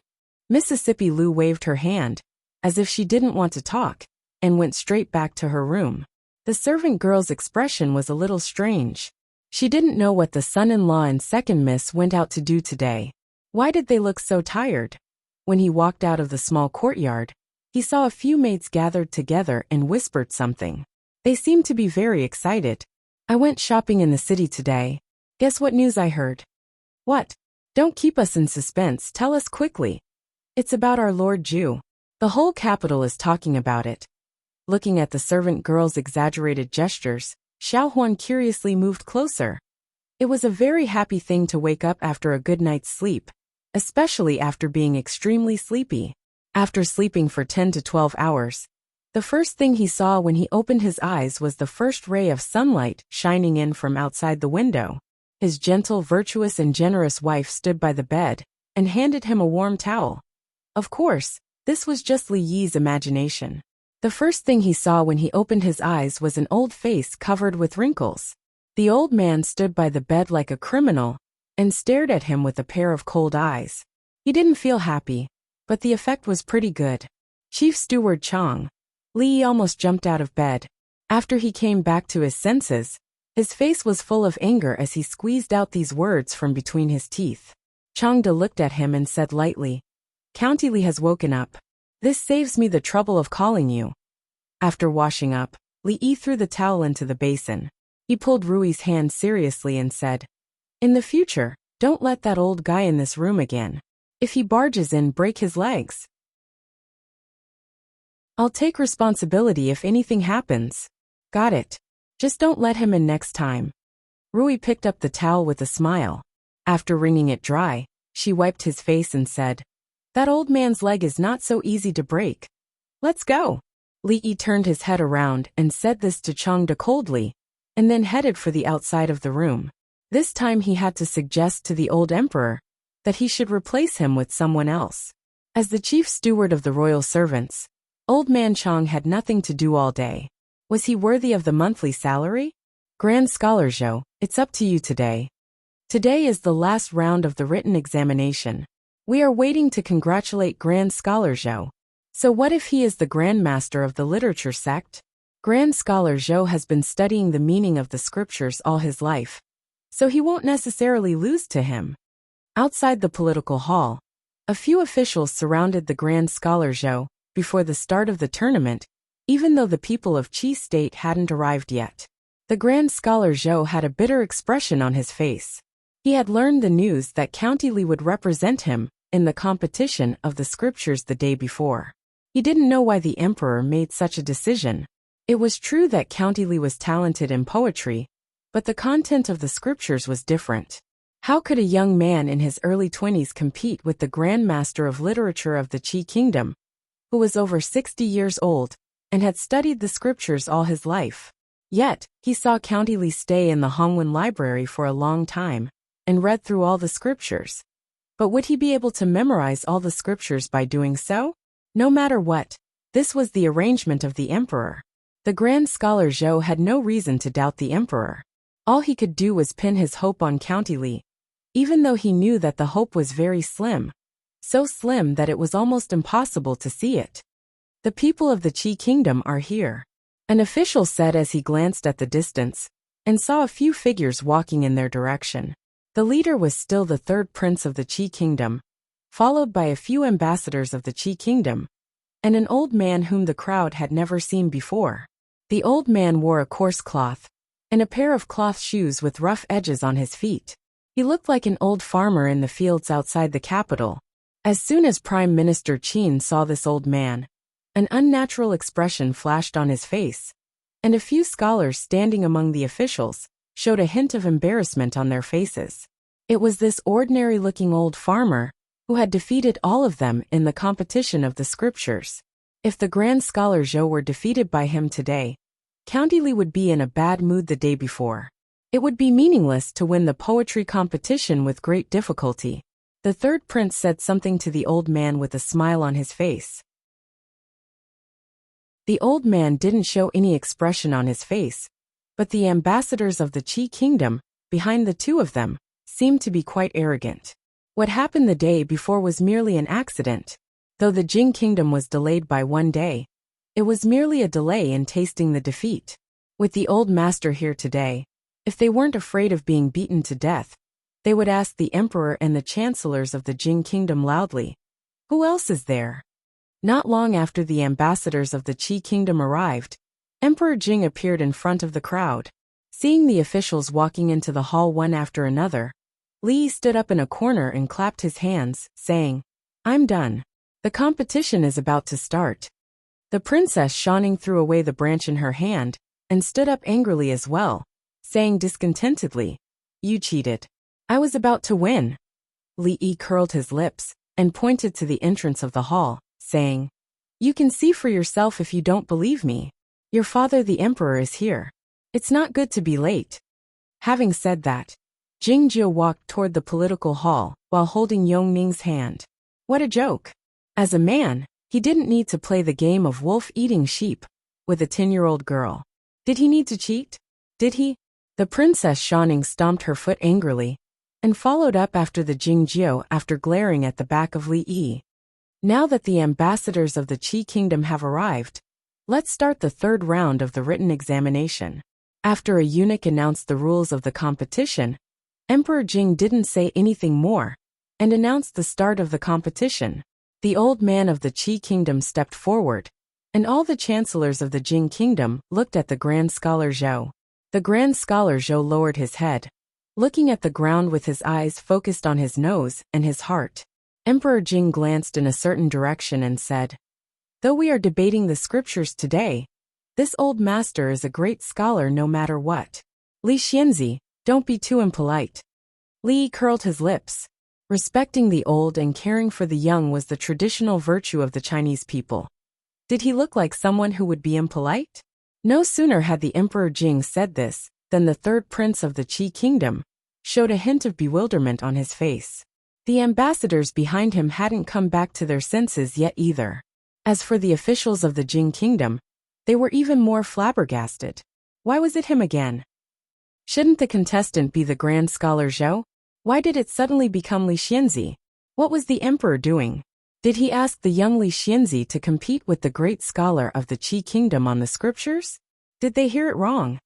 Mississippi Lu waved her hand, as if she didn't want to talk, and went straight back to her room. The servant girl's expression was a little strange. She didn't know what the son-in-law and second miss went out to do today. Why did they look so tired? When he walked out of the small courtyard, he saw a few maids gathered together and whispered something. They seemed to be very excited. "I went shopping in the city today. Guess what news I heard?" "What? Don't keep us in suspense, tell us quickly." "It's about our Lord Jew. The whole capital is talking about it." Looking at the servant girl's exaggerated gestures, Xiao Huan curiously moved closer. It was a very happy thing to wake up after a good night's sleep, especially after being extremely sleepy. After sleeping for 10 to 12 hours, the first thing he saw when he opened his eyes was the first ray of sunlight shining in from outside the window. His gentle, virtuous and generous wife stood by the bed and handed him a warm towel. Of course, this was just Li Yi's imagination. The first thing he saw when he opened his eyes was an old face covered with wrinkles. The old man stood by the bed like a criminal and stared at him with a pair of cold eyes. He didn't feel happy, but the effect was pretty good. "Chief Steward Chong." Li Yi almost jumped out of bed. After he came back to his senses, his face was full of anger as he squeezed out these words from between his teeth. Changde looked at him and said lightly, "County Li has woken up. This saves me the trouble of calling you." After washing up, Li Yi threw the towel into the basin. He pulled Rui's hand seriously and said, "In the future, don't let that old guy in this room again. If he barges in, break his legs. I'll take responsibility if anything happens." "Got it. Just don't let him in next time." Rui picked up the towel with a smile. After wringing it dry, she wiped his face and said, "That old man's leg is not so easy to break. Let's go." Li Yi turned his head around and said this to Changde coldly, and then headed for the outside of the room. This time he had to suggest to the old emperor that he should replace him with someone else. As the chief steward of the royal servants, Old Man Chong had nothing to do all day. Was he worthy of the monthly salary? Grand Scholar Zhou, it's up to you today. Today is the last round of the written examination. We are waiting to congratulate Grand Scholar Zhou. So what if he is the Grand Master of the literature sect? Grand Scholar Zhou has been studying the meaning of the scriptures all his life, so he won't necessarily lose to him. Outside the political hall, a few officials surrounded the Grand Scholar Zhou before the start of the tournament, even though the people of Qi State hadn't arrived yet. The Grand Scholar Zhou had a bitter expression on his face. He had learned the news that County Li would represent him in the competition of the scriptures the day before. He didn't know why the emperor made such a decision. It was true that County Li was talented in poetry, but the content of the scriptures was different. How could a young man in his early 20s compete with the Grand Master of Literature of the Qi Kingdom, who was over 60 years old and had studied the scriptures all his life? Yet, he saw County Li stay in the Hongwen Library for a long time and read through all the scriptures. But would he be able to memorize all the scriptures by doing so? No matter what, this was the arrangement of the emperor. The Grand Scholar Zhou had no reason to doubt the emperor. All he could do was pin his hope on County Li, even though he knew that the hope was very slim. So slim that it was almost impossible to see it. The people of the Qi Kingdom are here, an official said as he glanced at the distance and saw a few figures walking in their direction. The leader was still the third prince of the Qi Kingdom, followed by a few ambassadors of the Qi Kingdom, and an old man whom the crowd had never seen before. The old man wore a coarse cloth and a pair of cloth shoes with rough edges on his feet. He looked like an old farmer in the fields outside the capital. As soon as Prime Minister Qin saw this old man, an unnatural expression flashed on his face, and a few scholars standing among the officials showed a hint of embarrassment on their faces. It was this ordinary-looking old farmer who had defeated all of them in the competition of the scriptures. If the Grand Scholar Zhou were defeated by him today, County Li would be in a bad mood the day before. It would be meaningless to win the poetry competition with great difficulty. The third prince said something to the old man with a smile on his face. The old man didn't show any expression on his face, but the ambassadors of the Qi Kingdom, behind the two of them, seemed to be quite arrogant. What happened the day before was merely an accident. Though the Jing Kingdom was delayed by 1 day, it was merely a delay in tasting the defeat. With the old master here today, if they weren't afraid of being beaten to death, they would ask the emperor and the chancellors of the Jing Kingdom loudly, "Who else is there?" Not long after the ambassadors of the Qi Kingdom arrived, Emperor Jing appeared in front of the crowd. Seeing the officials walking into the hall one after another, Li stood up in a corner and clapped his hands, saying, "I'm done. The competition is about to start." The princess Shaning threw away the branch in her hand and stood up angrily as well, saying discontentedly, "You cheated. I was about to win." Li curled his lips and pointed to the entrance of the hall, saying, "You can see for yourself if you don't believe me. Your father the emperor is here. It's not good to be late." Having said that, Jing Jie walked toward the political hall while holding Yongming's hand. What a joke! As a man, he didn't need to play the game of wolf-eating sheep with a 10-year-old girl. Did he need to cheat? Did he? The Princess Shaning stomped her foot angrily and followed up after the Jing Jie after glaring at the back of Li Yi. Now that the ambassadors of the Qi Kingdom have arrived, let's start the third round of the written examination. After a eunuch announced the rules of the competition, Emperor Jing didn't say anything more and announced the start of the competition. The old man of the Qi Kingdom stepped forward, and all the chancellors of the Jing Kingdom looked at the Grand Scholar Zhou. The Grand Scholar Zhou lowered his head, looking at the ground with his eyes focused on his nose and his heart. Emperor Jing glanced in a certain direction and said, "Though we are debating the scriptures today, this old master is a great scholar no matter what. Li Xianzi, don't be too impolite." Li curled his lips. Respecting the old and caring for the young was the traditional virtue of the Chinese people. Did he look like someone who would be impolite? No sooner had the Emperor Jing said this than the third prince of the Qi Kingdom showed a hint of bewilderment on his face. The ambassadors behind him hadn't come back to their senses yet either. As for the officials of the Jing Kingdom, they were even more flabbergasted. Why was it him again? Shouldn't the contestant be the Grand Scholar Zhou? Why did it suddenly become Li Xianzi? What was the emperor doing? Did he ask the young Li Xianzi to compete with the great scholar of the Qi Kingdom on the scriptures? Did they hear it wrong?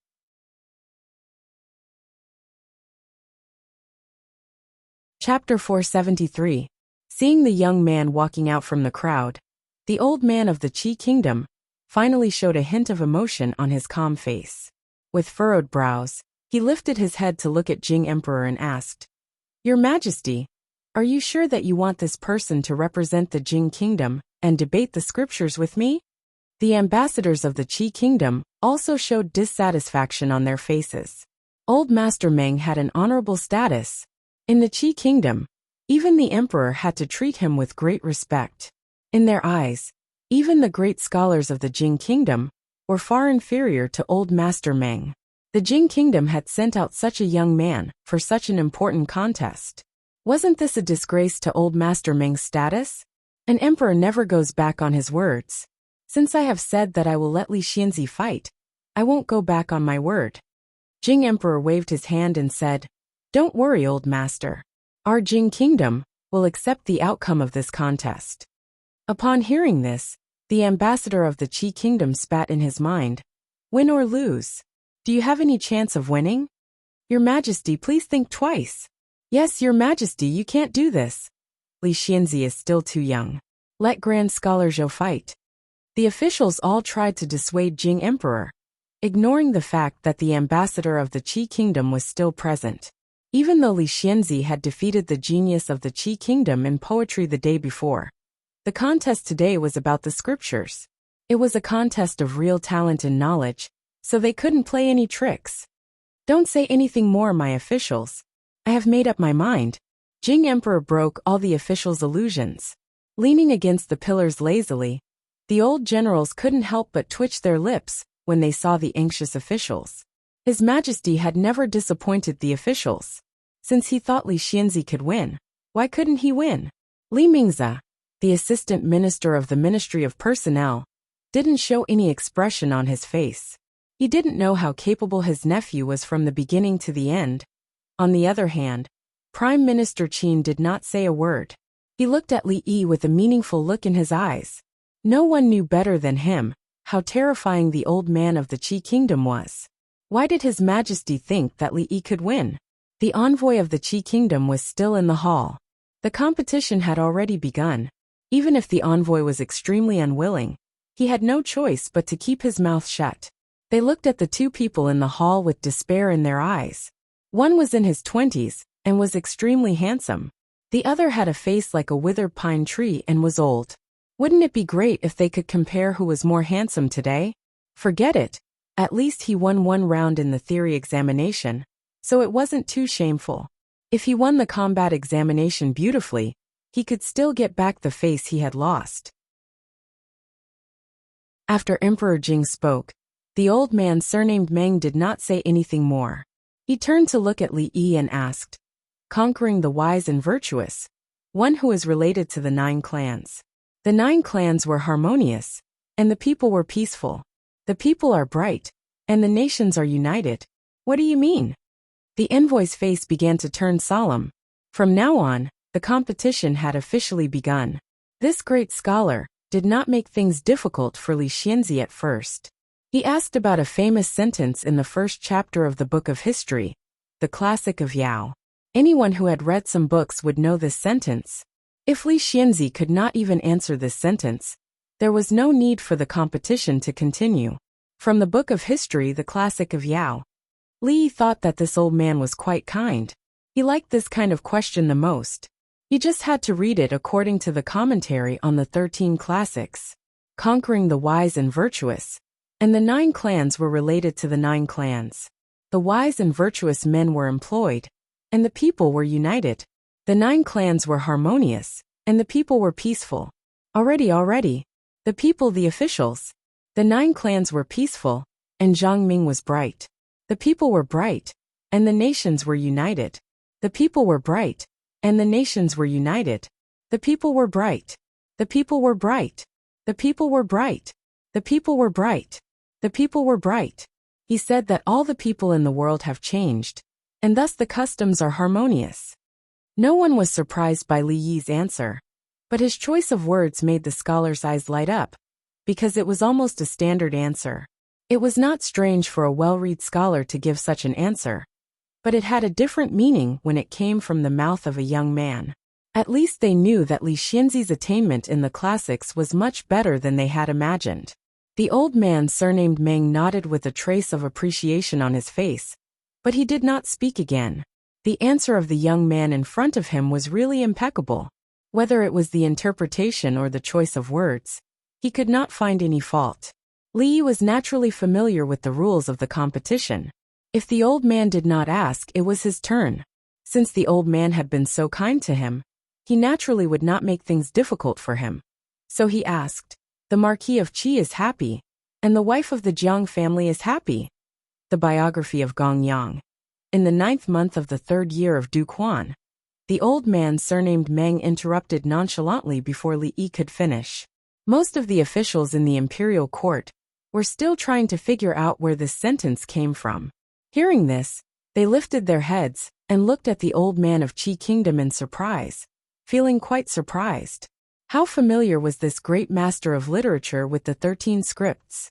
Chapter 473. Seeing the young man walking out from the crowd, The old man of the Qi kingdom finally showed a hint of emotion on his calm face. With furrowed brows, he lifted his head to look at Jing Emperor and asked, "Your Majesty, are you sure that you want this person to represent the Jing kingdom and debate the scriptures with me?" The ambassadors of the Qi kingdom also showed dissatisfaction on their faces. Old Master Meng had an honorable status. In the Qi kingdom, even the emperor had to treat him with great respect. In their eyes, even the great scholars of the Jing kingdom were far inferior to Old Master Meng. The Jing kingdom had sent out such a young man for such an important contest. Wasn't this a disgrace to Old Master Meng's status? An emperor never goes back on his words. Since I have said that I will let Li Xianzi fight, I won't go back on my word. Jing Emperor waved his hand and said, "Don't worry, old master. Our Jing kingdom will accept the outcome of this contest." Upon hearing this, the ambassador of the Qi kingdom spat in his mind. "Win or lose? Do you have any chance of winning? Your Majesty, please think twice." "Yes, Your Majesty, you can't do this. Li Xianzi is still too young. Let Grand Scholar Zhou fight." The officials all tried to dissuade Jing Emperor, ignoring the fact that the ambassador of the Qi kingdom was still present. Even though Li Xianzi had defeated the genius of the Qi kingdom in poetry the day before, the contest today was about the scriptures. It was a contest of real talent and knowledge, so they couldn't play any tricks. "Don't say anything more, my officials. I have made up my mind." Jing Emperor broke all the officials' illusions. Leaning against the pillars lazily, the old generals couldn't help but twitch their lips when they saw the anxious officials. His Majesty had never disappointed the officials. Since he thought Li Xianzi could win, why couldn't he win? Li Mingzi, the assistant minister of the Ministry of Personnel, didn't show any expression on his face. He didn't know how capable his nephew was from the beginning to the end. On the other hand, Prime Minister Qin did not say a word. He looked at Li Yi with a meaningful look in his eyes. No one knew better than him how terrifying the old man of the Qi kingdom was. Why did His Majesty think that Li Yi could win? The envoy of the Qi kingdom was still in the hall. The competition had already begun. Even if the envoy was extremely unwilling, he had no choice but to keep his mouth shut. They looked at the two people in the hall with despair in their eyes. One was in his 20s and was extremely handsome. The other had a face like a withered pine tree and was old. Wouldn't it be great if they could compare who was more handsome today? Forget it. At least he won one round in the theory examination, so it wasn't too shameful. If he won the combat examination beautifully, he could still get back the face he had lost. After Emperor Jing spoke, the old man surnamed Meng did not say anything more. He turned to look at Li Yi and asked, "Conquering the wise and virtuous, one who is related to the 9 clans. The 9 clans were harmonious, and the people were peaceful. The people are bright, and the nations are united. What do you mean?" The envoy's face began to turn solemn. From now on, the competition had officially begun. This great scholar did not make things difficult for Li Xianzi at first. He asked about a famous sentence in the first chapter of the Book of History, the classic of Yao. Anyone who had read some books would know this sentence. If Li Xianzi could not even answer this sentence, there was no need for the competition to continue. From the Book of History, the classic of Yao. Li thought that this old man was quite kind. He liked this kind of question the most. He just had to read it according to the commentary on the 13 classics. Conquering the wise and virtuous, and the 9 clans were related to the 9 clans. The wise and virtuous men were employed, and the people were united. The 9 clans were harmonious, and the people were peaceful. Already, the people, the officials. The 9 clans were peaceful, and Zhang Ming was bright. The people were bright, and the nations were united. The people were bright, and the nations were united. The people were bright. The people were bright. The people were bright. The people were bright. The people were bright. He said that all the people in the world have changed, and thus the customs are harmonious. No one was surprised by Li Yi's answer, but his choice of words made the scholar's eyes light up, because it was almost a standard answer. It was not strange for a well-read scholar to give such an answer, but it had a different meaning when it came from the mouth of a young man. At least they knew that Li Xianzi's attainment in the classics was much better than they had imagined. The old man surnamed Meng nodded with a trace of appreciation on his face, but he did not speak again. The answer of the young man in front of him was really impeccable. Whether it was the interpretation or the choice of words, he could not find any fault. Li was naturally familiar with the rules of the competition. If the old man did not ask, it was his turn. Since the old man had been so kind to him, he naturally would not make things difficult for him. So he asked, "The Marquis of Qi is happy, and the wife of the Jiang family is happy." The biography of Gong Yang. In the 9th month of the 3rd year of Du Quan, the old man surnamed Meng interrupted nonchalantly before Li Yi could finish. Most of the officials in the imperial court were still trying to figure out where this sentence came from. Hearing this, they lifted their heads and looked at the old man of Qi Kingdom in surprise, feeling quite surprised. How familiar was this great master of literature with the 13 scripts?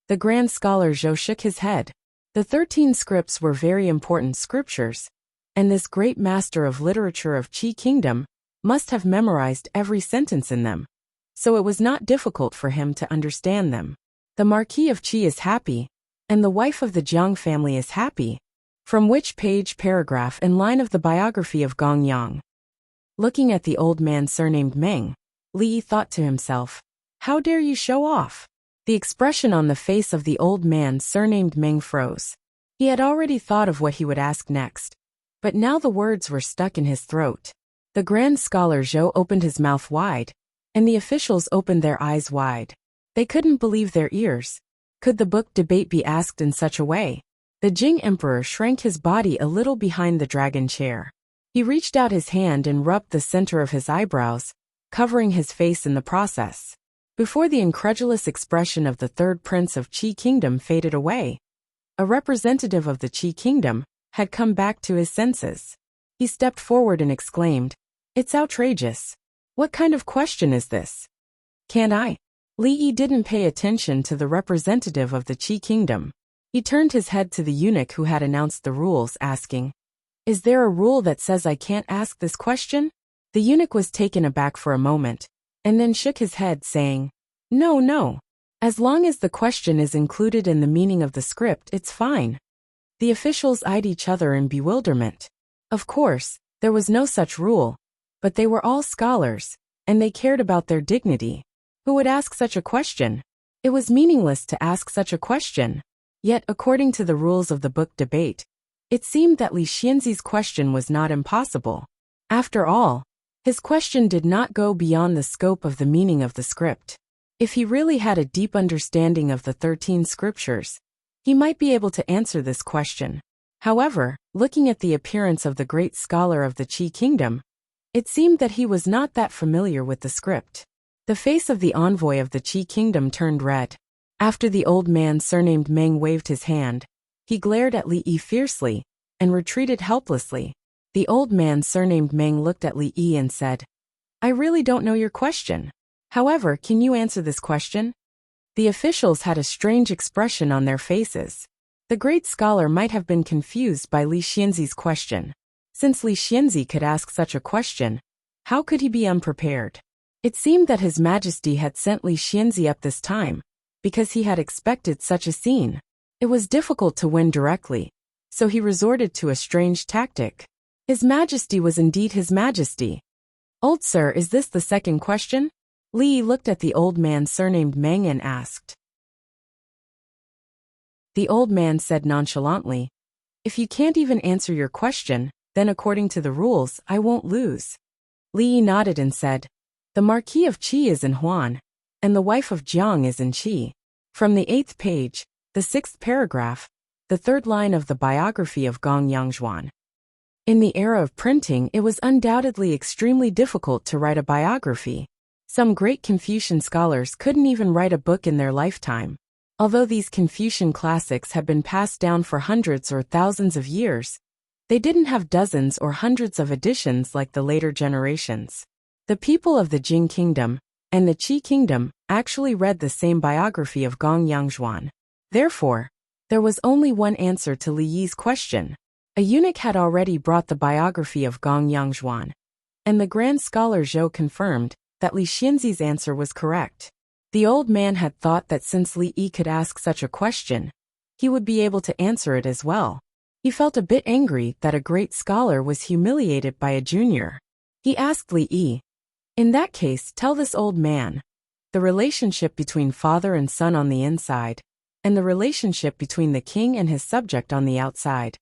The grand scholar Zhou shook his head. The 13 scripts were very important scriptures, and this great master of literature of Qi Kingdom must have memorized every sentence in them, so it was not difficult for him to understand them. The Marquis of Qi is happy, and the wife of the Jiang family is happy. From which page, paragraph, and line of the biography of Gong Yang? Looking at the old man surnamed Meng, Li Yi thought to himself, "How dare you show off?" The expression on the face of the old man surnamed Meng froze. He had already thought of what he would ask next, but now the words were stuck in his throat. The grand scholar Zhou opened his mouth wide, and the officials opened their eyes wide. They couldn't believe their ears. Could the book debate be asked in such a way? The Jing emperor shrank his body a little behind the dragon chair. He reached out his hand and rubbed the center of his eyebrows, covering his face in the process. Before the incredulous expression of the 3rd prince of Qi Kingdom faded away, a representative of the Qi Kingdom had come back to his senses. He stepped forward and exclaimed, "It's outrageous. What kind of question is this? Can't I?" Li Yi didn't pay attention to the representative of the Qi Kingdom. He turned his head to the eunuch who had announced the rules, asking, "Is there a rule that says I can't ask this question?" The eunuch was taken aback for a moment, and then shook his head, saying, No. As long as the question is included in the meaning of the script, it's fine." The officials eyed each other in bewilderment. Of course, there was no such rule, but they were all scholars, and they cared about their dignity. Who would ask such a question? It was meaningless to ask such a question. Yet, according to the rules of the book debate, it seemed that Li Xianzi's question was not impossible. After all, his question did not go beyond the scope of the meaning of the script. If he really had a deep understanding of the 13 scriptures, he might be able to answer this question. However, looking at the appearance of the great scholar of the Qi Kingdom, it seemed that he was not that familiar with the script. The face of the envoy of the Qi Kingdom turned red. After the old man surnamed Meng waved his hand, he glared at Li Yi fiercely and retreated helplessly. The old man surnamed Meng looked at Li Yi and said, "I really don't know your question. However, can you answer this question?" The officials had a strange expression on their faces. The great scholar might have been confused by Li Xianzi's question. Since Li Xianzi could ask such a question, how could he be unprepared? It seemed that His Majesty had sent Li Xianzi up this time, because he had expected such a scene. It was difficult to win directly, so he resorted to a strange tactic. His Majesty was indeed His Majesty. "Old sir, is this the second question?" Li looked at the old man surnamed Meng and asked. The old man said nonchalantly, "If you can't even answer your question, then according to the rules, I won't lose." Li nodded and said, "The Marquis of Qi is in Huan, and the wife of Jiang is in Qi." From the 8th page, the 6th paragraph, the 3rd line of the biography of Gong Yang. In the era of printing, it was undoubtedly extremely difficult to write a biography. Some great Confucian scholars couldn't even write a book in their lifetime. Although these Confucian classics had been passed down for hundreds or thousands of years, they didn't have dozens or hundreds of editions like the later generations. The people of the Jing Kingdom and the Qi Kingdom actually read the same biography of Gong Yang. Therefore, there was only one answer to Li Yi's question. A eunuch had already brought the biography of Gong Yangzhuan, and the grand scholar Zhou confirmed that Li Xianzi's answer was correct. The old man had thought that since Li Yi could ask such a question, he would be able to answer it as well. He felt a bit angry that a great scholar was humiliated by a junior. He asked Li Yi, "In that case, tell this old man the relationship between father and son on the inside, and the relationship between the king and his subject on the outside.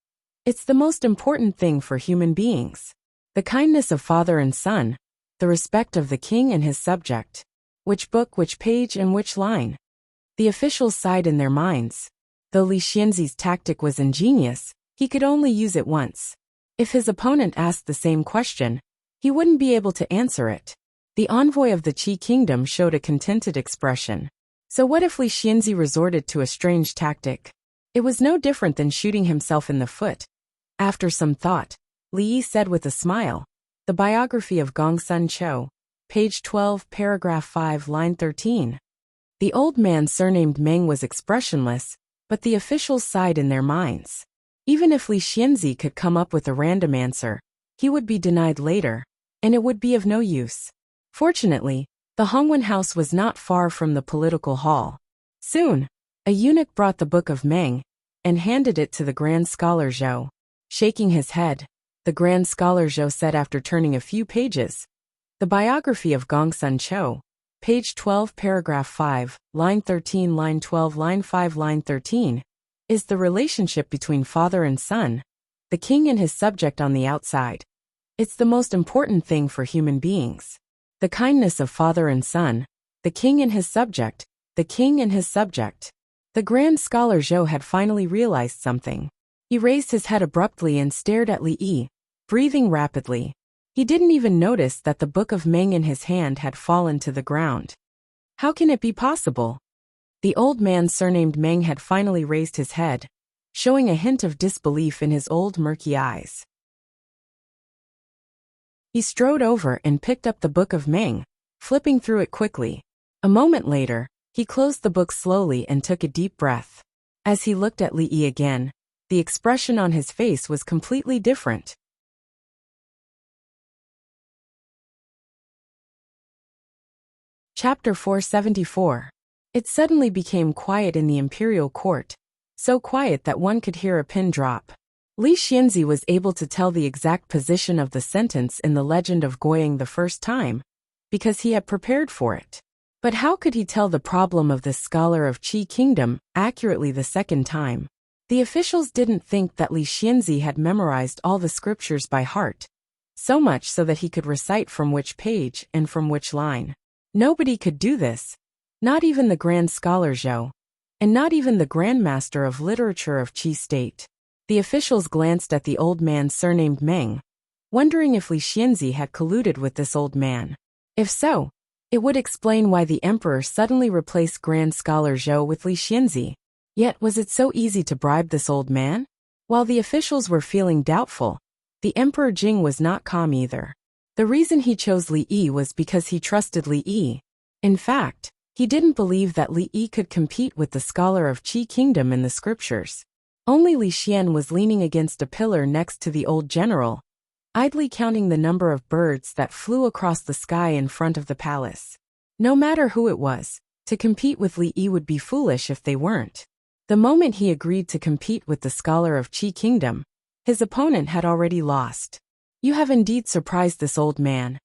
It's the most important thing for human beings. The kindness of father and son, the respect of the king and his subject. Which book, which page, and which line?" The officials sighed in their minds. Though Li Xianzi's tactic was ingenious, he could only use it once. If his opponent asked the same question, he wouldn't be able to answer it. The envoy of the Qi kingdom showed a contented expression. So what if Li Xianzi resorted to a strange tactic? It was no different than shooting himself in the foot. After some thought, Li Yi said with a smile, "The biography of Gong Sun Chou, page 12, paragraph 5, line 13. The old man surnamed Meng was expressionless, but the officials sighed in their minds. Even if Li Xianzi could come up with a random answer, he would be denied later, and it would be of no use. Fortunately, the Hongwen house was not far from the political hall. Soon, a eunuch brought the book of Meng and handed it to the grand scholar Zhou. Shaking his head, the grand scholar Zhou said after turning a few pages, "The biography of Gong Sun Chou, page 12, paragraph 5, line 13, line 12, line 5, line 13, is the relationship between father and son, the king and his subject on the outside. It's the most important thing for human beings. The kindness of father and son, the king and his subject, the king and his subject." The grand scholar Zhou had finally realized something. He raised his head abruptly and stared at Li Yi, breathing rapidly. He didn't even notice that the book of Meng in his hand had fallen to the ground. How can it be possible? The old man surnamed Meng had finally raised his head, showing a hint of disbelief in his old murky eyes. He strode over and picked up the book of Meng, flipping through it quickly. A moment later, he closed the book slowly and took a deep breath. As he looked at Li Yi again, the expression on his face was completely different. Chapter 474. It suddenly became quiet in the imperial court, so quiet that one could hear a pin drop. Li Xianzi was able to tell the exact position of the sentence in the legend of Guiying the first time, because he had prepared for it. But how could he tell the problem of this scholar of Qi kingdom accurately the second time? The officials didn't think that Li Xianzi had memorized all the scriptures by heart, so much so that he could recite from which page and from which line. Nobody could do this, not even the grand scholar Zhou, and not even the Grand Master of Literature of Qi State. The officials glanced at the old man surnamed Meng, wondering if Li Xianzi had colluded with this old man. If so, it would explain why the emperor suddenly replaced Grand Scholar Zhou with Li Xianzi. Yet was it so easy to bribe this old man? While the officials were feeling doubtful, the Emperor Jing was not calm either. The reason he chose Li Yi was because he trusted Li Yi. In fact, he didn't believe that Li Yi could compete with the scholar of Qi Kingdom in the scriptures. Only Li Xian was leaning against a pillar next to the old general, idly counting the number of birds that flew across the sky in front of the palace. No matter who it was, to compete with Li Yi would be foolish if they weren't. The moment he agreed to compete with the scholar of Qi Kingdom, his opponent had already lost. "You have indeed surprised this old man."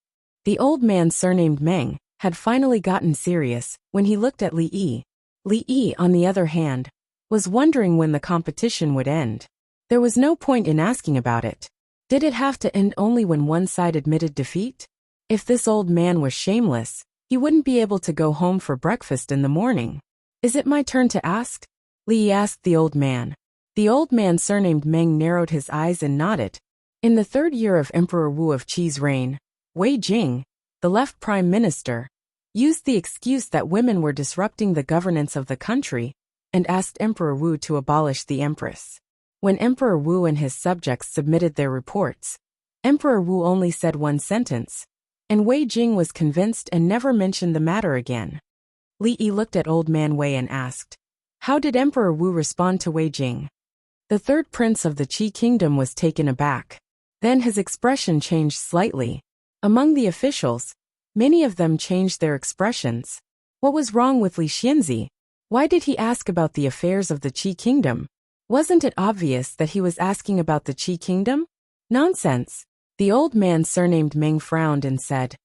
The old man surnamed Meng had finally gotten serious when he looked at Li Yi. Li Yi, on the other hand, was wondering when the competition would end. There was no point in asking about it. Did it have to end only when one side admitted defeat? If this old man was shameless, he wouldn't be able to go home for breakfast in the morning. "Is it my turn to ask?" Li Yi asked the old man. The old man surnamed Meng narrowed his eyes and nodded. In the 3rd year of Emperor Wu of Qi's reign, Wei Jing, the left prime minister, used the excuse that women were disrupting the governance of the country and asked Emperor Wu to abolish the empress. When Emperor Wu and his subjects submitted their reports, Emperor Wu only said one sentence, and Wei Jing was convinced and never mentioned the matter again. Li Yi looked at old man Wei and asked, "How did Emperor Wu respond to Wei Jing?" The third prince of the Qi kingdom was taken aback. Then his expression changed slightly. Among the officials, many of them changed their expressions. What was wrong with Li Xianzi? Why did he ask about the affairs of the Qi kingdom? Wasn't it obvious that he was asking about the Qi kingdom? Nonsense. The old man surnamed Meng frowned and said,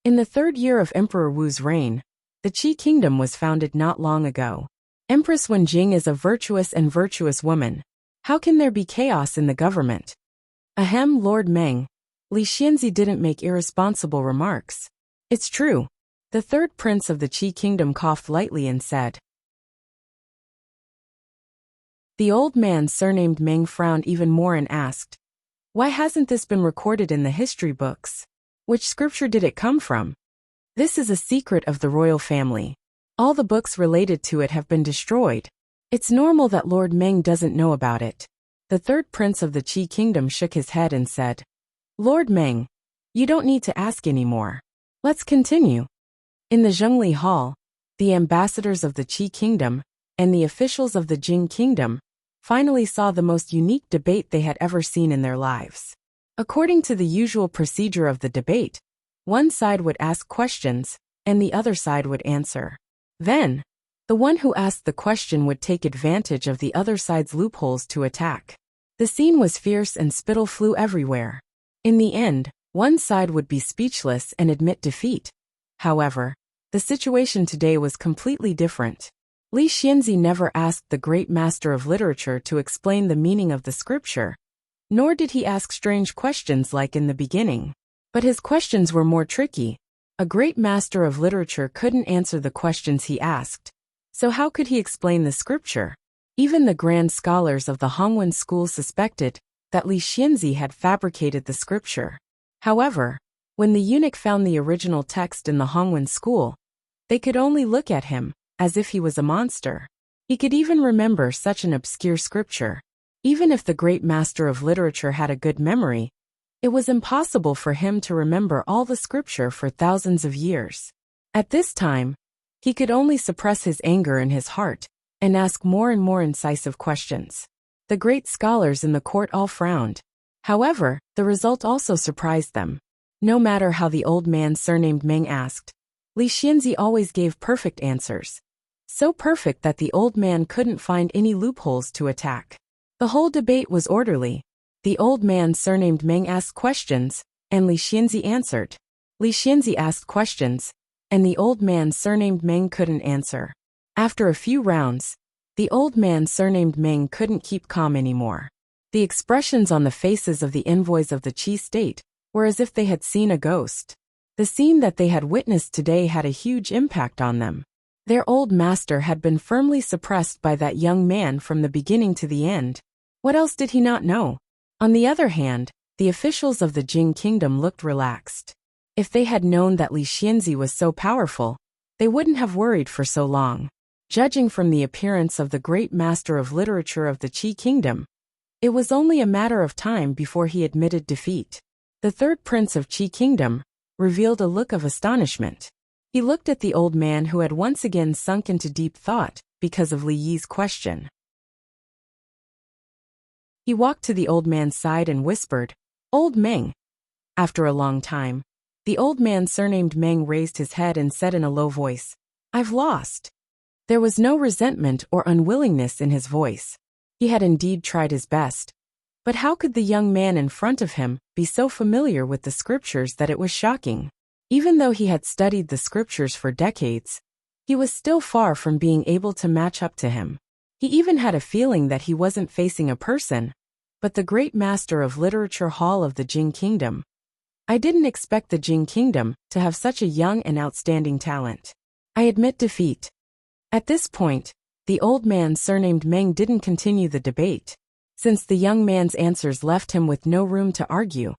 "In the 3rd year of Emperor Wu's reign, the Qi kingdom was founded not long ago. Empress Wenjing is a virtuous woman. How can there be chaos in the government?" Ahem, Lord Meng. Li Xianzi didn't make irresponsible remarks. It's true. The third prince of the Qi kingdom coughed lightly and said. The old man surnamed Meng frowned even more and asked, "Why hasn't this been recorded in the history books? Which scripture did it come from?" "This is a secret of the royal family. All the books related to it have been destroyed. It's normal that Lord Meng doesn't know about it." The third prince of the Qi kingdom shook his head and said, "Lord Meng, you don't need to ask anymore. Let's continue." In the Zhengli Hall, the ambassadors of the Qi kingdom and the officials of the Jing kingdom finally saw the most unique debate they had ever seen in their lives. According to the usual procedure of the debate, one side would ask questions and the other side would answer. Then, the one who asked the question would take advantage of the other side's loopholes to attack. The scene was fierce and spittle flew everywhere. In the end, one side would be speechless and admit defeat. However, the situation today was completely different. Li Xianzi never asked the great master of literature to explain the meaning of the scripture, nor did he ask strange questions like in the beginning. But his questions were more tricky. A great master of literature couldn't answer the questions he asked. So how could he explain the scripture? Even the grand scholars of the Hongwen school suspected that Li Xianzi had fabricated the scripture. However, when the eunuch found the original text in the Hongwen school, they could only look at him as if he was a monster. He could even remember such an obscure scripture. Even if the great master of literature had a good memory, it was impossible for him to remember all the scripture for thousands of years. At this time, he could only suppress his anger in his heart and ask more and more incisive questions. The great scholars in the court all frowned. However, the result also surprised them. No matter how the old man surnamed Meng asked, Li Xianzi always gave perfect answers. So perfect that the old man couldn't find any loopholes to attack. The whole debate was orderly. The old man surnamed Meng asked questions, and Li Xianzi answered. Li Xianzi asked questions, and the old man surnamed Meng couldn't answer. After a few rounds, the old man surnamed Meng couldn't keep calm anymore. The expressions on the faces of the envoys of the Qi state were as if they had seen a ghost. The scene that they had witnessed today had a huge impact on them. Their old master had been firmly suppressed by that young man from the beginning to the end. What else did he not know? On the other hand, the officials of the Jing kingdom looked relaxed. If they had known that Li Xianzi was so powerful, they wouldn't have worried for so long. Judging from the appearance of the great master of literature of the Qi kingdom, it was only a matter of time before he admitted defeat. The third prince of Qi kingdom revealed a look of astonishment. He looked at the old man who had once again sunk into deep thought because of Li Yi's question. He walked to the old man's side and whispered, "Old Meng." After a long time, the old man surnamed Meng raised his head and said in a low voice, "I've lost." There was no resentment or unwillingness in his voice. He had indeed tried his best. But how could the young man in front of him be so familiar with the scriptures that it was shocking? Even though he had studied the scriptures for decades, he was still far from being able to match up to him. He even had a feeling that he wasn't facing a person, but the great master of literature hall of the Jing kingdom. I didn't expect the Jing kingdom to have such a young and outstanding talent. I admit defeat. At this point, the old man surnamed Meng didn't continue the debate. Since the young man's answers left him with no room to argue,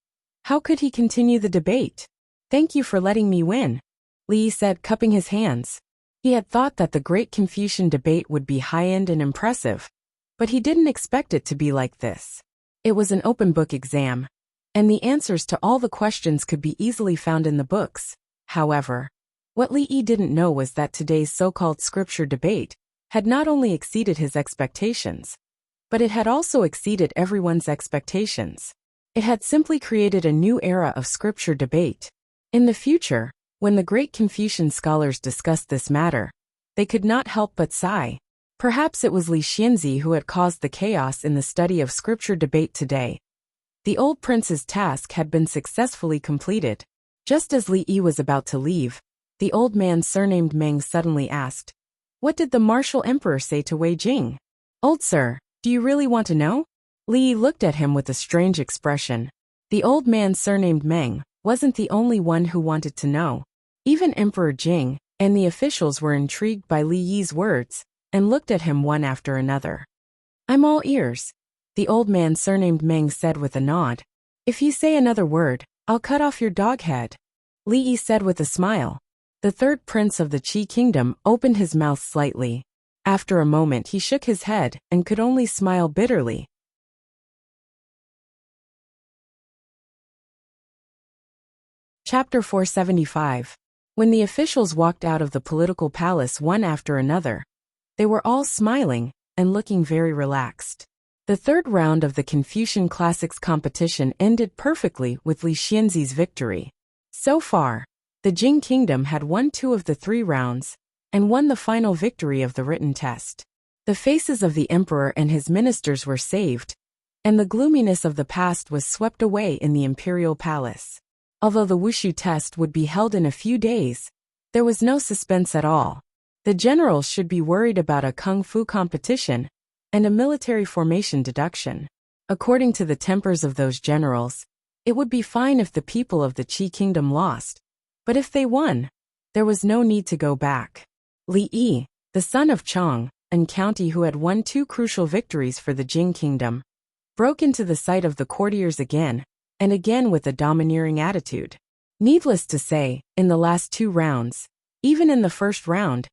how could he continue the debate? "Thank you for letting me win," Li said, cupping his hands. He had thought that the Great Confucian debate would be high-end and impressive, but he didn't expect it to be like this. It was an open-book exam, and the answers to all the questions could be easily found in the books. However, what Li Yi didn't know was that today's so-called scripture debate had not only exceeded his expectations, but it had also exceeded everyone's expectations. It had simply created a new era of scripture debate. In the future, when the great Confucian scholars discussed this matter, they could not help but sigh. Perhaps it was Li Xianzi who had caused the chaos in the study of scripture debate today. The old prince's task had been successfully completed. Just as Li Yi was about to leave, the old man surnamed Meng suddenly asked, "What did the martial emperor say to Wei Jing?" "Old sir, do you really want to know?" Li Yi looked at him with a strange expression. The old man surnamed Meng wasn't the only one who wanted to know. Even Emperor Jing and the officials were intrigued by Li Yi's words and looked at him one after another. "I'm all ears," the old man surnamed Meng said with a nod. "If you say another word, I'll cut off your dog head," Li Yi said with a smile. The third prince of the Qi kingdom opened his mouth slightly. After a moment he shook his head and could only smile bitterly. Chapter 475. When the officials walked out of the political palace one after another, they were all smiling and looking very relaxed. The third round of the Confucian Classics competition ended perfectly with Li Xianzi's victory. So far, the Jing kingdom had won 2 of the 3 rounds and won the final victory of the written test. The faces of the emperor and his ministers were saved, and the gloominess of the past was swept away in the imperial palace. Although the wushu test would be held in a few days, there was no suspense at all. The generals should be worried about a kung fu competition and a military formation deduction. According to the tempers of those generals, it would be fine if the people of the Qi kingdom lost, but if they won, there was no need to go back. Li Yi, the son of Chang and County who had won 2 crucial victories for the Jing kingdom, broke into the sight of the courtiers again and again with a domineering attitude. Needless to say, in the last 2 rounds, even in the first round,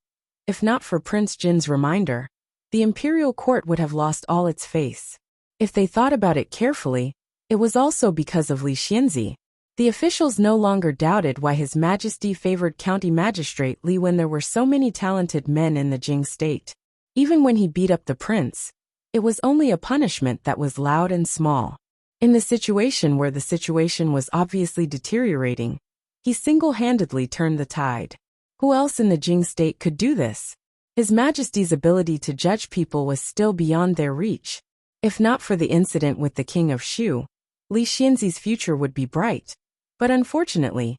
if not for Prince Jin's reminder, the imperial court would have lost all its face. If they thought about it carefully, it was also because of Li Xianzi. The officials no longer doubted why His Majesty favored County Magistrate Li when there were so many talented men in the Jing state. Even when he beat up the prince, it was only a punishment that was loud and small. In the situation where the situation was obviously deteriorating, he single-handedly turned the tide. Who else in the Jing state could do this? His Majesty's ability to judge people was still beyond their reach. If not for the incident with the King of Shu, Li Xianzi's future would be bright. But unfortunately,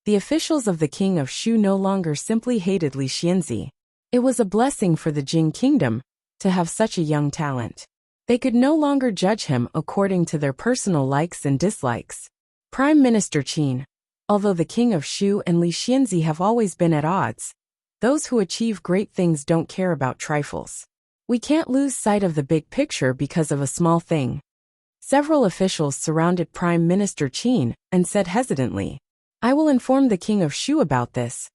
the officials of the King of Shu no longer simply hated Li Xianzi. It was a blessing for the Jing kingdom to have such a young talent. They could no longer judge him according to their personal likes and dislikes. Prime Minister Qin. Although the King of Shu and Li Xianzi have always been at odds, those who achieve great things don't care about trifles. We can't lose sight of the big picture because of a small thing. Several officials surrounded Prime Minister Qin and said hesitantly, "I will inform the King of Shu about this,"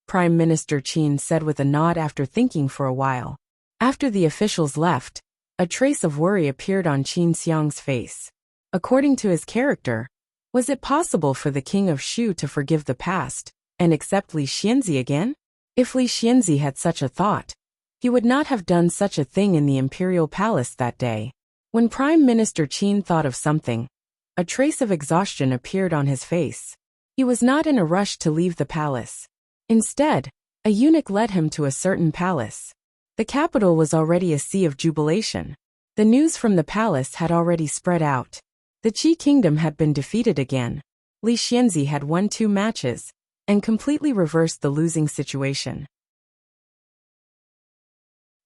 Prime Minister Qin said with a nod after thinking for a while. After the officials left, a trace of worry appeared on Qin Xiang's face. According to his character, was it possible for the King of Shu to forgive the past and accept Li Xianzi again? If Li Xianzi had such a thought, he would not have done such a thing in the imperial palace that day. When Prime Minister Qin thought of something, a trace of exhaustion appeared on his face. He was not in a rush to leave the palace. Instead, a eunuch led him to a certain palace. The capital was already a sea of jubilation. The news from the palace had already spread out. The Qi kingdom had been defeated again. Li Xianzi had won 2 matches and completely reversed the losing situation.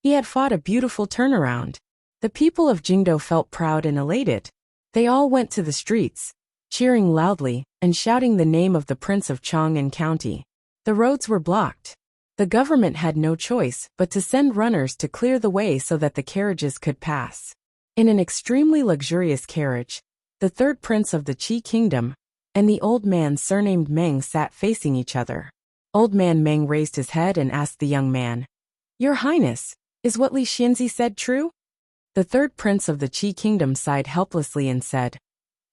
He had fought a beautiful turnaround. The people of Jingdo felt proud and elated. They all went to the streets, cheering loudly and shouting the name of the Prince of Chang and County. The roads were blocked. The government had no choice but to send runners to clear the way so that the carriages could pass. In an extremely luxurious carriage, the third prince of the Qi kingdom and the old man surnamed Meng sat facing each other. Old man Meng raised his head and asked the young man, "Your Highness, is what Li Xianzi said true?" The third prince of the Qi kingdom sighed helplessly and said,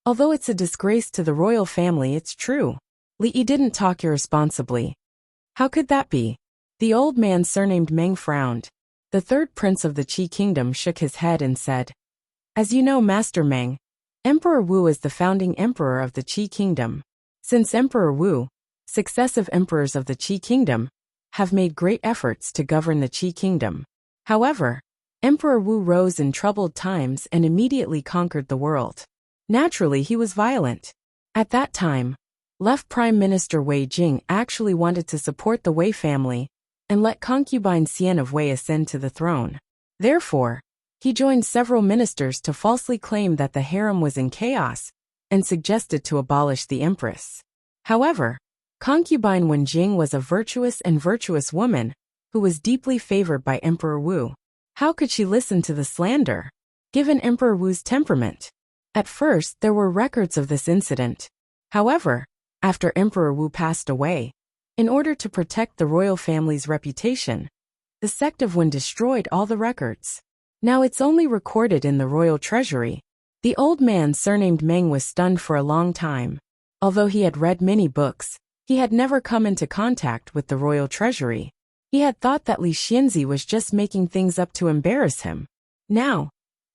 "Although it's a disgrace to the royal family, it's true. Li Yi didn't talk irresponsibly." "How could that be?" The old man surnamed Meng frowned. The third prince of the Qi kingdom shook his head and said, As you know, Master Meng, Emperor Wu is the founding emperor of the Qi Kingdom. Since Emperor Wu, successive emperors of the Qi Kingdom have made great efforts to govern the Qi Kingdom. However, Emperor Wu rose in troubled times and immediately conquered the world. Naturally, he was violent. At that time, Left Prime Minister Wei Jing actually wanted to support the Wei family and let concubine Xian of Wei ascend to the throne. Therefore, he joined several ministers to falsely claim that the harem was in chaos and suggested to abolish the empress. However, concubine Wen Jing was a virtuous woman who was deeply favored by Emperor Wu. How could she listen to the slander? Given Emperor Wu's temperament. At first, there were records of this incident. However, after Emperor Wu passed away, in order to protect the royal family's reputation, the sect of Wen destroyed all the records. Now it's only recorded in the royal treasury. The old man surnamed Meng was stunned for a long time. Although he had read many books, he had never come into contact with the royal treasury. He had thought that Li Xianzi was just making things up to embarrass him. Now,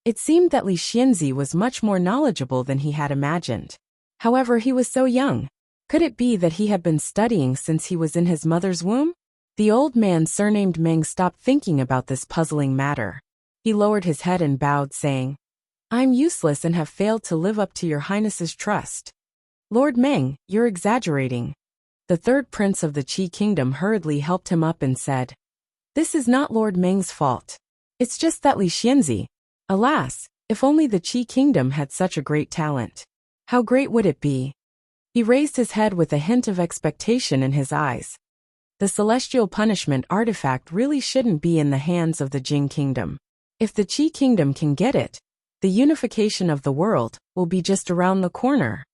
it seemed that Li Xianzi was much more knowledgeable than he had imagined. However, he was so young. Could it be that he had been studying since he was in his mother's womb? The old man surnamed Meng stopped thinking about this puzzling matter. He lowered his head and bowed, saying, "I'm useless and have failed to live up to your highness's trust." "Lord Meng, you're exaggerating." The third prince of the Qi kingdom hurriedly helped him up and said, "This is not Lord Meng's fault. It's just that Li Xianzi. Alas, if only the Qi kingdom had such a great talent. How great would it be?" He raised his head with a hint of expectation in his eyes. The celestial punishment artifact really shouldn't be in the hands of the Jing kingdom. If the Qi kingdom can get it, the unification of the world will be just around the corner.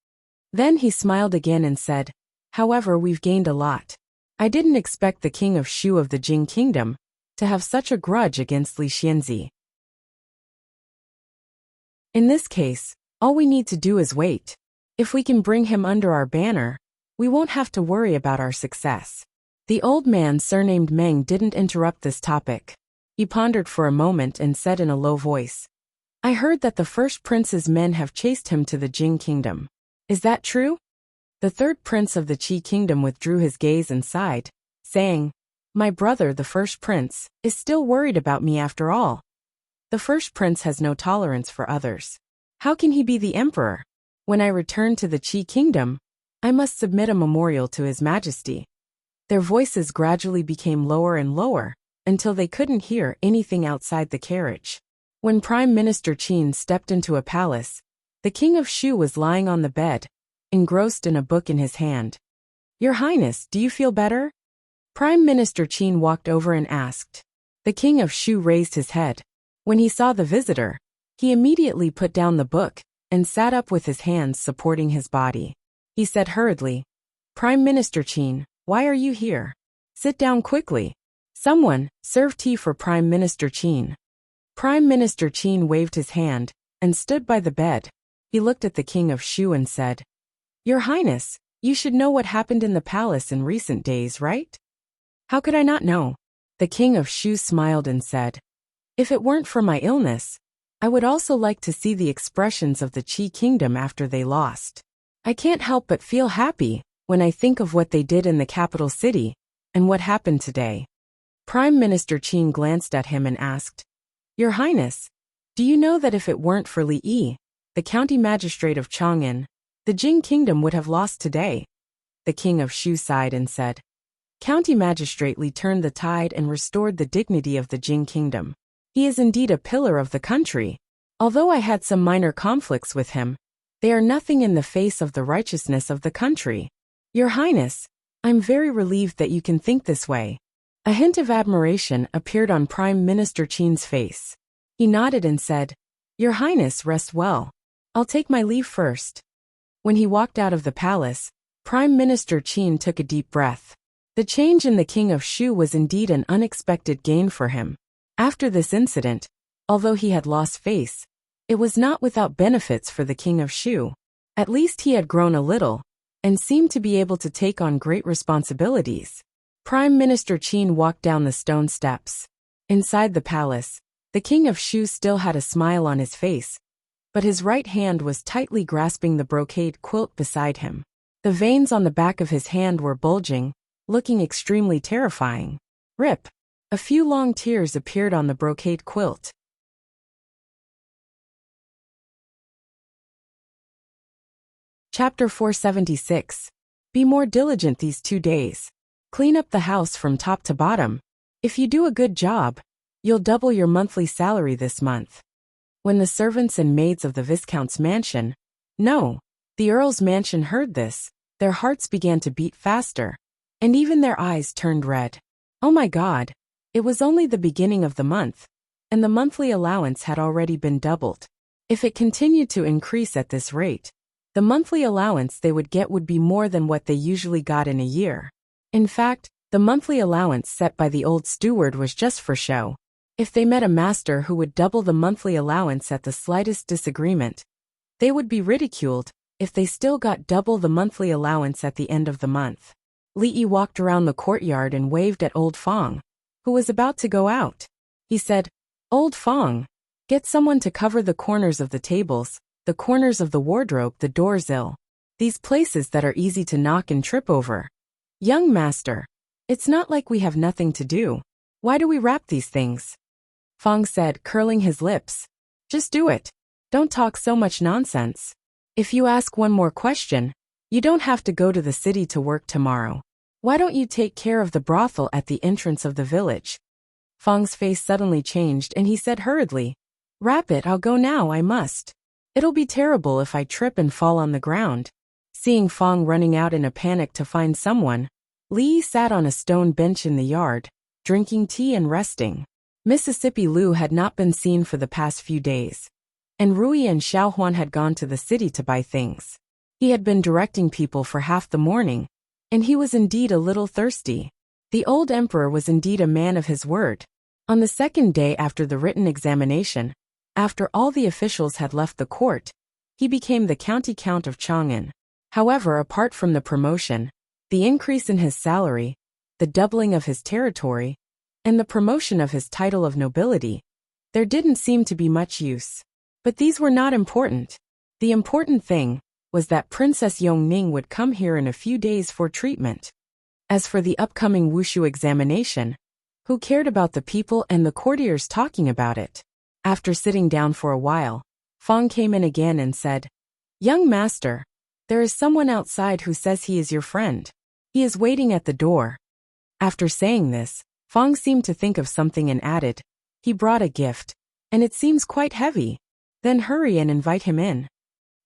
Then he smiled again and said, "However, we've gained a lot. I didn't expect the king of Shu of the Jing kingdom to have such a grudge against Li Xianzi. In this case, all we need to do is wait. If we can bring him under our banner, we won't have to worry about our success." The old man surnamed Meng didn't interrupt this topic. He pondered for a moment and said in a low voice, "I heard that the first prince's men have chased him to the Jing kingdom. Is that true?" The third prince of the Qi kingdom withdrew his gaze and sighed, saying, "My brother, the first prince, is still worried about me after all. The first prince has no tolerance for others. How can he be the emperor? When I return to the Qi kingdom, I must submit a memorial to His Majesty." Their voices gradually became lower and lower, until they couldn't hear anything outside the carriage. When Prime Minister Qin stepped into a palace, the King of Shu was lying on the bed, engrossed in a book in his hand. "Your Highness, do you feel better?" Prime Minister Qin walked over and asked. The King of Shu raised his head. When he saw the visitor, he immediately put down the book and sat up with his hands supporting his body. He said hurriedly, "Prime Minister Qin, why are you here? Sit down quickly. Someone, serve tea for Prime Minister Qin." Prime Minister Qin waved his hand and stood by the bed. He looked at the King of Shu and said, "Your Highness, you should know what happened in the palace in recent days, right?" "How could I not know?" The King of Shu smiled and said, "If it weren't for my illness, I would also like to see the expressions of the Qi kingdom after they lost. I can't help but feel happy when I think of what they did in the capital city and what happened today." Prime Minister Qin glanced at him and asked, "Your Highness, do you know that if it weren't for Li Yi, the county magistrate of Chang'an, the Jing kingdom would have lost today?" The King of Shu sighed and said, "County magistrate Li turned the tide and restored the dignity of the Jing kingdom. He is indeed a pillar of the country. Although I had some minor conflicts with him, they are nothing in the face of the righteousness of the country. Your Highness, I'm very relieved that you can think this way." A hint of admiration appeared on Prime Minister Qin's face. He nodded and said, "Your Highness, rest well. I'll take my leave first." When he walked out of the palace, Prime Minister Qin took a deep breath. The change in the King of Shu was indeed an unexpected gain for him. After this incident, although he had lost face, it was not without benefits for the King of Shu. At least he had grown a little, and seemed to be able to take on great responsibilities. Prime Minister Qin walked down the stone steps. Inside the palace, the King of Shu still had a smile on his face, but his right hand was tightly grasping the brocade quilt beside him. The veins on the back of his hand were bulging, looking extremely terrifying. Rip! A few long tears appeared on the brocade quilt. Chapter 476. Be more diligent these 2 days. Clean up the house from top to bottom. If you do a good job, you'll double your monthly salary this month. When the servants and maids of the Viscount's mansion, no, the Earl's mansion heard this, their hearts began to beat faster, and even their eyes turned red. Oh my God! It was only the beginning of the month, and the monthly allowance had already been doubled. If it continued to increase at this rate, the monthly allowance they would get would be more than what they usually got in a year. In fact, the monthly allowance set by the old steward was just for show. If they met a master who would double the monthly allowance at the slightest disagreement, they would be ridiculed if they still got double the monthly allowance at the end of the month. Li Yi walked around the courtyard and waved at old Fong, who was about to go out. He said, "Old Fong, get someone to cover the corners of the tables, the corners of the wardrobe, the doors, these places that are easy to knock and trip over. Young master, it's not like we have nothing to do. Why do we wrap these things?" Fong said, curling his lips. "Just do it. Don't talk so much nonsense. If you ask one more question, you don't have to go to the city to work tomorrow. Why don't you take care of the brothel at the entrance of the village?" Fong's face suddenly changed and he said hurriedly, "Wrap it, I'll go now, I must. It'll be terrible if I trip and fall on the ground." Seeing Fong running out in a panic to find someone, Li Yi sat on a stone bench in the yard, drinking tea and resting. Mississippi Lu had not been seen for the past few days, and Rui and Xiaohuan had gone to the city to buy things. He had been directing people for half the morning, and he was indeed a little thirsty. The old emperor was indeed a man of his word. On the second day after the written examination, after all the officials had left the court, he became the county count of Chang'an. However, apart from the promotion, the increase in his salary, the doubling of his territory, and the promotion of his title of nobility, there didn't seem to be much use. But these were not important. The important thing was that Princess Yongning would come here in a few days for treatment. As for the upcoming wushu examination, who cared about the people and the courtiers talking about it? After sitting down for a while, Fong came in again and said, "Young master, there is someone outside who says he is your friend. He is waiting at the door." After saying this, Fong seemed to think of something and added, "He brought a gift, and it seems quite heavy. Then hurry and invite him in."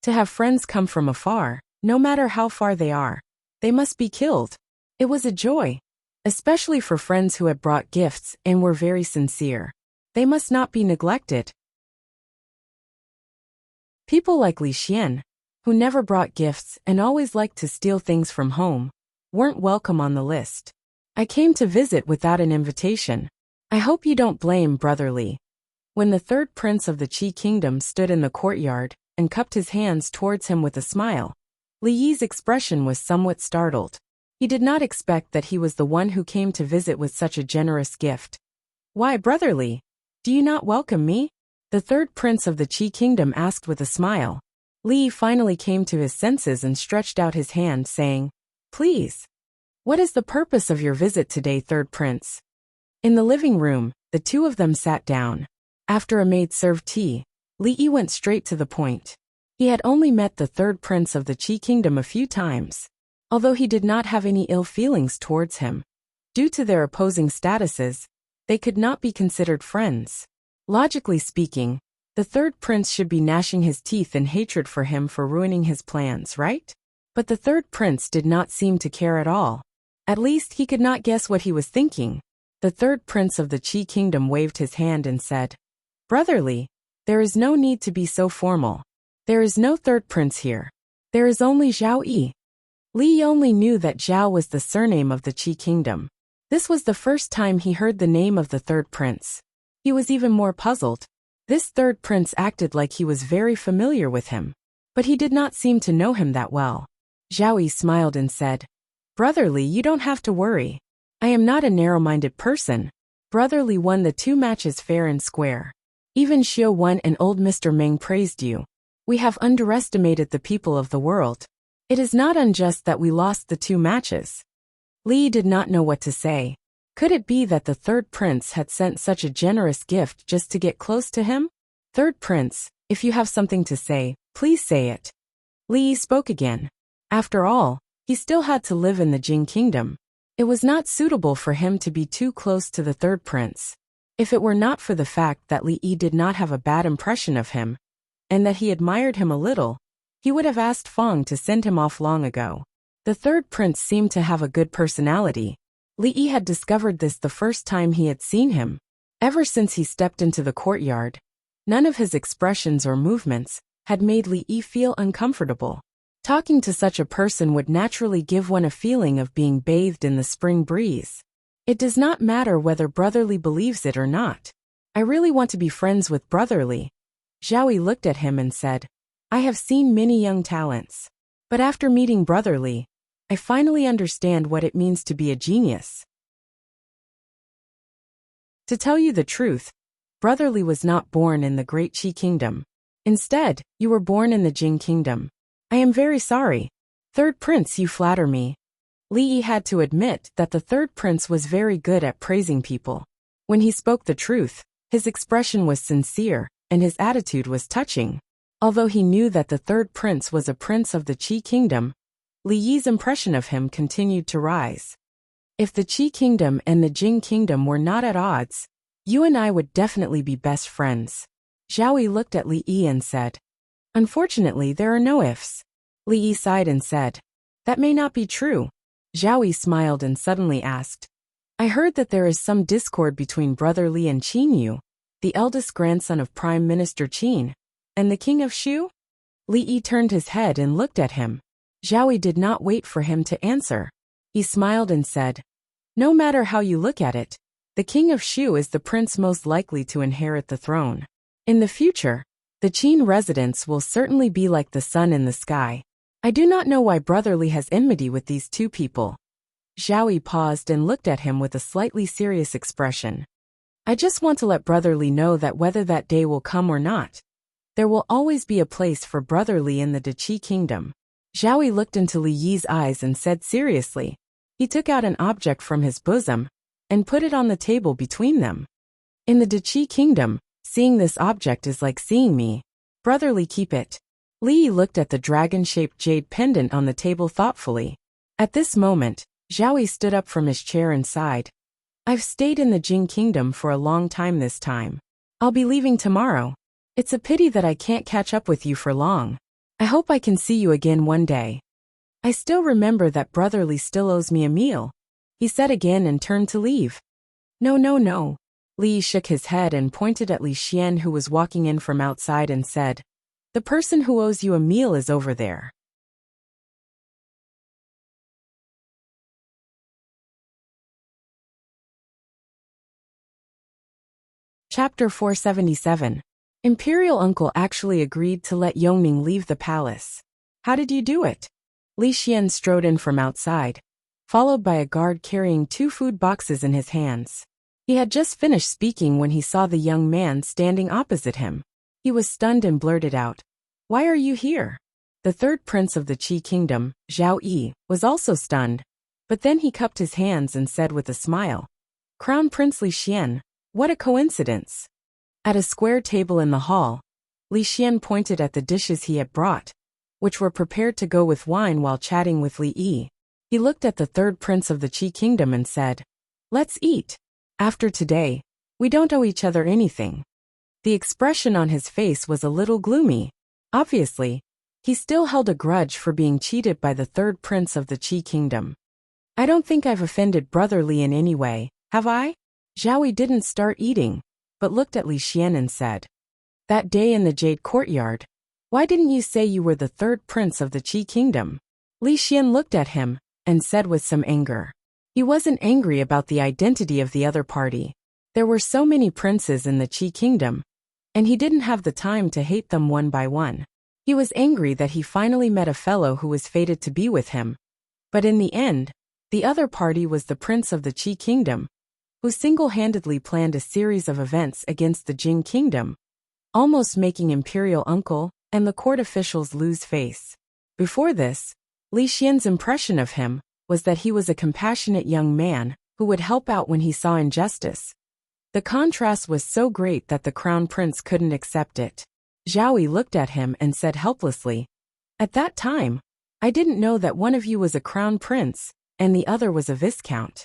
To have friends come from afar, no matter how far they are, they must be killed. It was a joy, especially for friends who had brought gifts and were very sincere. They must not be neglected. People like Li Xian, who never brought gifts and always liked to steal things from home, weren't welcome on the list. "I came to visit without an invitation. I hope you don't blame Brother Li." When the third prince of the Qi kingdom stood in the courtyard and cupped his hands towards him with a smile, Li Yi's expression was somewhat startled. He did not expect that he was the one who came to visit with such a generous gift. "Why, Brother Li, do you not welcome me?" the third prince of the Qi kingdom asked with a smile. Li finally came to his senses and stretched out his hand, saying, "Please. What is the purpose of your visit today, third prince?" In the living room, the two of them sat down. After a maid served tea, Li Yi went straight to the point. He had only met the third prince of the Qi kingdom a few times. Although he did not have any ill feelings towards him, due to their opposing statuses, they could not be considered friends. Logically speaking, the third prince should be gnashing his teeth in hatred for him for ruining his plans, right? But the third prince did not seem to care at all. At least he could not guess what he was thinking. The third prince of the Qi kingdom waved his hand and said, "Brother Li, there is no need to be so formal. There is no third prince here. There is only Zhao Yi." Li only knew that Zhao was the surname of the Qi kingdom. This was the first time he heard the name of the third prince. He was even more puzzled. This third prince acted like he was very familiar with him, but he did not seem to know him that well. Zhao Yi smiled and said, "Brother Li, you don't have to worry. I am not a narrow-minded person." Brother Li won the 2 matches fair and square. Even Xiu won and old Mr. Meng praised you. We have underestimated the people of the world. It is not unjust that we lost the 2 matches. Li did not know what to say. Could it be that the third prince had sent such a generous gift just to get close to him? Third prince, if you have something to say, please say it. Li spoke again. After all, he still had to live in the Jing kingdom. It was not suitable for him to be too close to the third prince. If it were not for the fact that Li Yi did not have a bad impression of him, and that he admired him a little, he would have asked Feng to send him off long ago. The third prince seemed to have a good personality. Li Yi had discovered this the first time he had seen him. Ever since he stepped into the courtyard, none of his expressions or movements had made Li Yi feel uncomfortable. Talking to such a person would naturally give one a feeling of being bathed in the spring breeze. It does not matter whether Brotherly believes it or not. I really want to be friends with Brotherly. Zhao looked at him and said, I have seen many young talents. But after meeting Brotherly, I finally understand what it means to be a genius. To tell you the truth, Brotherly was not born in the Great Qi Kingdom. Instead, you were born in the Jing Kingdom. I am very sorry. Third Prince, you flatter me. Li Yi had to admit that the third prince was very good at praising people. When he spoke the truth, his expression was sincere, and his attitude was touching. Although he knew that the third prince was a prince of the Qi Kingdom, Li Yi's impression of him continued to rise. If the Qi Kingdom and the Jing Kingdom were not at odds, you and I would definitely be best friends. Zhao looked at Li Yi and said, Unfortunately, there are no ifs. Li Yi sighed and said, That may not be true. Zhao smiled and suddenly asked, I heard that there is some discord between Brother Li and Qin Yu, the eldest grandson of Prime Minister Qin, and the King of Shu? Li Yi turned his head and looked at him. Zhao did not wait for him to answer. He smiled and said, No matter how you look at it, the King of Shu is the prince most likely to inherit the throne. In the future, the Qin residents will certainly be like the sun in the sky. I do not know why Brotherly has enmity with these 2 people. Zhao paused and looked at him with a slightly serious expression. I just want to let Brotherly know that whether that day will come or not, there will always be a place for Brotherly in the Qi Kingdom. Zhao looked into Li Yi's eyes and said seriously. He took out an object from his bosom and put it on the table between them. In the Qi Kingdom, seeing this object is like seeing me. Brotherly, keep it. Li Yi looked at the dragon-shaped jade pendant on the table thoughtfully. At this moment, Zhao stood up from his chair and sighed. I've stayed in the Jing Kingdom for a long time this time. I'll be leaving tomorrow. It's a pity that I can't catch up with you for long. I hope I can see you again one day. I still remember that Brotherly still owes me a meal, he said again and turned to leave. No. Li shook his head and pointed at Li Xian, who was walking in from outside, and said, The person who owes you a meal is over there. Chapter 477. Imperial Uncle actually agreed to let Yongning leave the palace. How did you do it? Li Xian strode in from outside, followed by a guard carrying 2 food boxes in his hands. He had just finished speaking when he saw the young man standing opposite him. He was stunned and blurted out, Why are you here? The third prince of the Qi Kingdom, Zhao Yi, was also stunned, but then he cupped his hands and said with a smile, Crown Prince Li Xian, what a coincidence. At a square table in the hall, Li Xian pointed at the dishes he had brought, which were prepared to go with wine while chatting with Li Yi. He looked at the third prince of the Qi Kingdom and said, Let's eat. After today, we don't owe each other anything. The expression on his face was a little gloomy. Obviously, he still held a grudge for being cheated by the third prince of the Qi Kingdom. I don't think I've offended Brotherly in any way, have I? Zhao didn't start eating, but looked at Li Xian and said, That day in the Jade Courtyard, why didn't you say you were the third prince of the Qi Kingdom? Li Xian looked at him and said with some anger. He wasn't angry about the identity of the other party. There were so many princes in the Qi Kingdom, and he didn't have the time to hate them one by one. He was angry that he finally met a fellow who was fated to be with him. But in the end, the other party was the prince of the Qi Kingdom, who single-handedly planned a series of events against the Jing Kingdom, almost making Imperial Uncle and the court officials lose face. Before this, Li Xian's impression of him was that he was a compassionate young man who would help out when he saw injustice. The contrast was so great that the crown prince couldn't accept it. Zhao Yi looked at him and said helplessly, "At that time, I didn't know that one of you was a crown prince and the other was a viscount."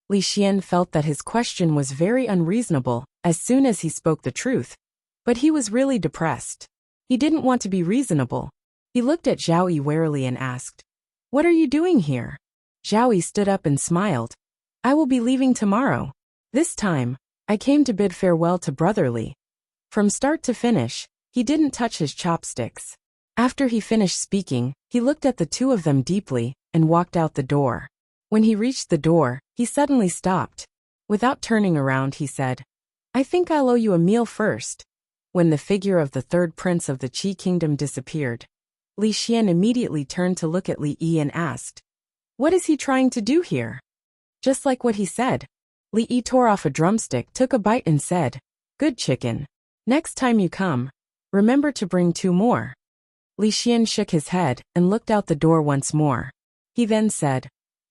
Li Xian felt that his question was very unreasonable as soon as he spoke the truth, but he was really depressed. He didn't want to be reasonable. He looked at Zhao Yi warily and asked, "What are you doing here?" Zhao Yi stood up and smiled. "I will be leaving tomorrow. This time, I came to bid farewell to Brother Li." From start to finish, he didn't touch his chopsticks. After he finished speaking, he looked at the two of them deeply and walked out the door. When he reached the door, he suddenly stopped. Without turning around, he said, "I think I'll owe you a meal first." When the figure of the third prince of the Qi kingdom disappeared, Li Xian immediately turned to look at Li Yi and asked, "What is he trying to do here?" Just like what he said, Li Yi tore off a drumstick, took a bite and said, "Good chicken. Next time you come, remember to bring 2 more." Li Xian shook his head and looked out the door once more. He then said,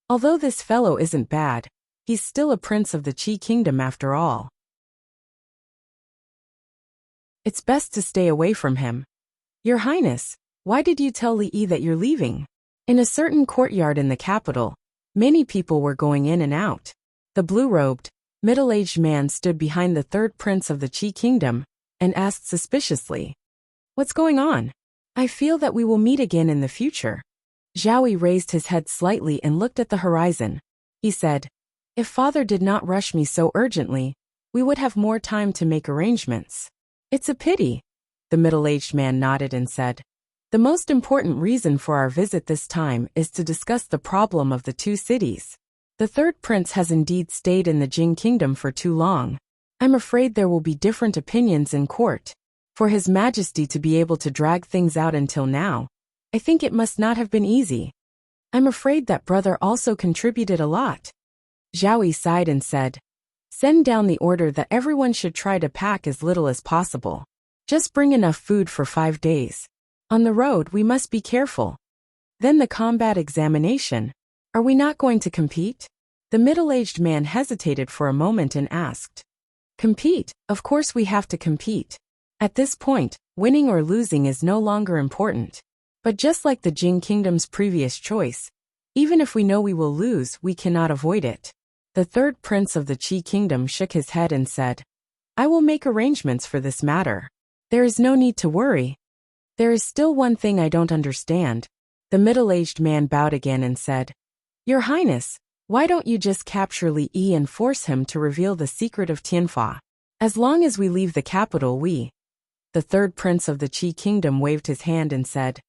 "Although this fellow isn't bad, he's still a prince of the Qi kingdom after all. It's best to stay away from him." "Your Highness, why did you tell Li Yi that you're leaving?" In a certain courtyard in the capital, many people were going in and out. The blue-robed, middle-aged man stood behind the third prince of the Qi kingdom and asked suspiciously, "What's going on? I feel that we will meet again in the future." Zhao Yi raised his head slightly and looked at the horizon. He said, "If father did not rush me so urgently, we would have more time to make arrangements." "It's a pity." The middle-aged man nodded and said, "The most important reason for our visit this time is to discuss the problem of the 2 cities. The third prince has indeed stayed in the Jing kingdom for too long. I'm afraid there will be different opinions in court. For His Majesty to be able to drag things out until now, I think it must not have been easy. I'm afraid that brother also contributed a lot." Zhao Yi sighed and said, "Send down the order that everyone should try to pack as little as possible. Just bring enough food for 5 days. On the road we must be careful. Then the combat examination. Are we not going to compete?" The middle-aged man hesitated for a moment and asked, "Compete? Of course we have to compete. At this point, winning or losing is no longer important. But just like the Jing kingdom's previous choice, even if we know we will lose, we cannot avoid it." The third prince of the Qi kingdom shook his head and said, "I will make arrangements for this matter. There is no need to worry. There is still one thing I don't understand." The middle-aged man bowed again and said, "Your Highness, why don't you just capture Li Yi and force him to reveal the secret of Tianfa? As long as we leave the capital The third prince of the Qi kingdom waved his hand and said,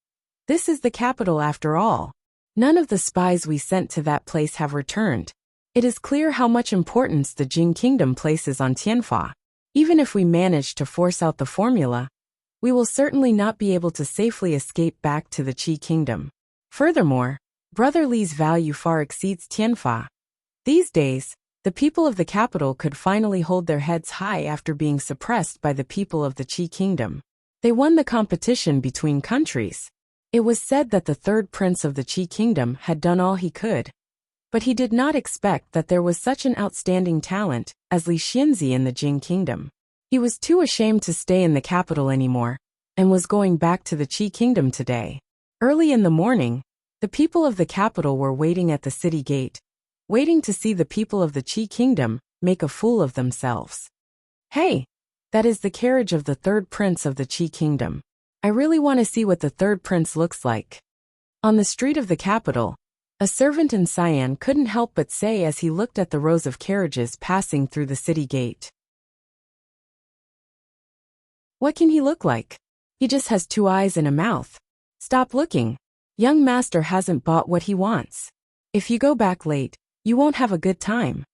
"This is the capital after all. None of the spies we sent to that place have returned. It is clear how much importance the Jing kingdom places on Tianfa. Even if we manage to force out the formula, we will certainly not be able to safely escape back to the Qi kingdom. Furthermore, Brother Li's value far exceeds Tianfa. These days, the people of the capital could finally hold their heads high after being suppressed by the people of the Qi kingdom. They won the competition between countries. It was said that the third prince of the Qi kingdom had done all he could. But he did not expect that there was such an outstanding talent as Li Xianzi in the Jing kingdom. He was too ashamed to stay in the capital anymore, and was going back to the Qi kingdom today. Early in the morning, the people of the capital were waiting at the city gate, waiting to see the people of the Qi kingdom make a fool of themselves. "Hey, that is the carriage of the third prince of the Qi kingdom. I really want to see what the third prince looks like." On the street of the capital, a servant in Sian couldn't help but say as he looked at the rows of carriages passing through the city gate, "What can he look like? He just has 2 eyes and a mouth. Stop looking. Young master hasn't bought what he wants. If you go back late, you won't have a good time."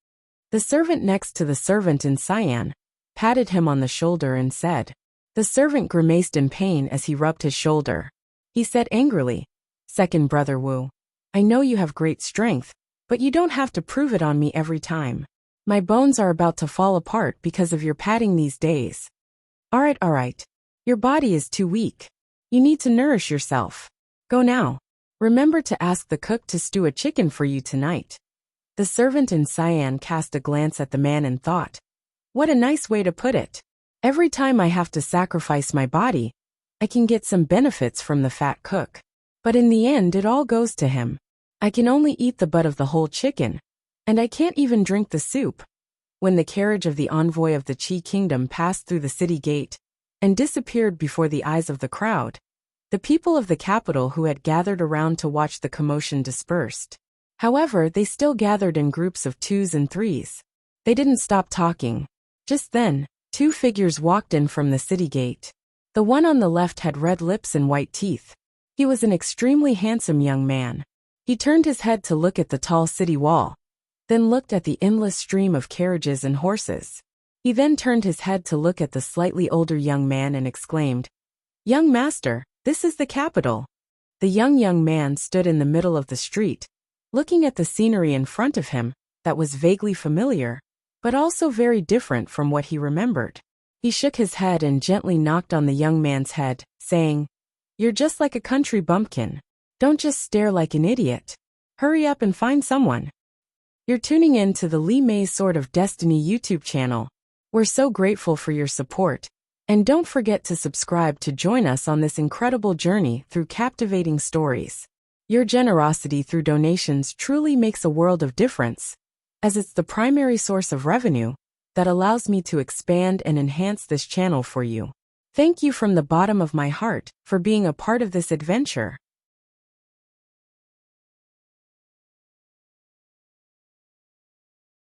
The servant next to the servant in Sian patted him on the shoulder and said. The servant grimaced in pain as he rubbed his shoulder. He said angrily, "Second brother Wu, I know you have great strength, but you don't have to prove it on me every time. My bones are about to fall apart because of your patting these days. Alright. Your body is too weak. You need to nourish yourself. Go now. Remember to ask the cook to stew a chicken for you tonight." The servant in cyan cast a glance at the man and thought, "What a nice way to put it. Every time I have to sacrifice my body, I can get some benefits from the fat cook. But in the end it all goes to him. I can only eat the butt of the whole chicken, and I can't even drink the soup." When the carriage of the envoy of the Chi kingdom passed through the city gate and disappeared before the eyes of the crowd, the people of the capital who had gathered around to watch the commotion dispersed. However, they still gathered in groups of 2s and 3s. They didn't stop talking. Just then, 2 figures walked in from the city gate. The one on the left had red lips and white teeth. He was an extremely handsome young man. He turned his head to look at the tall city wall, then looked at the endless stream of carriages and horses. He then turned his head to look at the slightly older young man and exclaimed, "Young master, this is the capital." The young man stood in the middle of the street, looking at the scenery in front of him that was vaguely familiar, but also very different from what he remembered. He shook his head and gently knocked on the young man's head, saying, "You're just like a country bumpkin. Don't just stare like an idiot. Hurry up and find someone." You're tuning in to the Lee May's Sword of Destiny YouTube channel. We're so grateful for your support, and don't forget to subscribe to join us on this incredible journey through captivating stories. Your generosity through donations truly makes a world of difference, as it's the primary source of revenue that allows me to expand and enhance this channel for you. Thank you from the bottom of my heart for being a part of this adventure.